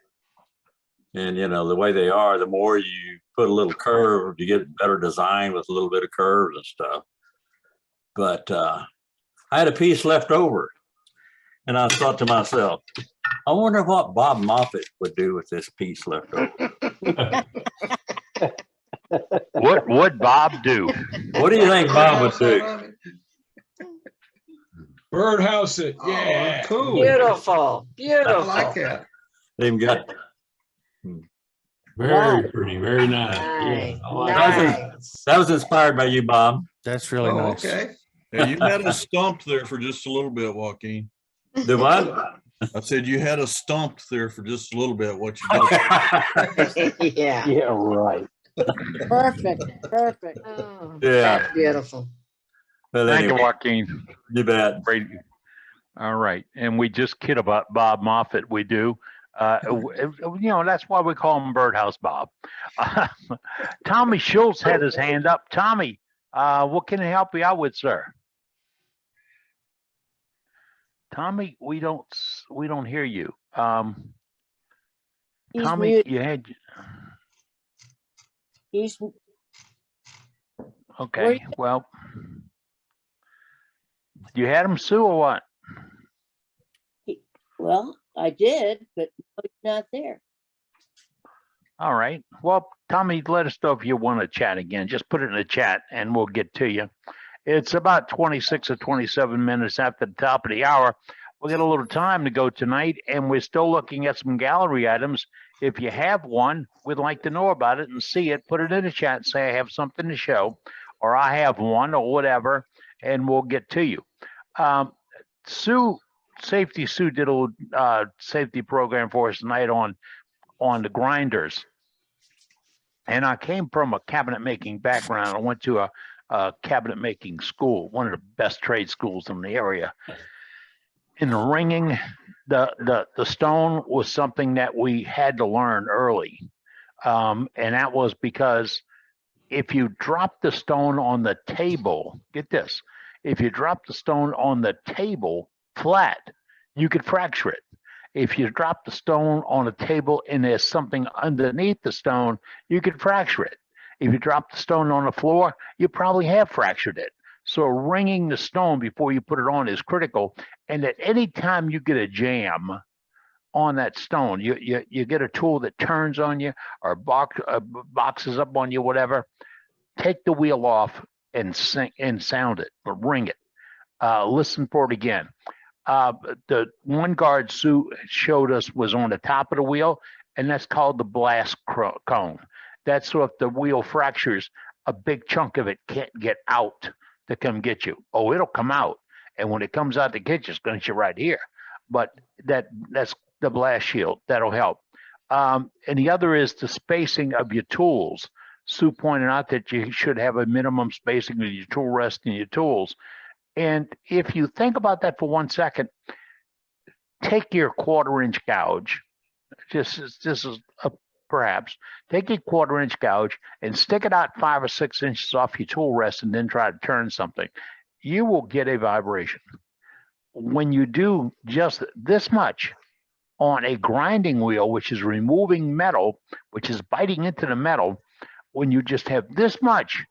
And the way they are, the more you put a little curve, you get better design with a little bit of curves and stuff. But I had a piece left over, and I thought to myself, I wonder what Bob Moffett would do with this piece left over. What would Bob do? What do you think Bob would do? Birdhouse it. Yeah. Cool. Beautiful. Beautiful. I like it. They even got very pretty, very nice. Yeah, I like that was inspired by you, Bob. That's really nice. Okay. Yeah, you had us stumped there for just a little bit, Joaquin. The what? I said you had us stumped there for just a little bit. What you did? Yeah. Yeah, right. Perfect, perfect. Oh, Yeah. that's beautiful. But Thank you, anyway, Joaquin. you bet. Great. All right. And we just kid about Bob Moffett. We do. That's why we call him Birdhouse Bob. Tommy Schultz had his hand up. Tommy, what can I help you out with, sir? Tommy, we don't hear you. He's Tommy, mute. you had. He's Okay. Well, you had him, Sue, or what? well, I did, but he's not there. All right. Well, Tommy, let us know if you want to chat again. Just put it in the chat and we'll get to you. It's about 26 or 27 minutes after the top of the hour. We got a little time to go tonight, and we're still looking at some gallery items. If you have one, we'd like to know about it and see it. Put it in the chat and say, I have something to show, or I have one, or whatever, and we'll get to you. Sue did a little safety program for us tonight on the grinders. And I came from a cabinet making background. I went to a cabinet making school, one of the best trade schools in the area. In the ringing, the stone was something that we had to learn early. And that was because if you drop the stone on the table, get this, if you drop the stone on the table flat, you could fracture it. If you drop the stone on a table and there's something underneath the stone, you could fracture it. If you drop the stone on the floor, you probably have fractured it. So ringing the stone before you put it on is critical. And at any time you get a jam on that stone, you get a tool that turns on you or boxes up on you, whatever, take the wheel off and sound it or ring it. Listen for it again. The one guard Sue showed us was on the top of the wheel, and that's called the blast cone. That's so if the wheel fractures, a big chunk of it can't get out to come get you. Oh, it'll come out, and when it comes out to get you, it's going to hit you right here. But that's the blast shield. That'll help. And the other is the spacing of your tools. Sue pointed out that you should have a minimum spacing of your tool rest and your tools. And if you think about that for 1 second, take your 1/4-inch gouge, perhaps, take your 1/4-inch gouge and stick it out 5 or 6 inches off your tool rest and then try to turn something. You will get a vibration. When you do just this much on a grinding wheel, which is removing metal, which is biting into the metal, when you just have this much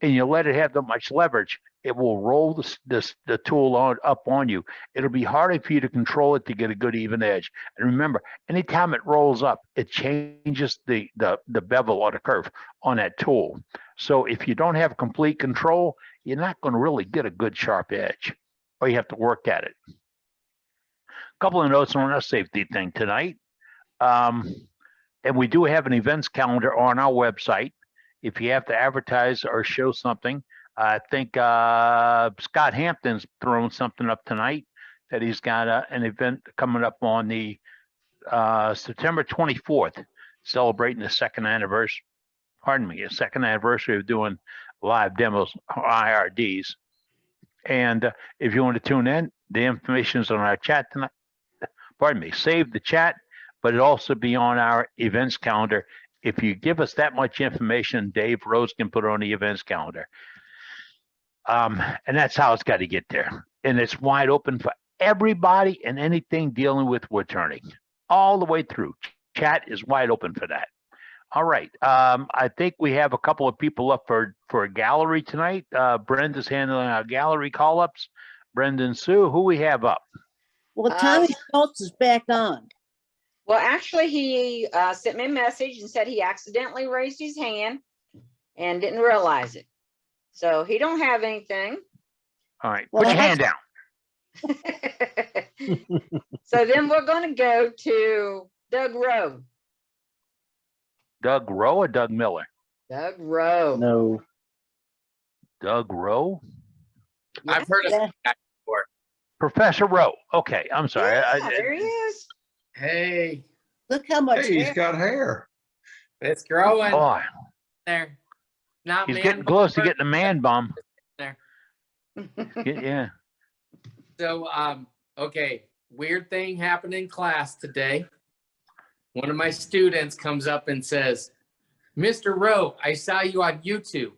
and you let it have that much leverage, it will roll the tool up on you. It'll be harder for you to control it to get a good even edge. And remember, anytime it rolls up, it changes the bevel or the curve on that tool. So if you don't have complete control, you're not going to really get a good sharp edge, or you have to work at it. A couple of notes on our safety thing tonight. And we do have an events calendar on our website. If you have to advertise or show something, I think Scott Hampton's throwing something up tonight that he's got an event coming up on the September 24th, celebrating the second anniversary of doing live demos, IRDs. And if you want to tune in, the information is on our chat tonight. Save the chat, but it'll also be on our events calendar. If you give us that much information, Dave Rose can put it on the events calendar. And that's how it's got to get there. And it's wide open for everybody and anything dealing with wood turning all the way through. Chat is wide open for that. All right. I think we have a couple of people up for a gallery tonight. Brenda's handling our gallery call-ups. Brendan, Sue, who we have up? Well, Tommy Schultz is back on. Well, actually, he sent me a message and said he accidentally raised his hand and didn't realize it. So he don't have anything. All right, put your hand down. So then we're going to go to Doug Rowe. Doug Rowe or Doug Miller? Doug Rowe. No. Doug Rowe? I've heard of that before. Professor Rowe. Okay, I'm sorry. Yeah, there he is. Hey. Look how much Hey, he's got hair. It's growing. Boy, There. Not he's man getting close to bumper. getting a man bum. There. Yeah. So, okay, weird thing happened in class today. One of my students comes up and says, Mr. Rowe, I saw you on YouTube.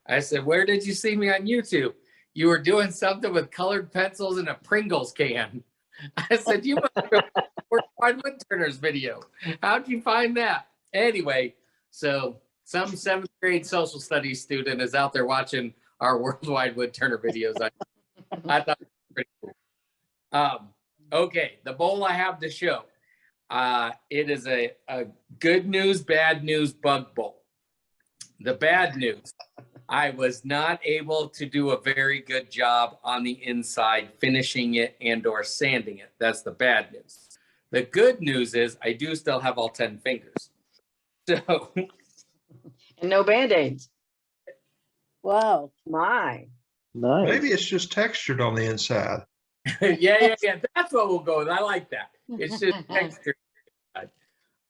I said, where did you see me on YouTube? You were doing something with colored pencils in a Pringles can. I said, you must have been Wood Turner's video. How'd you find that? Anyway, so some 7th grade social studies student is out there watching our Worldwide Wood Turner videos. I thought it was pretty cool. Okay, the bowl I have to show. It is a good news, bad news bug bowl. The bad news I was not able to do a very good job on the inside, finishing it and or sanding it. That's the bad news. The good news is I do still have all 10 fingers. So. And no Band-Aids. Wow. My. Nice. Maybe it's just textured on the inside. Yeah. That's what we'll go with. I like that. It's just texture.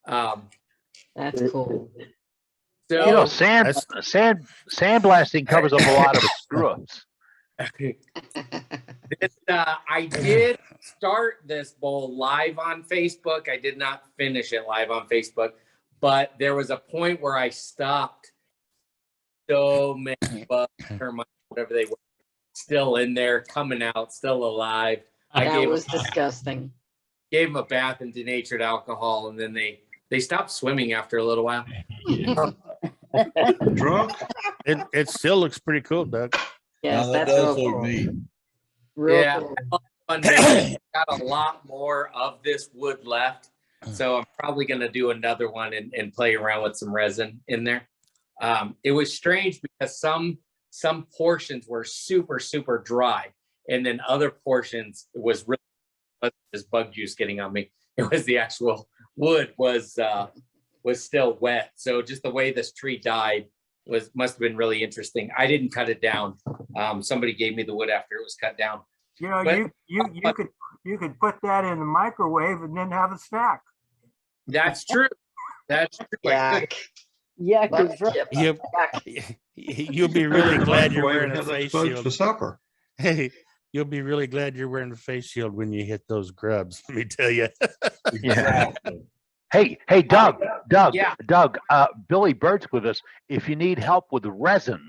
That's cool. So, You know, sandblasting covers up a lot of screw ups. I did start this bowl live on Facebook. I did not finish it live on Facebook, but there was a point where I stopped. So many bugs, termites, whatever they were, still in there, coming out, still alive. That was disgusting. Gave them a bath in denatured alcohol, and then they stopped swimming after a little while. Drunk? It still looks pretty cool, Doug. Yes, Now, that that's does real look cool. neat. Real Yeah, cool. got a lot more of this wood left, so I'm probably going to do another one and play around with some resin in there. It was strange because some portions were super dry, and then other portions was really just bug juice getting on me. It was the actual wood was still wet. So just the way this tree died must have been really interesting. I didn't cut it down. Somebody gave me the wood after it was cut down. You know, But- you could put that in the microwave and then have a snack. That's true. That's true. I could. Yeah, that's right. You'll be really glad you're wearing a Have those face bugs shield. for supper. Hey, you'll be really glad you're wearing a face shield when you hit those grubs. Let me tell you. Yeah. Hey, Doug, Yeah. Doug, Billy Bird's with us. If you need help with resin,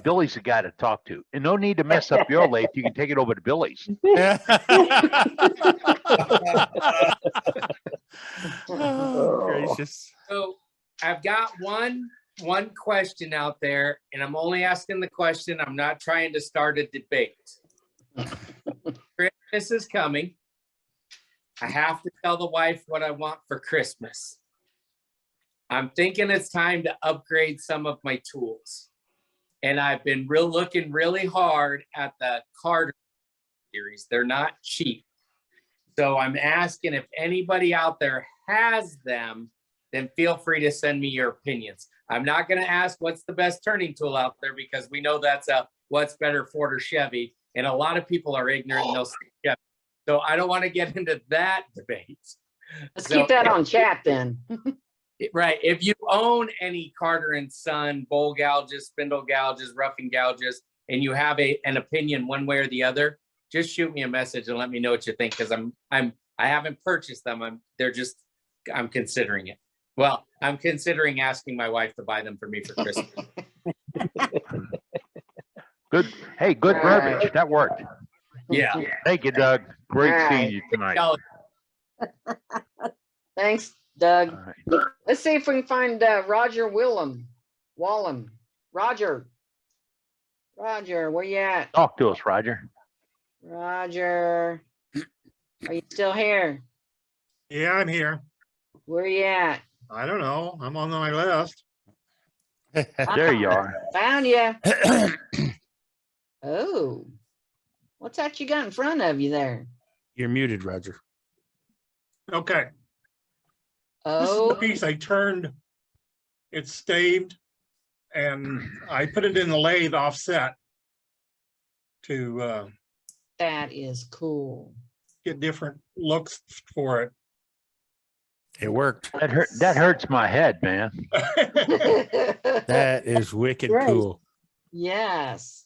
Billy's the guy to talk to. And no need to mess up your lathe. You can take it over to Billy's. Oh, gracious. So I've got one question out there, and I'm only asking the question. I'm not trying to start a debate. Christmas is coming. I have to tell the wife what I want for Christmas. I'm thinking it's time to upgrade some of my tools. And I've been looking really hard at the Carter series. They're not cheap. So I'm asking if anybody out there has them, then feel free to send me your opinions. I'm not going to ask what's the best turning tool out there, because we know that's a what's better, Ford or Chevy. And a lot of people are ignorant and they'll say Chevy. So I don't want to get into that debate. Let's keep that on chat then. Right. If you own any Carter and Son bowl gouges, spindle gouges, roughing gouges, and you have an opinion one way or the other, just shoot me a message and let me know what you think, because I haven't purchased them. I'm considering it. Well, I'm considering asking my wife to buy them for me for Christmas. Good. Hey, good All verbiage. right. That worked. Yeah. Thank you, Doug. Great All seeing right. you tonight. Thanks, Doug. All right. Let's see if we can find Roger Wallen. Roger, where you at? Talk to us, Roger. Roger, are you still here? Yeah, I'm here. Where you at? I don't know. I'm on my list. There you are. Found you. Oh, what's that you got in front of you there? You're muted, Roger. Okay. This is Oh, the piece I turned. It's staved, and I put it in the lathe offset to that is cool. get different looks for it. It worked. That hurts my head, man. That is wicked Great. cool. Yes.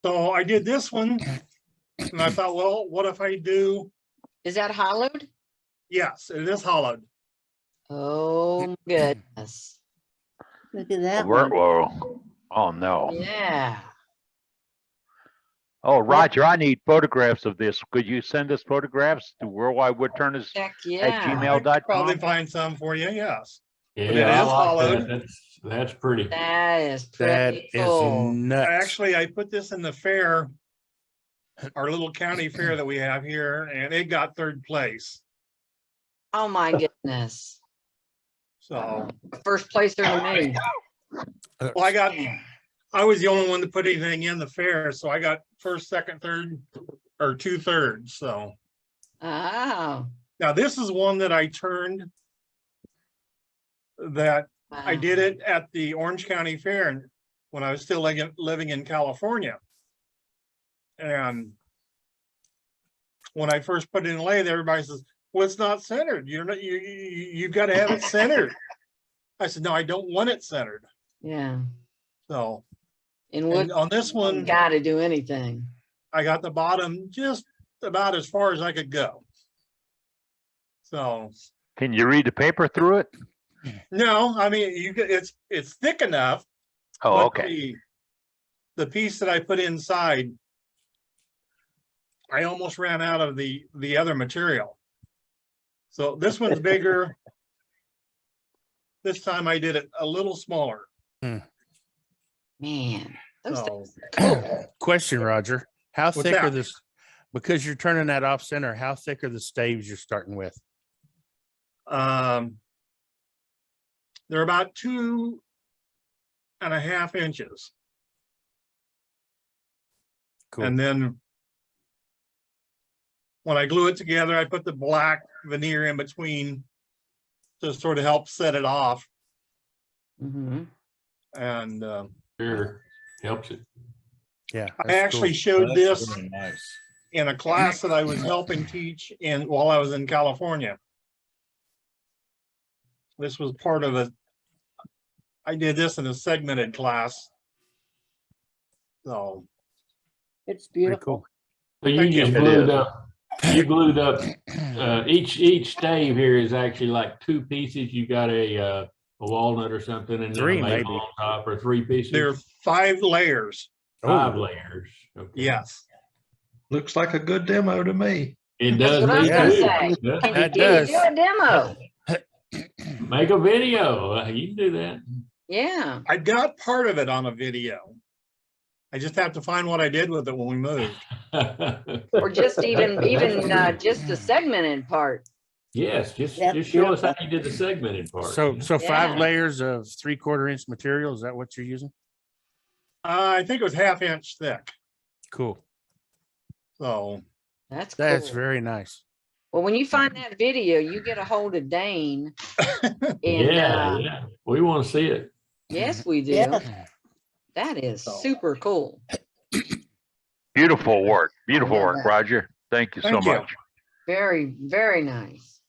So I did this one, and I thought, well, what if I do? Is that hollowed? Yes, it is hollowed. Oh my goodness. Look at that Whoa, one. whoa. Oh, no. Yeah. Oh, Roger, I need photographs of this. Could you send us photographs to worldwidewoodturners Heck at yeah. Probably gmail.com? find some for you, yes. Yeah, But it I is like hollowed. that. That's pretty. That is That pretty is cool. nuts. Actually, I put this in the fair, our little county fair that we have here, and it got third place. Oh my goodness. So, First placer to me. well, I was the only one to put anything in the fair, so I got first, second, third, or 2/3. So Oh, now this is one that I turned. That I did it at the Orange County Fair when I was still living in California. And when I first put it in lathe, everybody says, "Well, it's not centered. You're not. You've got to have it centered." I said, "No, I don't want it centered." yeah. So, And on this one, got to do anything. I got the bottom just about as far as I could go. So, Can you read the paper through it? no, I mean, it's thick enough. Oh, but okay. The piece that I put inside, I almost ran out of the other material. So this one's bigger. This time I did it a little smaller. Man, those So, things are cool. Question, Roger. How What's thick are that? this? Because you're turning that off center, how thick are the staves you're starting with? They're about 2.5 inches. Cool. And then when I glue it together, I put the black veneer in between to sort of help set it off. Mm-hmm. And Sure, helps it. Yeah. I actually cool. showed That's this really nice. in a class that I was helping teach while I was in California. This was part of it. I did this in a segmented class. So It's Pretty beautiful. cool. So you Thank you. just It glued is. up, you glued up, each stave here is actually like 2 pieces. You got a walnut or something and then a 3 maple maybe. on top, or 3 pieces? there are 5 layers. 5 Oh, layers. Okay. Yes. Looks like a good demo to me. It That's does what I was me gonna too. say. Yeah. Can you That do does. a demo? Make a video. You can do that. Yeah. I got part of it on a video. I just have to find what I did with it when we moved. Or just even just the segmented part. Yes, just That's show us how beautiful. you did the segmented part. so 5 Yeah. layers of 3/4 inch material. Is that what you're using? I think it was 1/2 inch thick. Cool. So That's cool. That's very nice. Well, when you find that video, you get a hold of Dane. And, yeah. We want to see it. Yes, we do. Yeah. That is super cool. Beautiful work. Beautiful I love work, that. Roger. Thank you so Thank you. much. Very, very nice.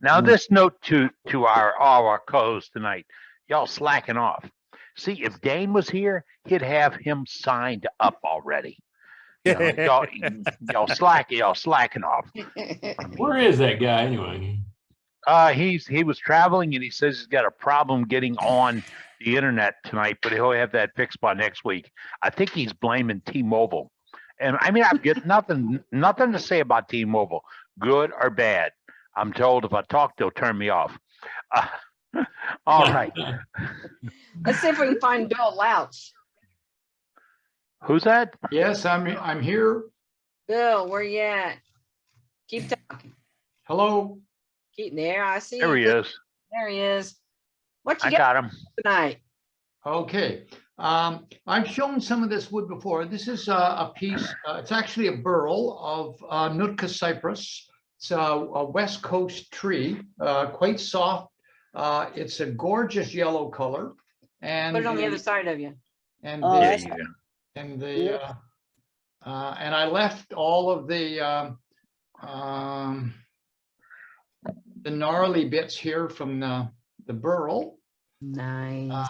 Now, this note to all our co-hosts tonight, y'all slacking off. See, if Dane was here, he'd have him signed up already. You know, y'all slacking off. Where is that guy anyway? He was traveling and he says he's got a problem getting on the internet tonight, but he'll have that fixed by next week. I think he's blaming T-Mobile. And I mean, I've got nothing to say about T-Mobile, good or bad. I'm told if I talk, they'll turn me off. All right. Let's see if we can find Bill Louch. Who's that? Yes, I'm here. Bill, where you at? Keep talking. Hello. Keep there. I see. There he you. is. There he is. What you I got him. tonight? Okay. I've shown some of this wood before. This is a piece. It's actually a burl of Nootka cypress. It's a West Coast tree, quite soft. It's a gorgeous yellow color. And Put it on the other side of you. And Oh, the, that's and the and I left all of the gnarly bits here from the burl. Nice.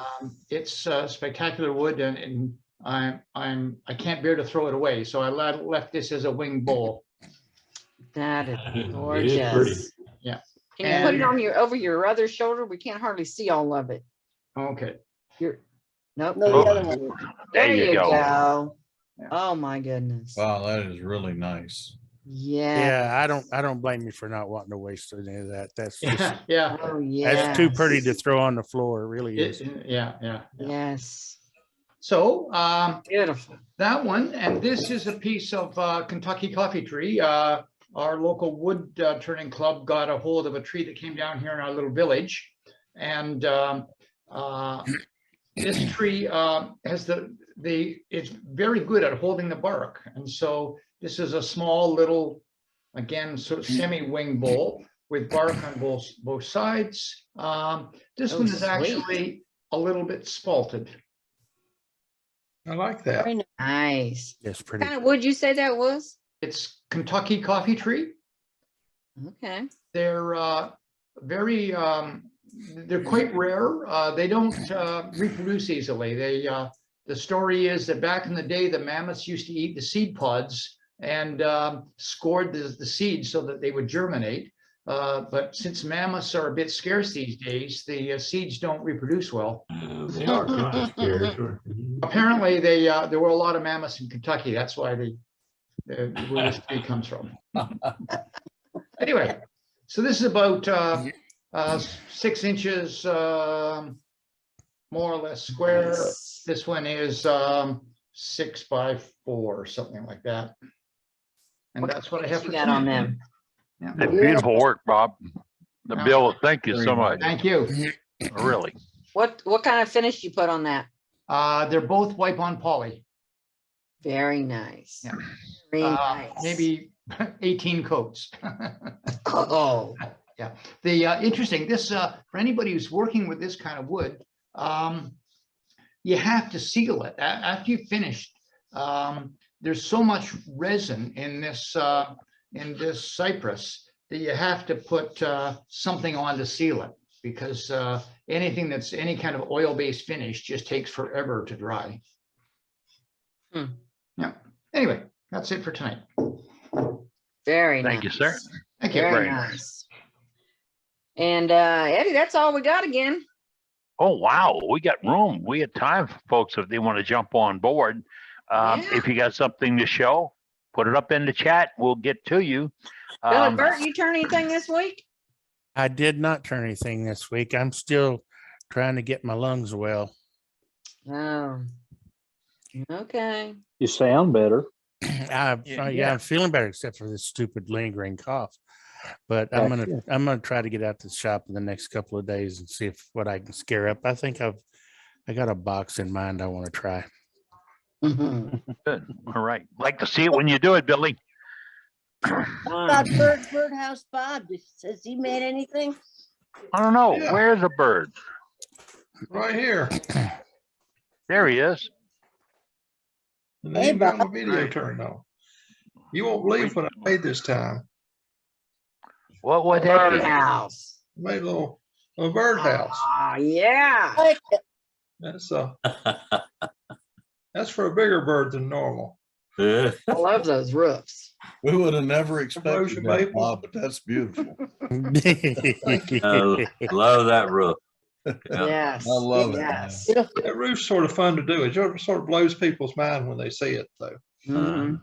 It's spectacular wood, and I can't bear to throw it away, so I left this as a wing bowl. That is It is gorgeous. pretty. Yeah. Can you put it on over your other shoulder? We can't hardly see all of it. Okay. Nope. No, the other one. There you go. Yeah. Oh my goodness. Wow, that is really nice. Yeah. Yeah, I don't blame you for not wanting to waste any of that. That's just, Yeah. Oh yeah. that's too pretty to throw on the floor. It really is. Yeah. Yes. So Beautiful. that one, and this is a piece of Kentucky coffee tree. Our local wood turning club got a hold of a tree that came down here in our little village, and this tree has it's very good at holding the bark. And so this is a small little, again, sort of semi-wing bowl with bark on both sides. This Oh, one is sweet. actually a little bit spalted. I like that. Very nice. Nice. That's What pretty. kind of wood you say that was? It's Kentucky coffee tree. Okay. They're very, they're quite rare. They don't reproduce easily. The story is that back in the day, the mammoths used to eat the seed pods and scored the seeds so that they would germinate. But since mammoths are a bit scarce these days, the seeds don't reproduce well. They are kind of scared. Apparently, there were a lot of mammoths in Kentucky. That's why where this tree comes from. Anyway, so this is about 6 inches, more or less square. This one is 6 by 4, something like that. And that's what I have for You got on tonight. them. Yeah. Hey, beautiful work, Bob. The Yeah. Bill, thank you so much. Thank you. Really. What kind of finish you put on that? They're both wipe on poly. Very nice. Yeah. Very nice. Maybe 18 coats. Oh. Yeah. The interesting, this for anybody who's working with this kind of wood, you have to seal it. After you've finished, there's so much resin in this cypress that you have to put something on to seal it, because anything that's any kind of oil-based finish just takes forever to dry. Yeah. Anyway, that's it for tonight. Very nice. Thank you, sir. Thank you. Very Very nice. And Eddie, that's all we got again. Oh, wow. We got room. We had time for folks if they want to jump on board. Yeah. If you got something to show, put it up in the chat. We'll get to you. Billy Bert, you turn anything this week? I did not turn anything this week. I'm still trying to get my lungs well. Oh. Okay. You sound better. Yeah, I'm feeling better except for this stupid lingering cough. But I'm gonna try to get out to the shop in the next couple of days and see what I can scare up. I think I got a box in mind I want to try. Mhm. Good. All right. Like to see it when you do it, Billy. About Birdhouse Bob, has he made anything? I don't know. Yeah. Where's a bird? Right here. There he is. And they Hey, even got my Bob. video turned on. You won't believe what I made this time. What that? Birdhouse. I made a birdhouse. Ah, yeah. I like it. That's for a bigger bird than normal. Yeah. I love those roofs. We would have never expected Erosion that, maple. Bob, but that's beautiful. I love that roof. Yeah. Yes. I love it, Yes. You know, That roof's sort of fun to do. It sort of blows people's mind when they see it, though. Mhm.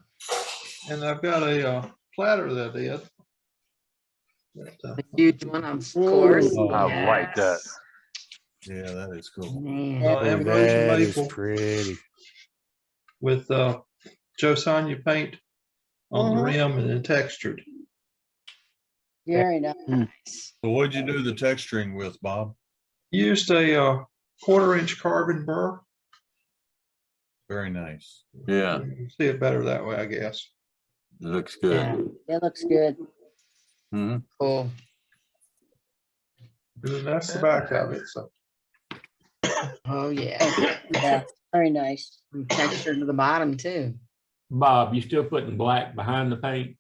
And I've got a platter that I did. The huge one, of course. Oh, I like that. Yeah, that is cool. Man. Ambrosia That is maple pretty. with Josanya paint on the rim and then textured. very nice. So what'd you do the texturing with, Bob? Used a 1/4-inch carbon burr. Very nice. Yeah, You can see it better that way, I guess. it looks Yeah. good. It looks good. Mhm. Cool. And then that's the back of it. So Oh, yeah. Yeah, very nice. And texture to the bottom, too. Bob, you still putting black behind the paint?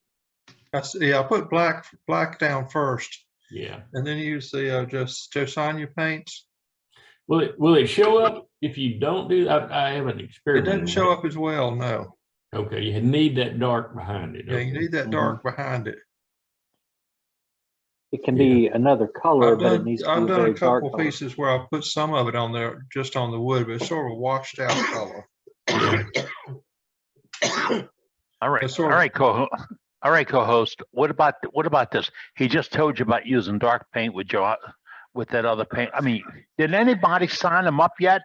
I put black down first, Yeah. and then use the just Josanya paints. Will it show up if you don't do that? I haven't It experimented. doesn't show up as well, no. Okay, you need that dark behind it. Yeah, you okay. need that dark behind it. It can be another color, but it needs to be I've a done very a couple dark color. pieces where I put some of it on there, just on the wood, but it's sort of a washed out color. All right. That's All sort of- right, co-host. What about this? He just told you about using dark paint with that other paint. I mean, did anybody sign him up yet?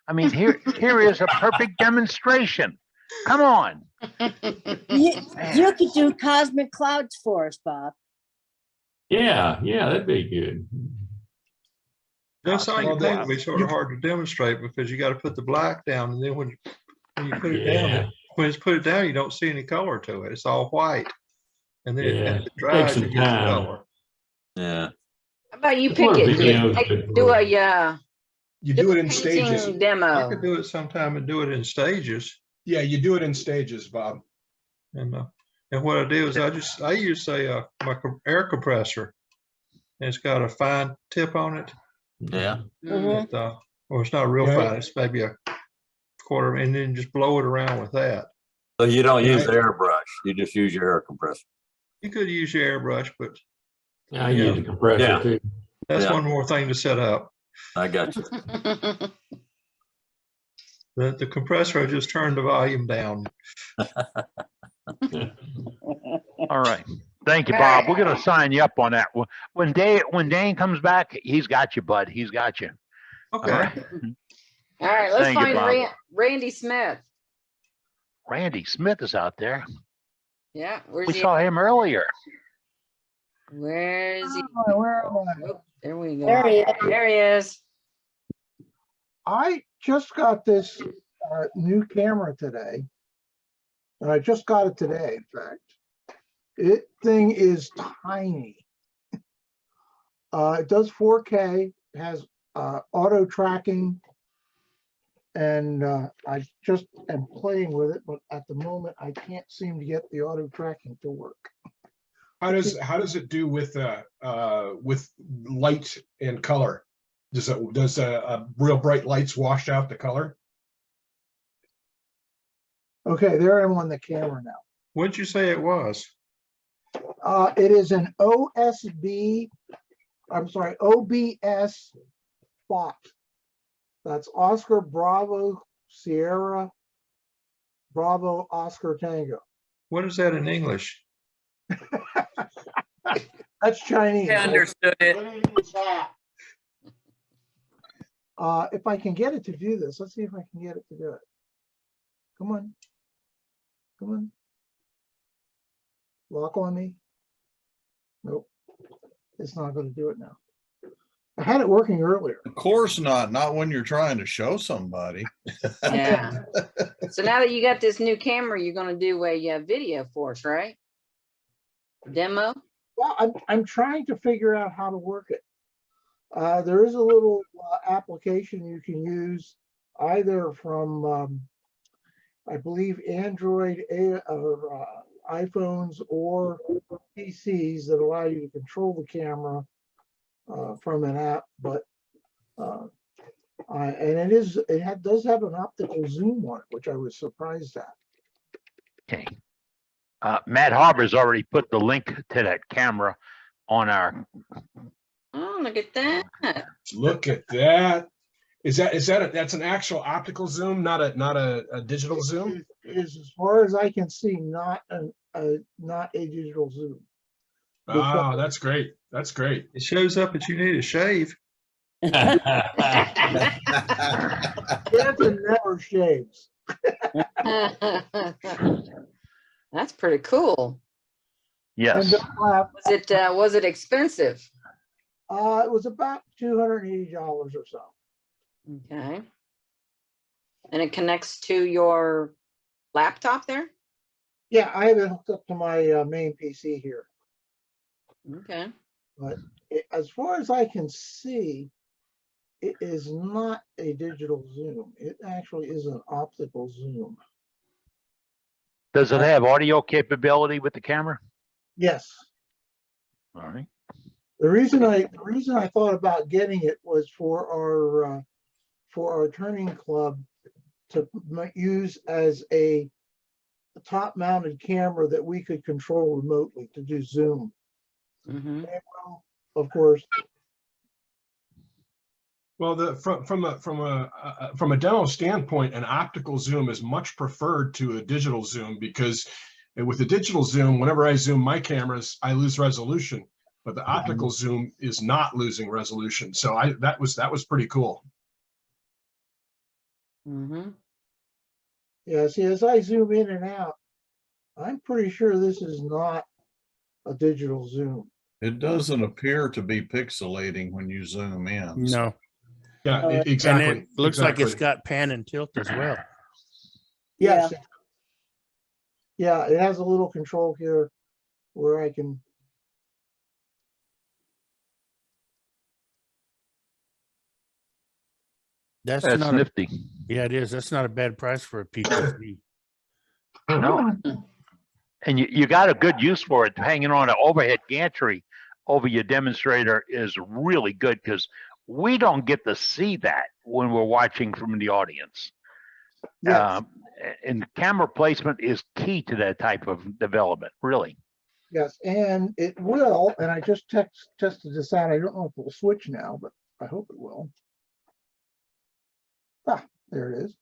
I mean, here is a perfect demonstration. Come on. You could do cosmic clouds for us, Bob. Yeah, that'd be good. Josanya Well, paint would be sort of hard to demonstrate because you got to put the black down, and then when you When you put it down, Yeah. when it's put it down, you don't see any color to it. It's all white. And then Yeah. as it Takes dries, some it gets time. color. Yeah. How about you That's pick what a it? video is good Do for. a You do it in stages. painting I demo. could do it sometime and do it in stages. Yeah, you do it in stages, Bob. And what I do is I use my air compressor. And it's got a fine tip on it. Yeah. Or it's not real Yeah. fine. It's maybe a quarter, and then just blow it around with that. So you don't Yeah, use the airbrush. You just use your air compressor. You could use your airbrush, but I use a compressor Yeah. too. that's Yeah. one more thing to set up. I got you. The compressor, I just turned the volume down. All right. Thank you, Bob. We're gonna sign you up on that. When Dane comes back, he's got you, bud. He's got you. Okay. All right. All right, let's Thank you, find Bob. Randy Smith. Randy Smith is out there. Yeah, where's We he? saw him earlier. Where is he? Where am I? Oh, there we go. There he is. There he is. I just got this new camera today. And I just got it today, in fact. It thing is tiny. It does 4K, has auto tracking, and I just am playing with it, but at the moment I can't seem to get the auto tracking to work. How does it do with light and color? Does real bright lights wash out the color? Okay, there I'm on the camera now. What'd you say it was? It is an OBS spot. That's Oscar Bravo Sierra Bravo Oscar Tango. What is that in English? That's Chinese. I understood it. If I can get it to do this, let's see if I can get it to do it. Come on. Come on. Lock on me. Nope. It's not going to do it now. I had it working earlier. Of course not when you're trying to show somebody. Yeah. So now that you got this new camera, you're going to do a video for us, right? Demo? Well, I'm trying to figure out how to work it. There is a little application you can use either from, I believe, Android or iPhones or PCs that allow you to control the camera from an app, but and it does have an optical zoom on it, which I was surprised at. Okay. Matt Harbor's already put the link to that camera on our. Oh, look at that. Look at that. That's an actual optical zoom, not a digital zoom? It is, as far as I can see, not a digital zoom. Oh, that's great. That's great. It shows up that you need a shave. Hampton never shaves. That's pretty cool. Yes. Was it expensive? It was about $280 or so. Okay. And it connects to your laptop there? Yeah, I have it hooked up to my main PC here. Okay. But as far as I can see, it is not a digital zoom. It actually is an optical zoom. Does it have audio capability with the camera? Yes. All right. The reason I thought about getting it was for our turning club to use as a top-mounted camera that we could control remotely to do zoom. Mm-hmm. Of course. Well, from a demo standpoint, an optical zoom is much preferred to a digital zoom because with a digital zoom, whenever I zoom my cameras, I lose resolution, but the optical zoom is not losing resolution. So that was pretty cool. Mm-hmm. Yeah, see, as I zoom in and out, I'm pretty sure this is not a digital zoom. It doesn't appear to be pixelating when you zoom in. No. Yeah, exactly. And it looks like it's got pan and tilt as well. Yes. Yeah, it has a little control here where I can. That's That's not nifty. Yeah, it is. That's not a bad price for a PTZ. No. And you got a good use for it. Hanging on an overhead gantry over your demonstrator is really good because we don't get to see that when we're watching from the audience. Yes. And camera placement is key to that type of development, really. Yes, and it will, and I just tested this out. I don't know if it will switch now, but I hope it will. Ah, there it is.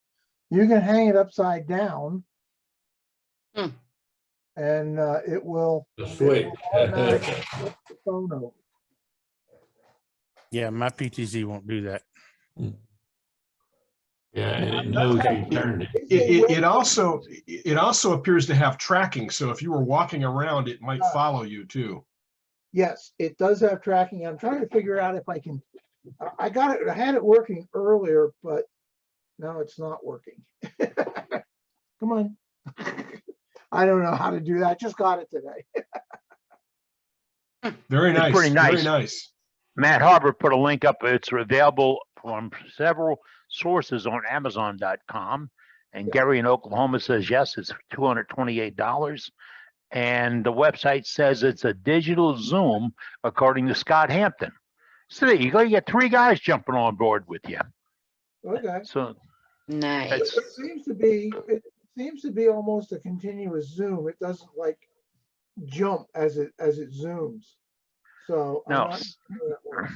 You can hang it upside down, and it will switch. automatically flip the phone over. Yeah, my PTZ won't do that. Yeah, and it knows you turned it. It also appears to have tracking. So if you were walking around, it might follow you too. Yes, it does have tracking. I'm trying to figure out if I can. I got it. I had it working earlier, but now it's not working. Come on. I don't know how to do that. Just got it today. Very nice. It's pretty nice. Very nice. Matt Harbour put a link up. It's available from several sources on Amazon.com. And Gary in Oklahoma says, yes, it's $228. And the website says it's a digital Zoom, according to Scott Hampton. So there you go. You get 3 guys jumping on board with you. Okay. So nice. It seems to be almost a continuous zoom. It doesn't like jump as it zooms. So no. I'm not sure that works.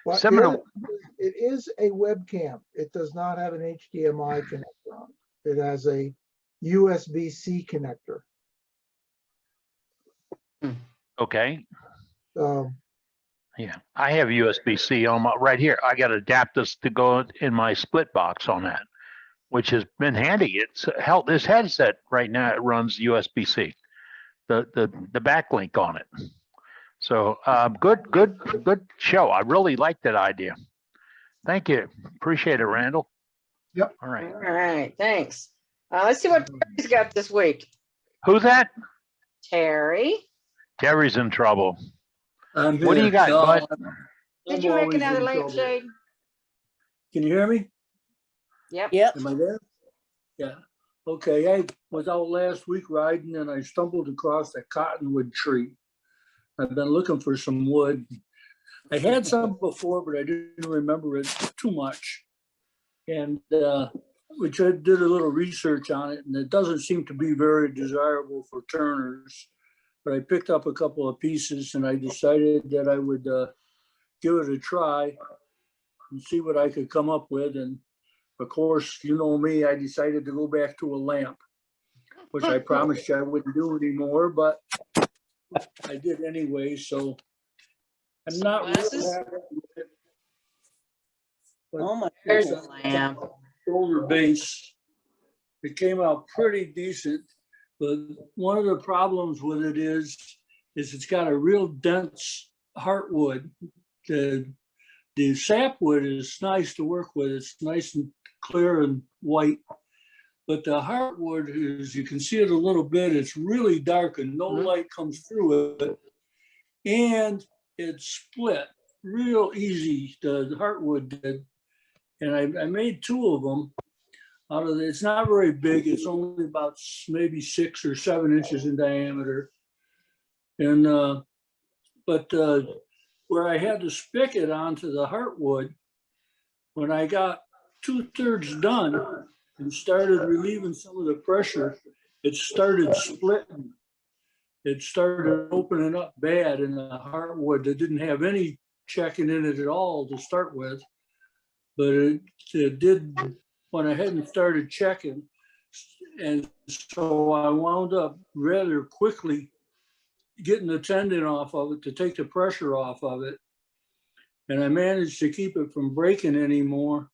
But Seminole. It is a webcam. It does not have an HDMI connector on it. It has a USB-C connector. Okay. Yeah, I have USB-C on my right here. I got adapters to go in my split box on that, which has been handy. It's held this headset right now. It runs USB-C, the backlink on it. So good show. I really like that idea. Thank you. Appreciate it, Randall. Yep. All right. All right, thanks. Let's see what Terry's got this week. Who's that? Terry. Terry's in trouble. I'm What do you got, bud? Did you make another lampshade? Can you hear me? Yep. Am I there? Yeah. Okay. I was out last week riding and I stumbled across a cottonwood tree. I've been looking for some wood. I had some before, but I didn't remember it too much. And which I did a little research on it, and it doesn't seem to be very desirable for turners. But I picked up a couple of pieces and I decided that I would give it a try and see what I could come up with. And of course, you know me, I decided to go back to a lamp, which I promised you I wouldn't do anymore, but I did anyway. So I'm not really happy with it. Oh my There's goodness. a lamp. Shoulder base. It came out pretty decent, but one of the problems with it is it's got a real dense heartwood. The sapwood is nice to work with. It's nice and clear and white, but the heartwood is, you can see it a little bit, it's really dark and no light comes through it. And it's split real easy, the heartwood did. And I made 2 of them out of it. It's not very big. It's only about maybe 6 or 7 inches in diameter. And, but where I had the spigot onto the heartwood, when I got 2/3 done and started relieving some of the pressure, it started splitting. It started opening up bad in the heartwood that didn't have any checking in it at all to start with. But it did, went ahead and started checking. And so I wound up rather quickly getting the tendon off of it to take the pressure off of it. And I managed to keep it from breaking anymore,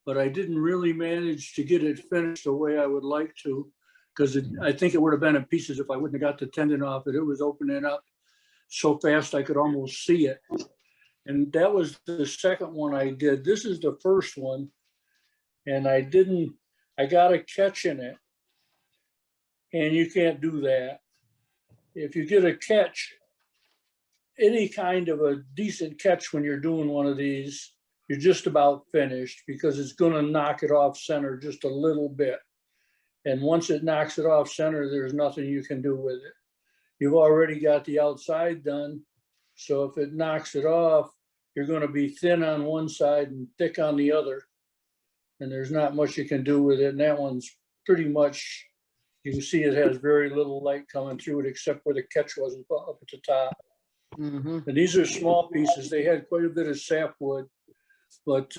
but I didn't really manage to get it finished the way I would like to, because I think it would have been in pieces if I wouldn't have got the tendon off it. It was opening up so fast I could almost see it. And that was the second one I did. This is the first one. And I I got a catch in it. And you can't do that. If you get a catch, any kind of a decent catch when you're doing one of these, you're just about finished because it's going to knock it off center just a little bit. And once it knocks it off center, there's nothing you can do with it. You've already got the outside done. So if it knocks it off, you're going to be thin on one side and thick on the other. And there's not much you can do with it. And that one's pretty much, you can see it has very little light coming through it except where the catch was up at the top. And these are small pieces. They had quite a bit of sapwood, but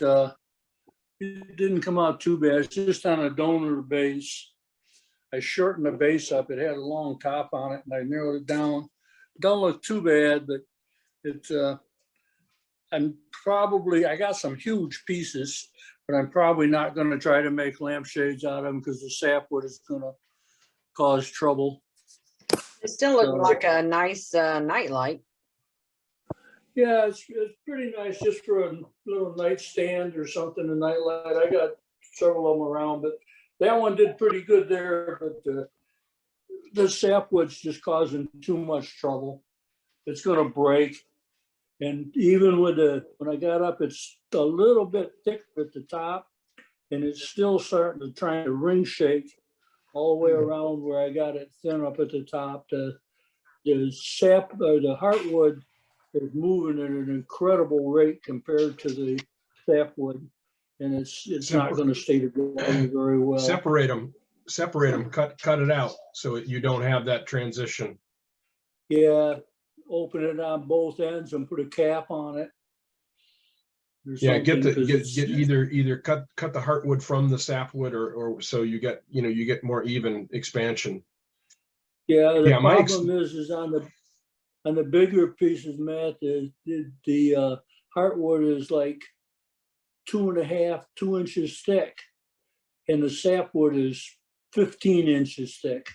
it didn't come out too bad. It's just on a donor base. I shortened the base up. It had a long top on it, and I narrowed it down. Don't look too bad, but it's. I got some huge pieces, but I'm probably not going to try to make lampshades out of them because the sapwood is going to cause trouble. It still looked like a nice nightlight. Yeah, it's pretty nice just for a little nightstand or something, a nightlight. I got several of them around, but that one did pretty good there. But the sapwood's just causing too much trouble. It's going to break. And even with when I got up, it's a little bit thicker at the top, and it's still starting to try to ring shake all the way around where I got it thin up at the top. The sap or the heartwood is moving at an incredible rate compared to the sapwood, and it's not going to stay together very well. Separate them, cut it out so you don't have that transition. Yeah, open it on both ends and put a cap on it. Yeah, get either cut the heartwood from the sapwood or so you get more even expansion. Yeah, the problem is on the bigger pieces, Matt, the heartwood is like 2.5, 2 inches thick, and the sapwood is 15 inches thick.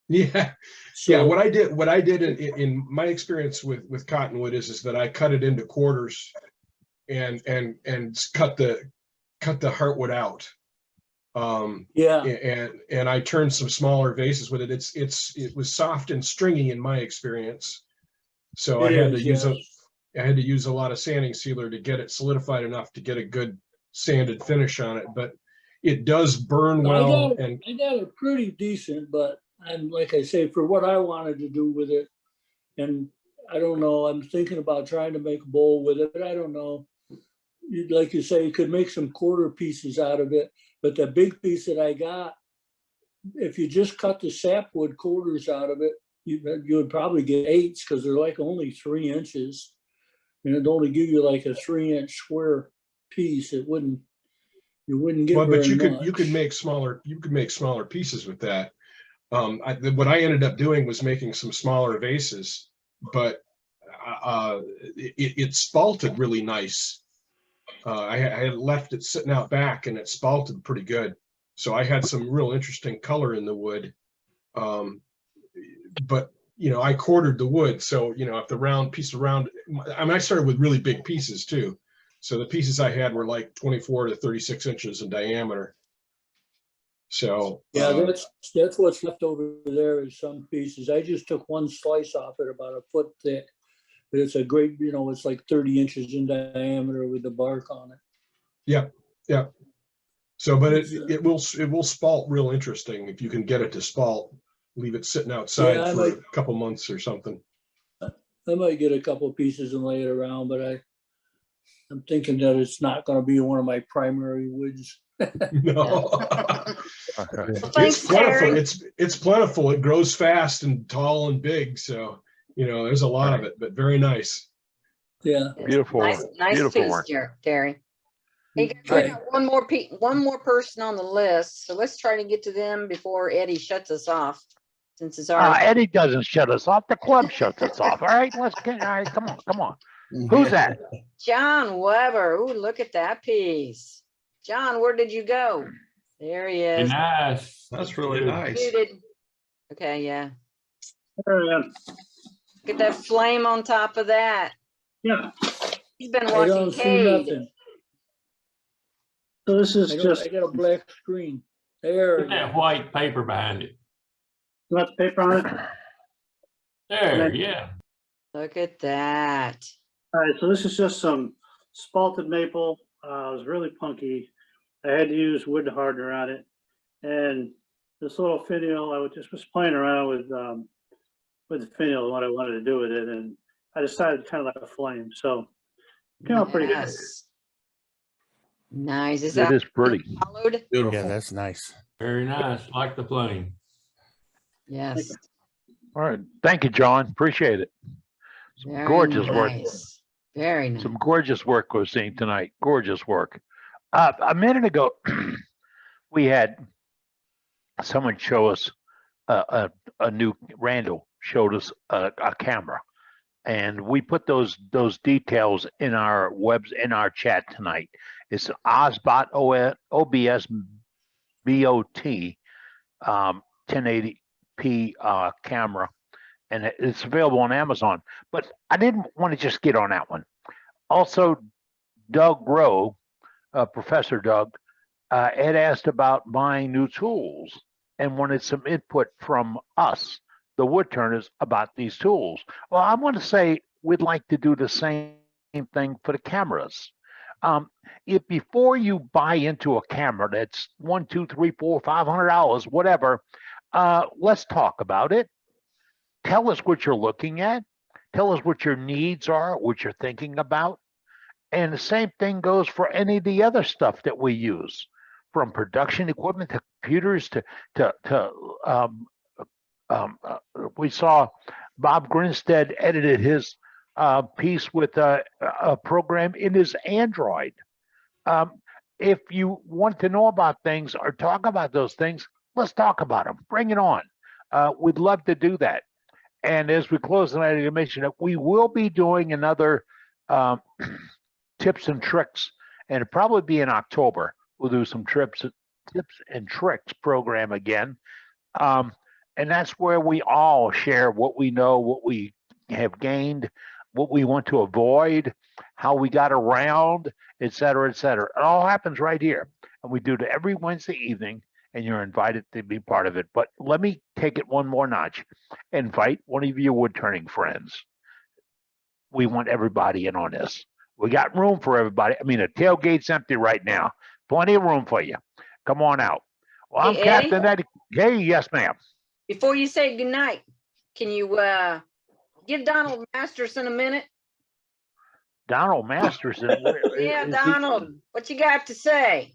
Yeah, so, yeah. What I did in my experience with cottonwood is that I cut it into quarters, and cut the heartwood out. Yeah, and I turned some smaller vases with it. It was soft and stringy in my experience, so I had to use a lot of sanding sealer to get it solidified enough to get a good sanded finish on it. But it does burn well. I got it pretty decent, but I'm like I say, for what I wanted to do with it, and I don't know. I'm thinking about trying to make a bowl with it, but I don't know. Like you say, you could make some quarter pieces out of it. But the big piece that I got, if you just cut the sapwood quarters out of it, you would probably get 8s because they're like only 3 inches, and it'd only give you like a 3-inch square piece. You wouldn't get. Well, but you much. could make smaller pieces with that. What I ended up doing was making some smaller vases, but it spalted really nice. I had left it sitting out back, and it spalted pretty good. So I had some real interesting color in the wood. But I quartered the wood, so if the round piece around, I started with really big pieces too. So the pieces I had were like 24 to 36 inches in diameter. So yeah, that's what's left over there is some pieces. I just took one slice off it, about 1 foot thick. But it's a great, it's like 30 inches in diameter with the bark on it. Yeah. So, but it will spalt real interesting if you can get it to spalt. Leave it sitting outside for a couple months or something. I might get a couple of pieces and lay it around, but I'm thinking that it's not going to be one of my primary woods. No. Thanks, it's plentiful. Terry. It's plentiful. It grows fast and tall and big. So. There's a lot of it, but very nice. Yeah, beautiful. Nice beautiful piece, Terry. Hey, guys, we got one more person on the list, so let's try to get to them before Eddie shuts us off. Since it's already Eddie doesn't shut us off. The club shuts us off. All right, let's get. All right, come on. Who's that? John Weber. Ooh, look at that piece. John, where did you go? There he is. Nice. That's really nice. Muted. Okay, yeah. Look at that flame on top of that. Yeah. He's been I watching don't see Cade. nothing. So this is I got a black screen. There. Put that white paper behind it. You want the paper on it? There, yeah. Look at that. All right, so this is just some spalted maple. It was really punky. I had to use wood hardener on it. And this little finial, I was playing around with the finial, what I wanted to do with it. And I decided kind of like a flame. So it came out pretty good. Yes. Nice. Is It that is pretty. followed? Beautiful. Yeah, that's nice. Very nice, like the flame. Yes. All right. Thank you, John. Appreciate it. Some Very gorgeous work. nice. Very nice. Some gorgeous work we're seeing tonight. Gorgeous work. A minute ago, we had someone show us a new, Randall showed us a camera, and we put those details in our chat tonight. It's an Osbot OBS BOT 1080p camera, and it's available on Amazon. But I didn't want to just get on that one. Also, Doug Rowe, Professor Doug, had asked about buying new tools and wanted some input from us, the wood turners, about these tools. Well, I want to say we'd like to do the same thing for the cameras. If before you buy into a camera that's $100, $200, $300, $400, $500, whatever, let's talk about it. Tell us what you're looking at. Tell us what your needs are, what you're thinking about. And the same thing goes for any of the other stuff that we use, from production equipment to computers we saw Bob Grinstead edited his piece with a program in his Android. If you want to know about things or talk about those things, let's talk about them. Bring it on. We'd love to do that. And as we close tonight, I mentioned that we will be doing another tips and tricks, and it'll probably be in October. We'll do some tips and tricks program again. And that's where we all share what we know, what we have gained, what we want to avoid, how we got around, et cetera, et cetera. It all happens right here. And we do it every Wednesday evening, and you're invited to be part of it. But let me take it one more notch. Invite one of your wood turning friends. We want everybody in on this. We got room for everybody. I mean, the tailgate's empty right now. Plenty of room for you. Come on out. Well, I'm Hey, Captain Eddie. Hey, yes, ma'am. Before you say goodnight, can you give Donald Masterson a minute? Donald Masterson. Yeah, Donald, what you got to say?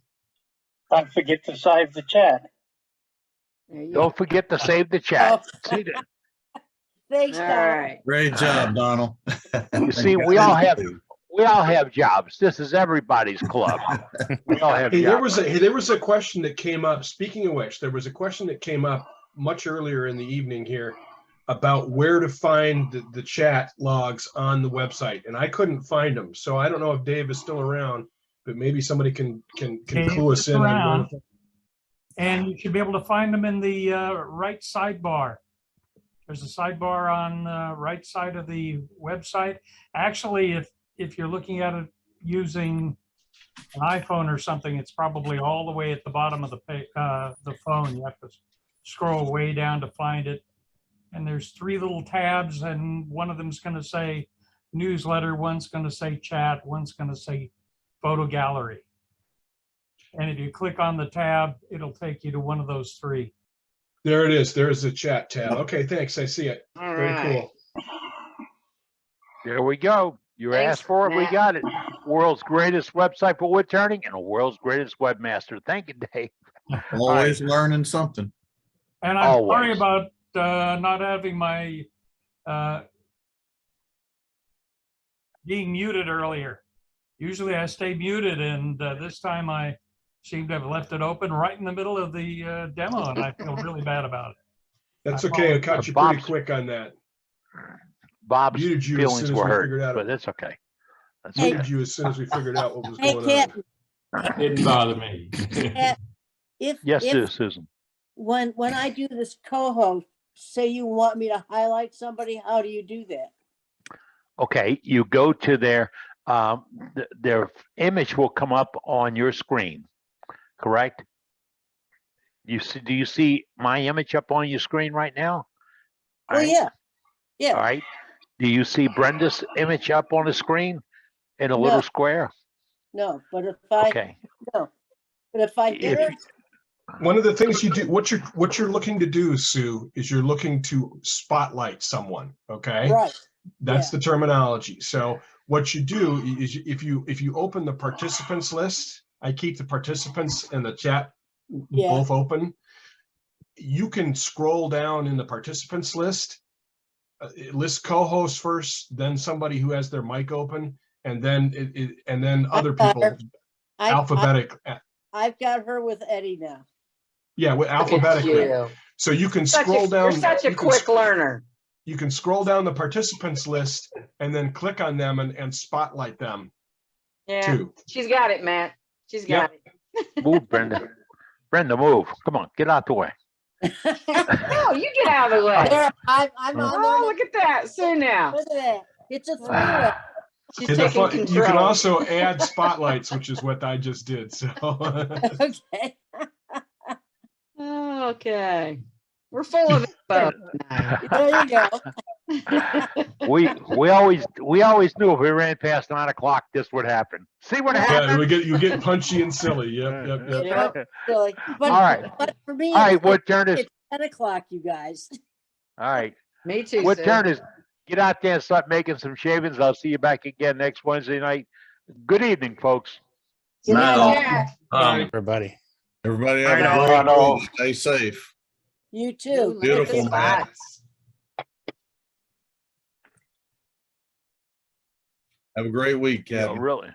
Don't forget to save the chat. Don't forget to save the chat. See that? Thanks, All Donald. right. Great job, Donald. You see, we all have jobs. This is everybody's club. We all have Hey, jobs. there was a question that came up. Speaking of which, there was a question that came up much earlier in the evening here about where to find the chat logs on the website, and I couldn't find them. So I don't know if Dave is still around, but maybe somebody can clue us in on where Around, to and you should be able to find them in the right sidebar. There's a sidebar on the right side of the website. Actually, if you're looking at it using an iPhone or something, it's probably all the way at the bottom of the phone. You have to scroll way down to find it. And there's 3 little tabs, and one of them's going to say newsletter, one's going to say chat, one's going to say photo gallery. And if you click on the tab, it'll take you to one of those 3. There it is. There's the chat tab. Okay, thanks. I see it. All Very right. cool. There we go. You Thanks, asked for it, we Matt. got it. World's greatest website for wood turning and the world's greatest webmaster. Thank you, Dave. Always learning something. And I'm sorry Always. about not having my being muted earlier. Usually I stay muted, and this time I seem to have left it open right in the middle of the demo, and I feel really bad about it. That's okay. I caught you pretty quick on that. Bob's Muted you as feelings soon as were we hurt, figured out. but that's okay. That's Muted okay. you as soon as we figured out what was Hey, going Captain. on. Didn't bother me. If Yes, if Susan. when I do this co-host, say you want me to highlight somebody, how do you do that? Okay, you go to their image will come up on your screen, correct? do you see my image up on your screen right now? Oh, All right. yeah. Yeah. All right. Do you see Brenda's image up on the screen in a No. little square? No, but if I, Okay. no, but if I If- hear, One of the things you do, what you're looking to do, Sue, is you're looking to spotlight someone. Okay. right, That's yeah. the terminology. So what you do is if you open the participants list, I keep the participants and the chat Yeah. both open. You can scroll down in the participants list, list co-hosts first, then somebody who has their mic open, and then other people alphabetic. I've got her with Eddie now. Yeah, with Look at alphabetically. you. So you can Such scroll down. You're such a you can quick learner. You can scroll down the participants list and then click on them and spotlight them Yeah, too. she's got it, Matt. She's got Move, Brenda. Brenda, move. Come on, get out the way. it. No, you get out of the way. There, I'm on there. Oh, look at that. See now. Look at that. It's a three-way. She's And the taking fun- control. you can also add spotlights, which is what I just did. So Okay. Okay. We're full of info tonight. There you go. We always knew if we ran past 9 o'clock, this would happen. See what yeah, happened? you get punchy and silly. Yep. Yeah, silly. But, All right. but for me, All right, it's, what turn is? it's 10 o'clock, you guys. All right. Me too. What Sue. turn is? Get out there and start making some shavings. I'll see you back again next Wednesday night. Good evening, folks. Good Night, night. all. Everybody. Everybody Night, have a all. great week. Stay safe. You Ooh, too. look at the Beautiful, Matt. spots. Have a great week, Yeah, Kevin. really.